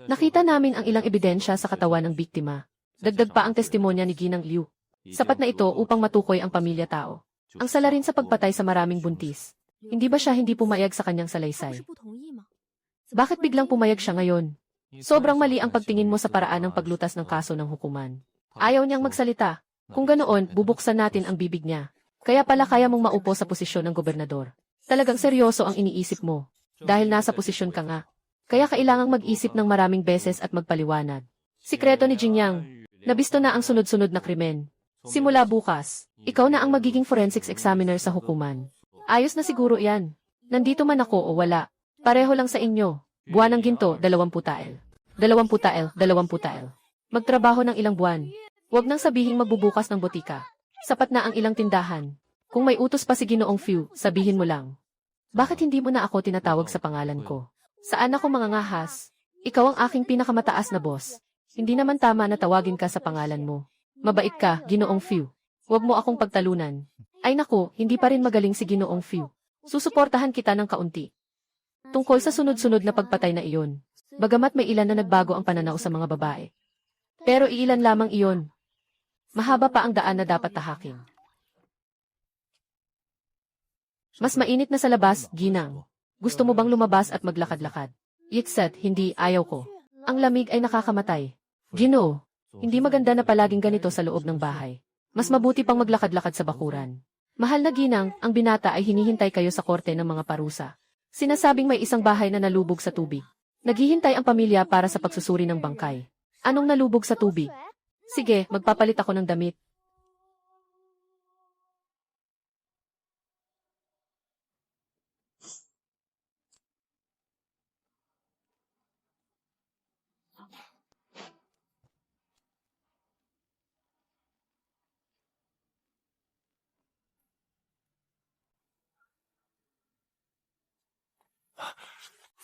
Nakita namin ang ilang ebidensya sa katawan ng biktima. Dagdag pa ang testimonya ni Ginang Liu. Sapat na ito upang matukoy ang pamilya tao. Ang salarin sa pagpatay sa maraming buntis. Hindi ba siya hindi pumayag sa kanyang salaysay? Bakit biglang pumayag siya ngayon? Sobrang mali ang pagtingin mo sa paraan ng paglutas ng kaso ng hukuman. Ayaw niyang magsalita. Kung ganoon, bubuksan natin ang bibig niya. Kaya pala kaya mong maupo sa posisyon ng gobernador. Talagang seryoso ang iniisip mo. Dahil nasa posisyon ka nga. Kaya kailangang mag-isip ng maraming beses at magpaliwanag. Sikreto ni Jingyang. Nabisto na ang sunod-sunod na krimen. Simula bukas, ikaw na ang magiging forensics examiner sa hukuman. Ayos na siguro yan. Nandito man ako o wala. Pareho lang sa inyo. Buwan ng ginto, 20 tael. 20 tael, 20 tael. Magtrabaho ng ilang buwan. Huwag nang sabihing magbubukas ng botika. Sapat na ang ilang tindahan. Kung may utos pa si Ginoong Fu, sabihin mo lang. Bakit hindi mo na ako tinatawag sa pangalan ko? Saan ako mangangahas? Ikaw ang aking pinakamataas na boss. Hindi naman tama na tawagin ka sa pangalan mo. Mabait ka, Ginoong Fu. Huwag mo akong pagtalunan. Ay naku, hindi pa rin magaling si Ginoong Fu. Susuportahan kita ng kaunti. Tungkol sa sunod-sunod na pagpatay na iyon. Bagamat may ilan na nagbago ang pananaw sa mga babae. Pero iilan lamang iyon. Mahaba pa ang daan na dapat tahakin. Mas mainit na sa labas, ginang. Gusto mo bang lumabas at maglakad-lakad? Yitset, hindi, ayaw ko. Ang lamig ay nakakamatay. Ginoo, hindi maganda na palaging ganito sa loob ng bahay. Mas mabuti pang maglakad-lakad sa bakuran. Mahal na ginang, ang binata ay hinihintay kayo sa korte ng mga parusa. Sinasabing may isang bahay na nalubog sa tubig. Naghihintay ang pamilya para sa pagsusuri ng bangkay. Anong nalubog sa tubig? Sige, magpapalit ako ng damit.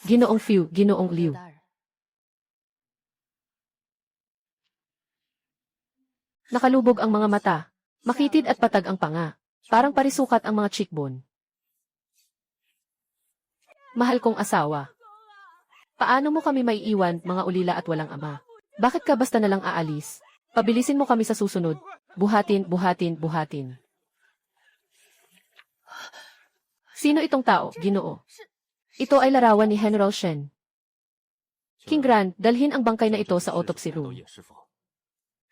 Ginoong Fiu, Ginoong Liu. Nakalubog ang mga mata. Makitid at patag ang panga. Parang parisukat ang mga cheekbone. Mahal kong asawa. Paano mo kami maiiwan, mga ulila at walang ama? Bakit ka basta nalang aalis? Pabilisin mo kami sa susunod. Buhatin, buhatin, buhatin. Sino itong tao, Ginoo? Ito ay larawan ni General Shen. King Grand, dalhin ang bangkay na ito sa autopsy room.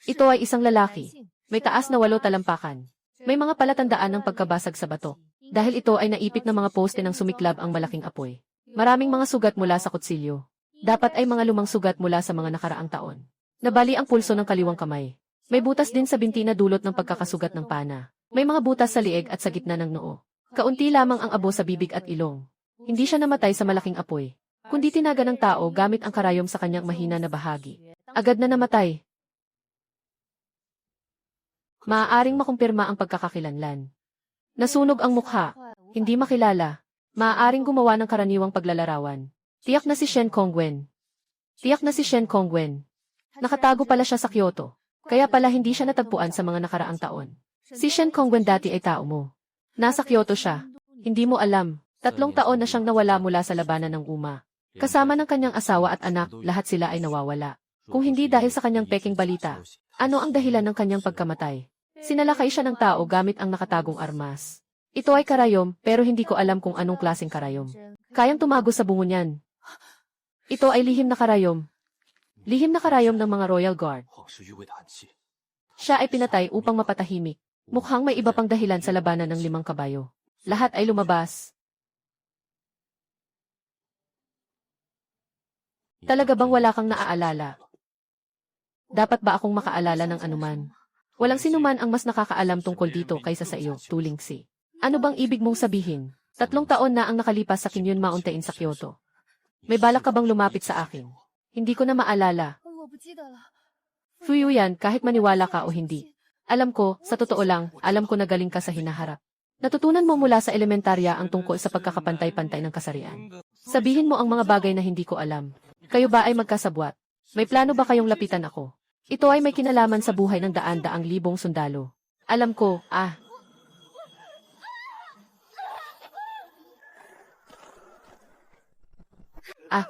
Ito ay isang lalaki. May taas na 8 talampakan. May mga palatandaan ng pagkabasag sa bato. Dahil ito ay naipit na mga poste ng sumiklab ang malaking apoy. Maraming mga sugat mula sa kutsilyo. Dapat ay mga lumang sugat mula sa mga nakaraang taon. Nabali ang pulso ng kaliwang kamay. May butas din sa binti na dulot ng pagkakasugat ng pana. May mga butas sa lieg at sa gitna ng noo. Kaunti lamang ang abo sa bibig at ilong. Hindi siya namatay sa malaking apoy, kundi tinaga ng tao gamit ang karayom sa kanyang mahina na bahagi. Agad na namatay. Maaaring makumpirma ang pagkakakilanlan. Nasunog ang mukha. Hindi makilala. Maaaring gumawa ng karaniwang paglalarawan. Tiyak na si Shen Kongwen. Tiyak na si Shen Kongwen. Nakatago pala siya sa Kyoto. Kaya pala hindi siya natagpuan sa mga nakaraang taon. Si Shen Kongwen dati ay tao mo. Nasa Kyoto siya. Hindi mo alam. 3 taon na siyang nawala mula sa labanan ng Uma. Kasama ng kanyang asawa at anak, lahat sila ay nawawala. Kung hindi dahil sa kanyang peking balita, ano ang dahilan ng kanyang pagkamatay? Sinalakay siya ng tao gamit ang nakatagong armas. Ito ay karayom, pero hindi ko alam kung anong klaseng karayom. Kayang tumago sa bungo niyan. Ito ay lihim na karayom. Lihim na karayom ng mga Royal Guard. Siya ay pinatay upang mapatahimik. Mukhang may iba pang dahilan sa labanan ng 5 kabayo. Lahat ay lumabas. Talaga bang wala kang naaalala? Dapat ba akong makaalala ng anuman? Walang sinuman ang mas nakakaalam tungkol dito kaysa sa iyo, Tuling Si. Ano bang ibig mong sabihin? 3 taon na ang nakalipas sa Kinyon Mountain sa Kyoto. May balak ka bang lumapit sa akin? Hindi ko na maalala. Fuyu yan kahit maniwala ka o hindi. Alam ko, sa totoo lang, alam ko na galing ka sa hinaharap. Natutunan mo mula sa elementarya ang tungkol sa pagkakapantay-pantay ng kasarian. Sabihin mo ang mga bagay na hindi ko alam. Kayo ba ay magkasabwat? May plano ba kayong lapitan ako? Ito ay may kinalaman sa buhay ng daan-daang libong sundalo. Alam ko,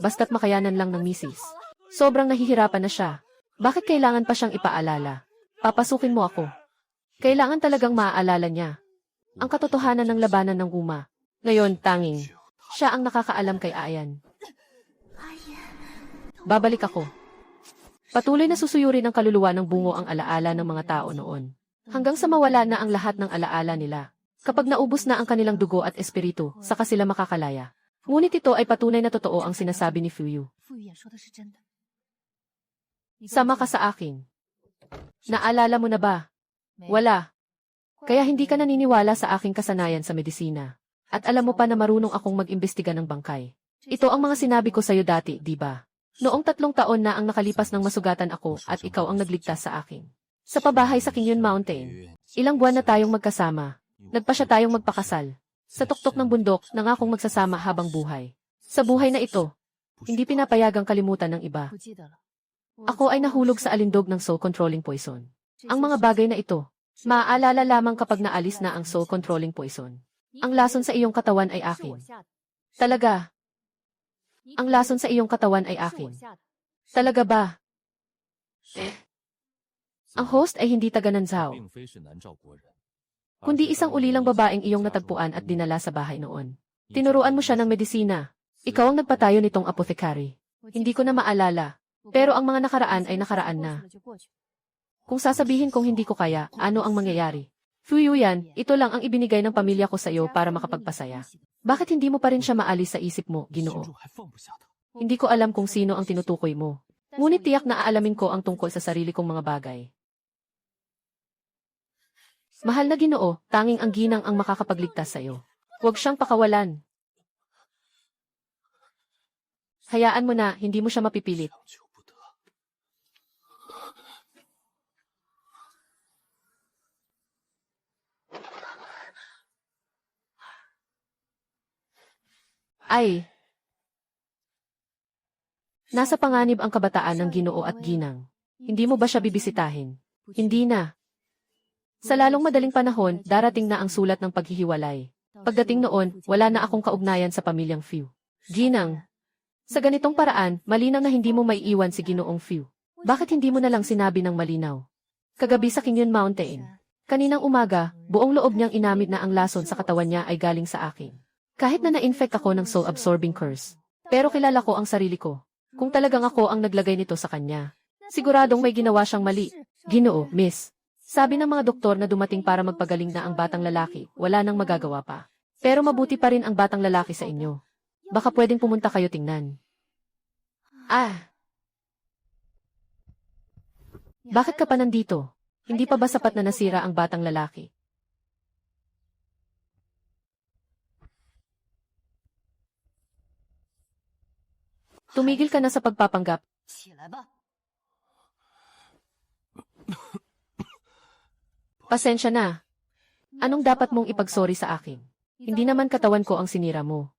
basta't makayanan lang ng misis. Sobrang nahihirapan na siya. Bakit kailangan pa siyang ipaalala? Papasukin mo ako. Kailangan talagang maaalala niya ang katotohanan ng labanan ng Uma. Ngayon, tanging siya ang nakakaalam kay Ayan. Babalik ako. Patuloy na susuyurin ng kaluluwa ng bungo ang alaala ng mga tao noon. Hanggang sa mawala na ang lahat ng alaala nila. Kapag naubos na ang kanilang dugo at espiritu, saka sila makakalaya. Ngunit ito ay patunay na totoo ang sinasabi ni Fuyu. Sama ka sa akin. Naalala mo na ba? Wala. Kaya hindi ka naniniwala sa aking kasanayan sa medisina. At alam mo pa na marunong akong mag-imbestiga ng bangkay. Ito ang mga sinabi ko sa'yo dati, di ba? Noong 3 taon na ang nakalipas ng masugatan ako at ikaw ang nagligtas sa akin. Sa pabahay sa Kinyon Mountain. Ilang buwan na tayong magkasama. Nagpasya tayong magpakasal. Sa tuktok ng bundok, nangakong magsasama habang buhay. Sa buhay na ito, hindi pinapayagang kalimutan ng iba. Ako ay nahulog sa alindog ng soul-controlling poison. Ang mga bagay na ito, maaalala lamang kapag naalis na ang soul-controlling poison. Ang lason sa iyong katawan ay akin. Talaga. Ang lason sa iyong katawan ay akin. Talaga ba? Ang host ay hindi taga Nanzhao. kundi isang ulilang babaeng iyong natagpuan at dinala sa bahay noon. Tinuruan mo siya ng medisina. Ikaw ang nagpatayo nitong apothecary. Hindi ko na maalala. Pero ang mga nakaraan ay nakaraan na. Kung sasabihin kong hindi ko kaya, ano ang mangyayari? Fu Yuyan, ito lang ang ibinigay ng pamilya ko sa iyo para makapagpasaya. Bakit hindi mo pa rin siya maalis sa isip mo, Ginoo? Hindi ko alam kung sino ang tinutukoy mo. Ngunit tiyak na aalamin ko ang tungkol sa sarili kong mga bagay. Mahal na Ginoo, tanging ang ginang ang makakapagligtas sa iyo. Huwag siyang pakawalan. Hayaan mo na, hindi mo siya mapipilit. Ay! Nasa panganib ang kabataan ng Ginoo at ginang. Hindi mo ba siya bibisitahin? Hindi na. Sa lalong madaling panahon, darating na ang sulat ng paghihiwalay. Pagdating noon, wala na akong kaugnayan sa pamilyang Fu. Ginang. Sa ganitong paraan, malinaw na hindi mo maiiwan si Ginoong Fu. Bakit hindi mo na lang sinabi ng malinaw? Kagabi sa Kingyun Mountain. Kaninang umaga, buong loob niyang inamid na ang lason sa katawan niya ay galing sa akin. Kahit na na-infect ako ng soul-absorbing curse. Pero kilala ko ang sarili ko. Kung talagang ako ang naglagay nito sa kanya. Siguradong may ginawa siyang mali. Ginoo, miss. Sabi ng mga doktor na dumating para magpagaling na ang batang lalaki, wala nang magagawa pa. Pero mabuti pa rin ang batang lalaki sa inyo. Baka pwedeng pumunta kayo tingnan. Bakit ka pa nandito? Hindi pa ba sapat na nasira ang batang lalaki? Tumigil ka na sa pagpapanggap. Pasensya na. Anong dapat mong ipagsorry sa akin? Hindi naman katawan ko ang sinira mo.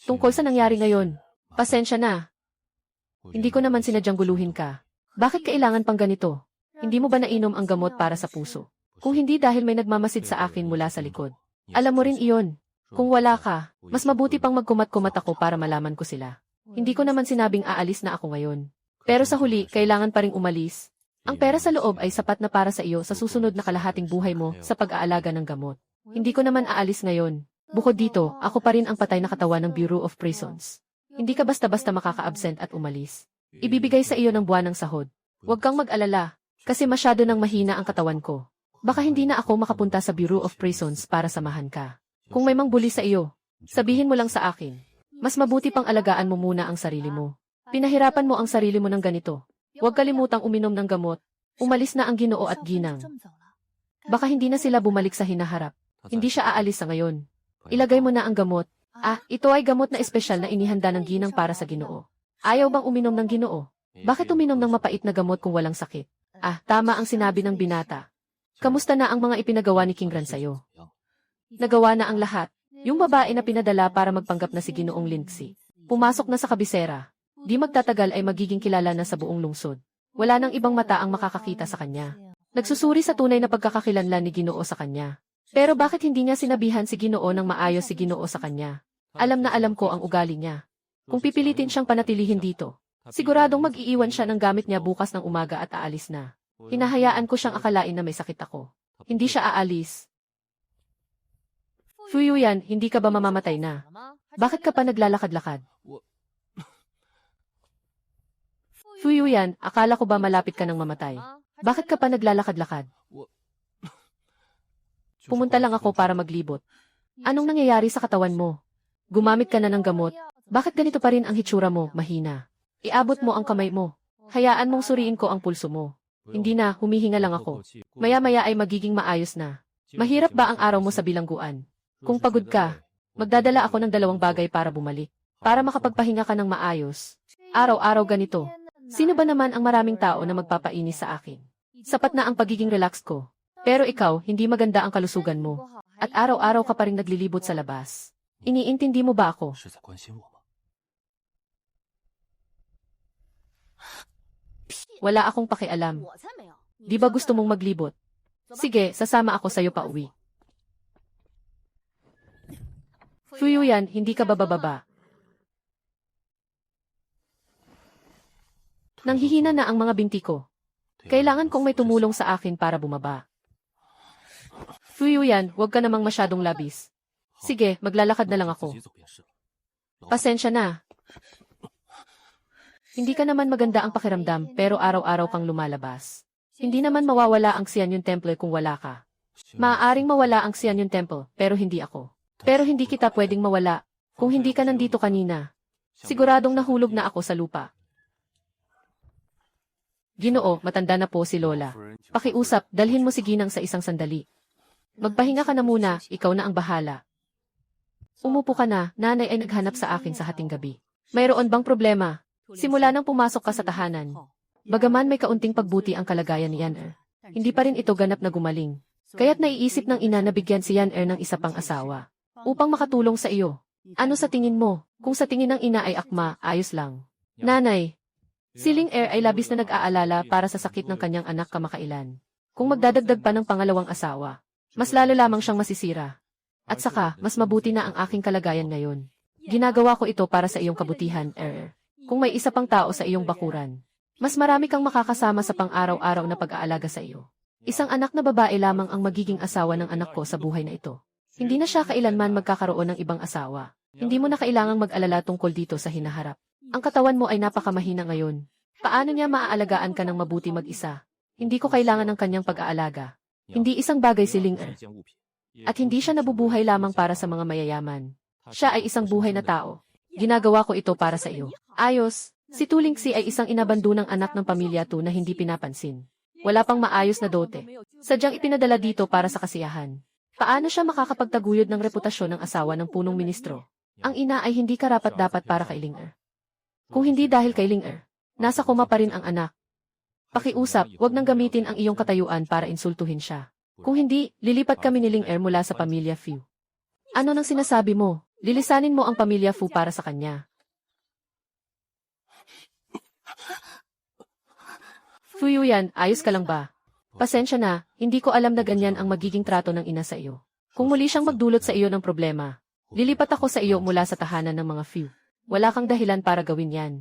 Tungkol sa nangyari ngayon, pasensya na. Hindi ko naman sinadyang guluhin ka. Bakit kailangan pang ganito? Hindi mo ba nainom ang gamot para sa puso? Kung hindi dahil may nagmamasid sa akin mula sa likod. Alam mo rin iyon. Kung wala ka, mas mabuti pang magkumat-kumat ako para malaman ko sila. Hindi ko naman sinabing aalis na ako ngayon. Pero sa huli, kailangan pa ring umalis. Ang pera sa loob ay sapat na para sa iyo sa susunod na kalahating buhay mo sa pag-aalaga ng gamot. Hindi ko naman aalis ngayon. Bukod dito, ako pa rin ang patay na katawan ng Bureau of Prisons. Hindi ka basta-basta makaka-absent at umalis. Ibibigay sa iyo ng buwan ng sahod. Huwag kang mag-alala, kasi masyado nang mahina ang katawan ko. Baka hindi na ako makapunta sa Bureau of Prisons para samahan ka. Kung may mangbuli sa iyo, sabihin mo lang sa akin. Mas mabuti pang alagaan mo muna ang sarili mo. Pinahirapan mo ang sarili mo ng ganito. Huwag kalimutang uminom ng gamot. Umalis na ang Ginoo at ginang. Baka hindi na sila bumalik sa hinaharap. Hindi siya aalis sa ngayon. Ilagay mo na ang gamot. Ito ay gamot na espesyal na inihanda ng ginang para sa Ginoo. Ayaw bang uminom ng Ginoo? Bakit uminom ng mapait na gamot kung walang sakit? Tama ang sinabi ng binata. Kamusta na ang mga ipinagawa ni King Ran sa'yo? Nagawa na ang lahat. Yung babae na pinadala para magpanggap na si Ginoong Lindsay. Pumasok na sa kabisera. Di magtatagal ay magiging kilala na sa buong lungsod. Wala nang ibang mata ang makakakita sa kanya. Nagsusuri sa tunay na pagkakakilanlan ni Ginoo sa kanya. Pero bakit hindi niya sinabihan si Ginoo ng maayos si Ginoo sa kanya? Alam na alam ko ang ugali niya. Kung pipilitin siyang panatilihin dito, siguradong mag-iiwan siya ng gamit niya bukas ng umaga at aalis na. Hinahayaan ko siyang akalain na may sakit ako. Hindi siya aalis. Fu Yuyan, hindi ka ba mamamatay na? Bakit ka pa naglalakad-lakad? Fu Yuyan, akala ko ba malapit ka nang mamatay? Bakit ka pa naglalakad-lakad? Pumunta lang ako para maglibot. Anong nangyayari sa katawan mo? Gumamit ka na ng gamot? Bakit ganito pa rin ang hitsura mo, mahina? Iabot mo ang kamay mo. Hayaan mong suriin ko ang pulso mo. Hindi na, humihinga lang ako. Maya-maya ay magiging maayos na. Mahirap ba ang araw mo sa bilangguan? Kung pagod ka, magdadala ako ng 2 bagay para bumalik. Para makapagpahinga ka ng maayos. Araw-araw ganito. Sino ba naman ang maraming tao na magpapainis sa akin? Sapat na ang pagiging relaxed ko. Pero ikaw, hindi maganda ang kalusugan mo. At araw-araw ka pa rin naglilibot sa labas. Iniintindi mo ba ako? Wala akong pakialam. Di ba gusto mong maglibot? Sige, sasama ako sa'yo pa uwi. Fu Yuyan, hindi ka bababa. Nanghihina na ang mga binti ko. Kailangan kong may tumulong sa akin para bumaba. Fuyuyan, huwag ka namang masyadong labis. Sige, maglalakad na lang ako. Pasensya na. Hindi ka naman maganda ang pakiramdam, pero araw-araw kang lumalabas. Hindi naman mawawala ang Xianyun Temple kung wala ka. Maaaring mawala ang Xianyun Temple, pero hindi ako. Pero hindi kita pwedeng mawala. Kung hindi ka nandito kanina, siguradong nahulog na ako sa lupa. Ginoo, matanda na po si Lola. Pakiusap, dalhin mo si Ginang sa isang sandali. Magpahinga ka na muna, ikaw na ang bahala. Umupo ka na, nanay ay naghanap sa akin sa hating gabi. Mayroon bang problema? Simula nang pumasok ka sa tahanan. Bagaman may kaunting pagbuti ang kalagayan ni Yan-er, hindi pa rin ito ganap na gumaling. Kaya't naiisip ng ina na bigyan si Yan-er ng isa pang asawa, upang makatulong sa iyo. Ano sa tingin mo? Kung sa tingin ng ina ay akma, ayos lang. Nanay, si Ling-er ay labis na nag-aalala para sa sakit ng kanyang anak kamakailan. Kung magdadagdag pa ng pangalawang asawa, mas lalo lamang siyang masisira. At saka, mas mabuti na ang aking kalagayan ngayon. Ginagawa ko ito para sa iyong kabutihan, Kung may isa pang tao sa iyong bakuran, mas marami kang makakasama sa pang-araw-araw na pag-aalaga sa iyo. Isang anak na babae lamang ang magiging asawa ng anak ko sa buhay na ito. Hindi na siya kailanman magkakaroon ng ibang asawa. Hindi mo na kailangang mag-alala tungkol dito sa hinaharap. Ang katawan mo ay napakamahina ngayon. Paano niya maaalagaan ka ng mabuti mag-isa? Hindi ko kailangan ng kanyang pag-aalaga. Hindi isang bagay si Ling-er. At hindi siya nabubuhay lamang para sa mga mayayaman. Siya ay isang buhay na tao. Ginagawa ko ito para sa iyo. Ayos, si Tulingsi ay isang inabandunang anak ng pamilya 2 na hindi pinapansin. Wala pang maayos na dote. Sadyang ipinadala dito para sa kasiyahan. Paano siya makakapagtaguyod ng reputasyon ng asawa ng punong ministro? Ang ina ay hindi karapat-dapat para kay Ling-er. Kung hindi dahil kay Ling-er, nasa koma pa rin ang anak. Pakiusap, wag nang gamitin ang iyong katayuan para insultuhin siya. Kung hindi, lilipat kami ni Ling-er mula sa pamilya Fu. Ano nang sinasabi mo? Lilisanin mo ang pamilya Fu para sa kanya. Fuyuyan, ayos ka lang ba? Pasensya na, hindi ko alam na ganyan ang magiging trato ng ina sa iyo. Kung muli siyang magdulot sa iyo ng problema, lilipat ako sa iyo mula sa tahanan ng mga Fu. Wala kang dahilan para gawin yan.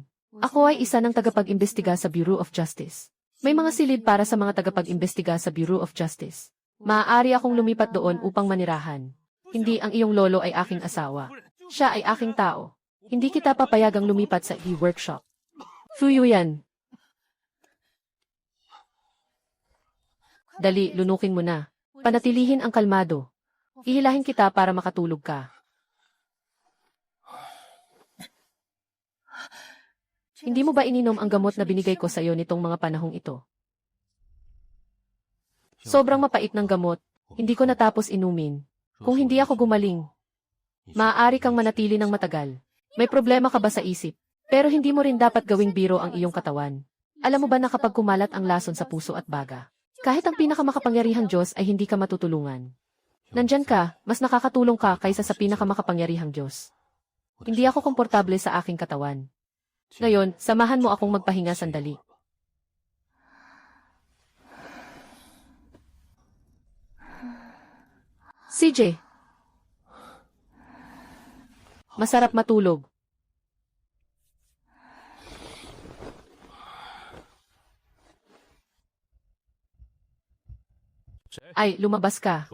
Ako ay isa ng tagapag-imbestiga sa Bureau of Justice. May mga silid para sa mga tagapag-imbestiga sa Bureau of Justice. Maaari akong lumipat doon upang manirahan. Hindi ang iyong lolo ay aking asawa. Siya ay aking tao. Hindi kita papayagang lumipat sa e-workshop. Fuyuyan. Dali, lunukin mo na. Panatilihin ang kalmado. Ihilahin kita para makatulog ka. Hindi mo ba ininom ang gamot na binigay ko sa iyo nitong mga panahong ito? Sobrang mapait ng gamot. Hindi ko natapos inumin. Kung hindi ako gumaling, maaari kang manatili ng matagal. May problema ka ba sa isip? Pero hindi mo rin dapat gawing biro ang iyong katawan. Alam mo ba na kapag kumalat ang lason sa puso at baga, kahit ang pinakamakapangyarihang Diyos ay hindi ka matutulungan. Nandyan ka, mas nakakatulong ka kaysa sa pinakamakapangyarihang Diyos. Hindi ako komportable sa aking katawan. Ngayon, samahan mo akong magpahinga sandali. CJ. Masarap matulog. Ay, lumabas ka.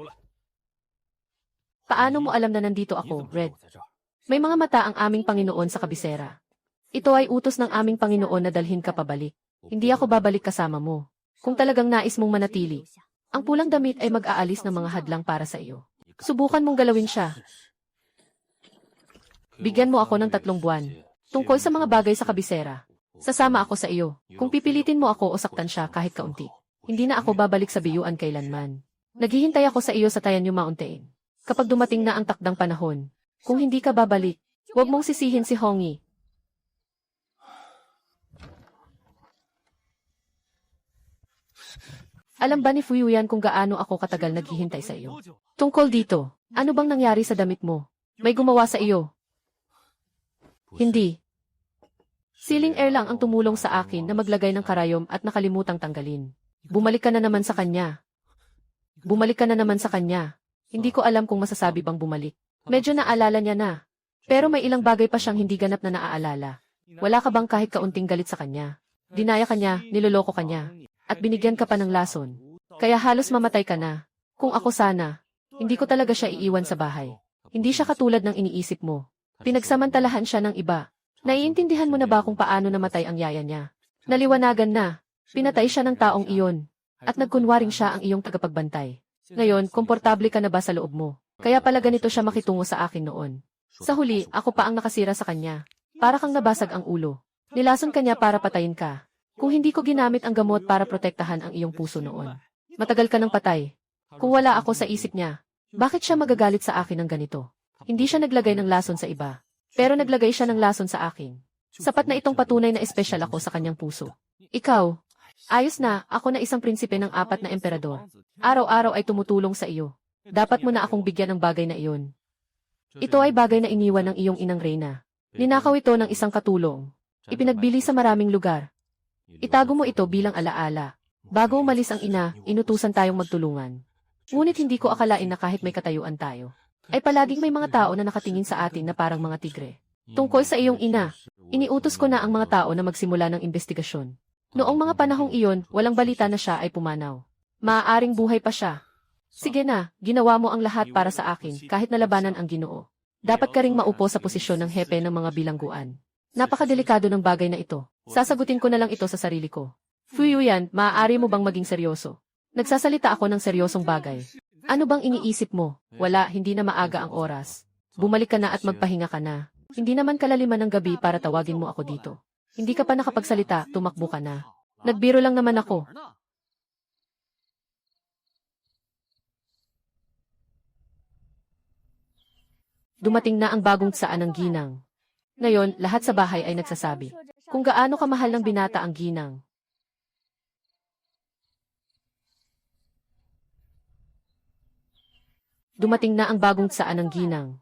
Paano mo alam na nandito ako, Red? May mga mata ang aming Panginoon sa kabisera. Ito ay utos ng aming Panginoon na dalhin ka pabalik. Hindi ako babalik kasama mo. Kung talagang nais mong manatili, ang pulang damit ay mag-aalis ng mga hadlang para sa iyo. Subukan mong galawin siya. Bigyan mo ako ng 3 buwan. Tungkol sa mga bagay sa kabisera. Sasama ako sa iyo. Kung pipilitin mo ako o saktan siya kahit kaunti, hindi na ako babalik sa biyuan kailanman. Naghihintay ako sa iyo sa Tayanyu Mountain. Kapag dumating na ang takdang panahon, kung hindi ka babalik, huwag mong sisihin si Hongi. Alam ba ni Fuyuyan kung gaano ako katagal naghihintay sa iyo? Tungkol dito, ano bang nangyari sa damit mo? May gumawa sa iyo? Hindi. Si Ling-er lang ang tumulong sa akin na maglagay ng karayom at nakalimutang tanggalin. Bumalik ka na naman sa kanya. Bumalik ka na naman sa kanya. Hindi ko alam kung masasabi bang bumalik. Medyo naalala niya na. Pero may ilang bagay pa siyang hindi ganap na naaalala. Wala ka bang kahit kaunting galit sa kanya? Dinaya ka niya, niloloko ka niya. At binigyan ka pa ng lason. Kaya halos mamatay ka na. Kung ako sana, Hindi ko talaga siya iiwan sa bahay. Hindi siya katulad ng iniisip mo. Pinagsamantalahan siya ng iba. Naiintindihan mo na ba kung paano namatay ang yaya niya? Naliwanagan na. Pinatay siya ng taong iyon. At nagkunwaring siya ang iyong tagapagbantay. Ngayon, komportable ka na ba sa loob mo? Kaya pala ganito siya makitungo sa akin noon. Sa huli, ako pa ang nakasira sa kanya. Para kang nabasag ang ulo. Nilason kanya para patayin ka. Kung hindi ko ginamit ang gamot para protektahan ang iyong puso noon. Matagal ka ng patay. Kung wala ako sa isip niya, bakit siya magagalit sa akin ng ganito? Hindi siya naglagay ng lason sa iba. Pero naglagay siya ng lason sa akin. Sapat na itong patunay na espesyal ako sa kanyang puso. Ikaw, ayos na, ako na isang prinsipe ng 4 na emperador. Araw-araw ay tumutulong sa iyo. Dapat mo na akong bigyan ng bagay na iyon. Ito ay bagay na iniwan ng iyong inang Reyna. Ninakaw ito ng isang katulong. Ipinagbili sa maraming lugar. Itago mo ito bilang alaala. Bago umalis ang ina, inutusan tayong magtulungan. Ngunit hindi ko akalain na kahit may katayuan tayo, ay palaging may mga tao na nakatingin sa atin na parang mga tigre. Tungkol sa iyong ina, iniutos ko na ang mga tao na magsimula ng investigasyon. Noong mga panahong iyon, walang balita na siya ay pumanaw. Maaaring buhay pa siya. Sige na, ginawa mo ang lahat para sa akin, kahit nalabanan ang Ginoo. Dapat ka ring maupo sa posisyon ng hepe ng mga bilangguan. Napakadelikado ng bagay na ito. Sasagutin ko na lang ito sa sarili ko. Fuyuyan, maaari mo bang maging seryoso? Nagsasalita ako ng seryosong bagay. Ano bang iniisip mo? Wala, hindi na maaga ang oras. Bumalik ka na at magpahinga ka na. Hindi naman kalaliman ng gabi para tawagin mo ako dito. Hindi ka pa nakapagsalita, tumakbo ka na. Nagbiro lang naman ako. Dumating na ang bagong tsaan ng ginang. Ngayon, lahat sa bahay ay nagsasabi kung gaano kamahal ng binata ang ginang. Dumating na ang bagong tsaan ng ginang.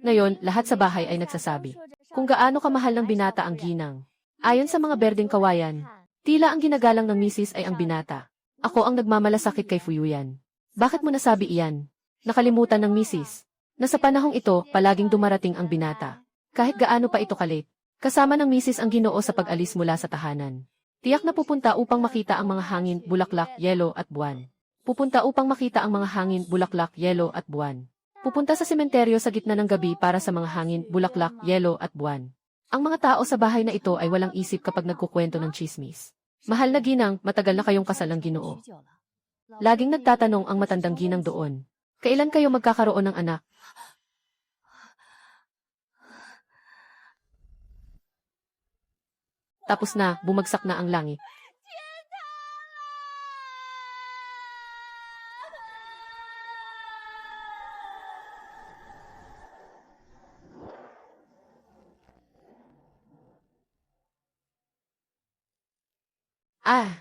Ngayon, lahat sa bahay ay nagsasabi kung gaano kamahal ng binata ang ginang. Ayon sa mga berdeng kawayan, tila ang ginagalang ng misis ay ang binata. Ako ang nagmamalasakit kay Fuyuyan. Bakit mo nasabi iyan? Nakalimutan ng misis na sa panahong ito, palaging dumarating ang binata. Kahit gaano pa ito kalit, kasama ng misis ang Ginoo sa pag-alis mula sa tahanan. Tiyak na pupunta upang makita ang mga hangin, bulaklak, yelo at buwan. Pupunta upang makita ang mga hangin, bulaklak, yelo at buwan. Pupunta sa sementeryo sa gitna ng gabi para sa mga hangin, bulaklak, yelo at buwan. Ang mga tao sa bahay na ito ay walang isip kapag nagkukwento ng chismis. Mahal na ginang, matagal na kayong kasal ng Ginoo. Laging nagtatanong ang matandang ginang doon. Kailan kayo magkakaroon ng anak? Tapos na, bumagsak na ang langit. Ah,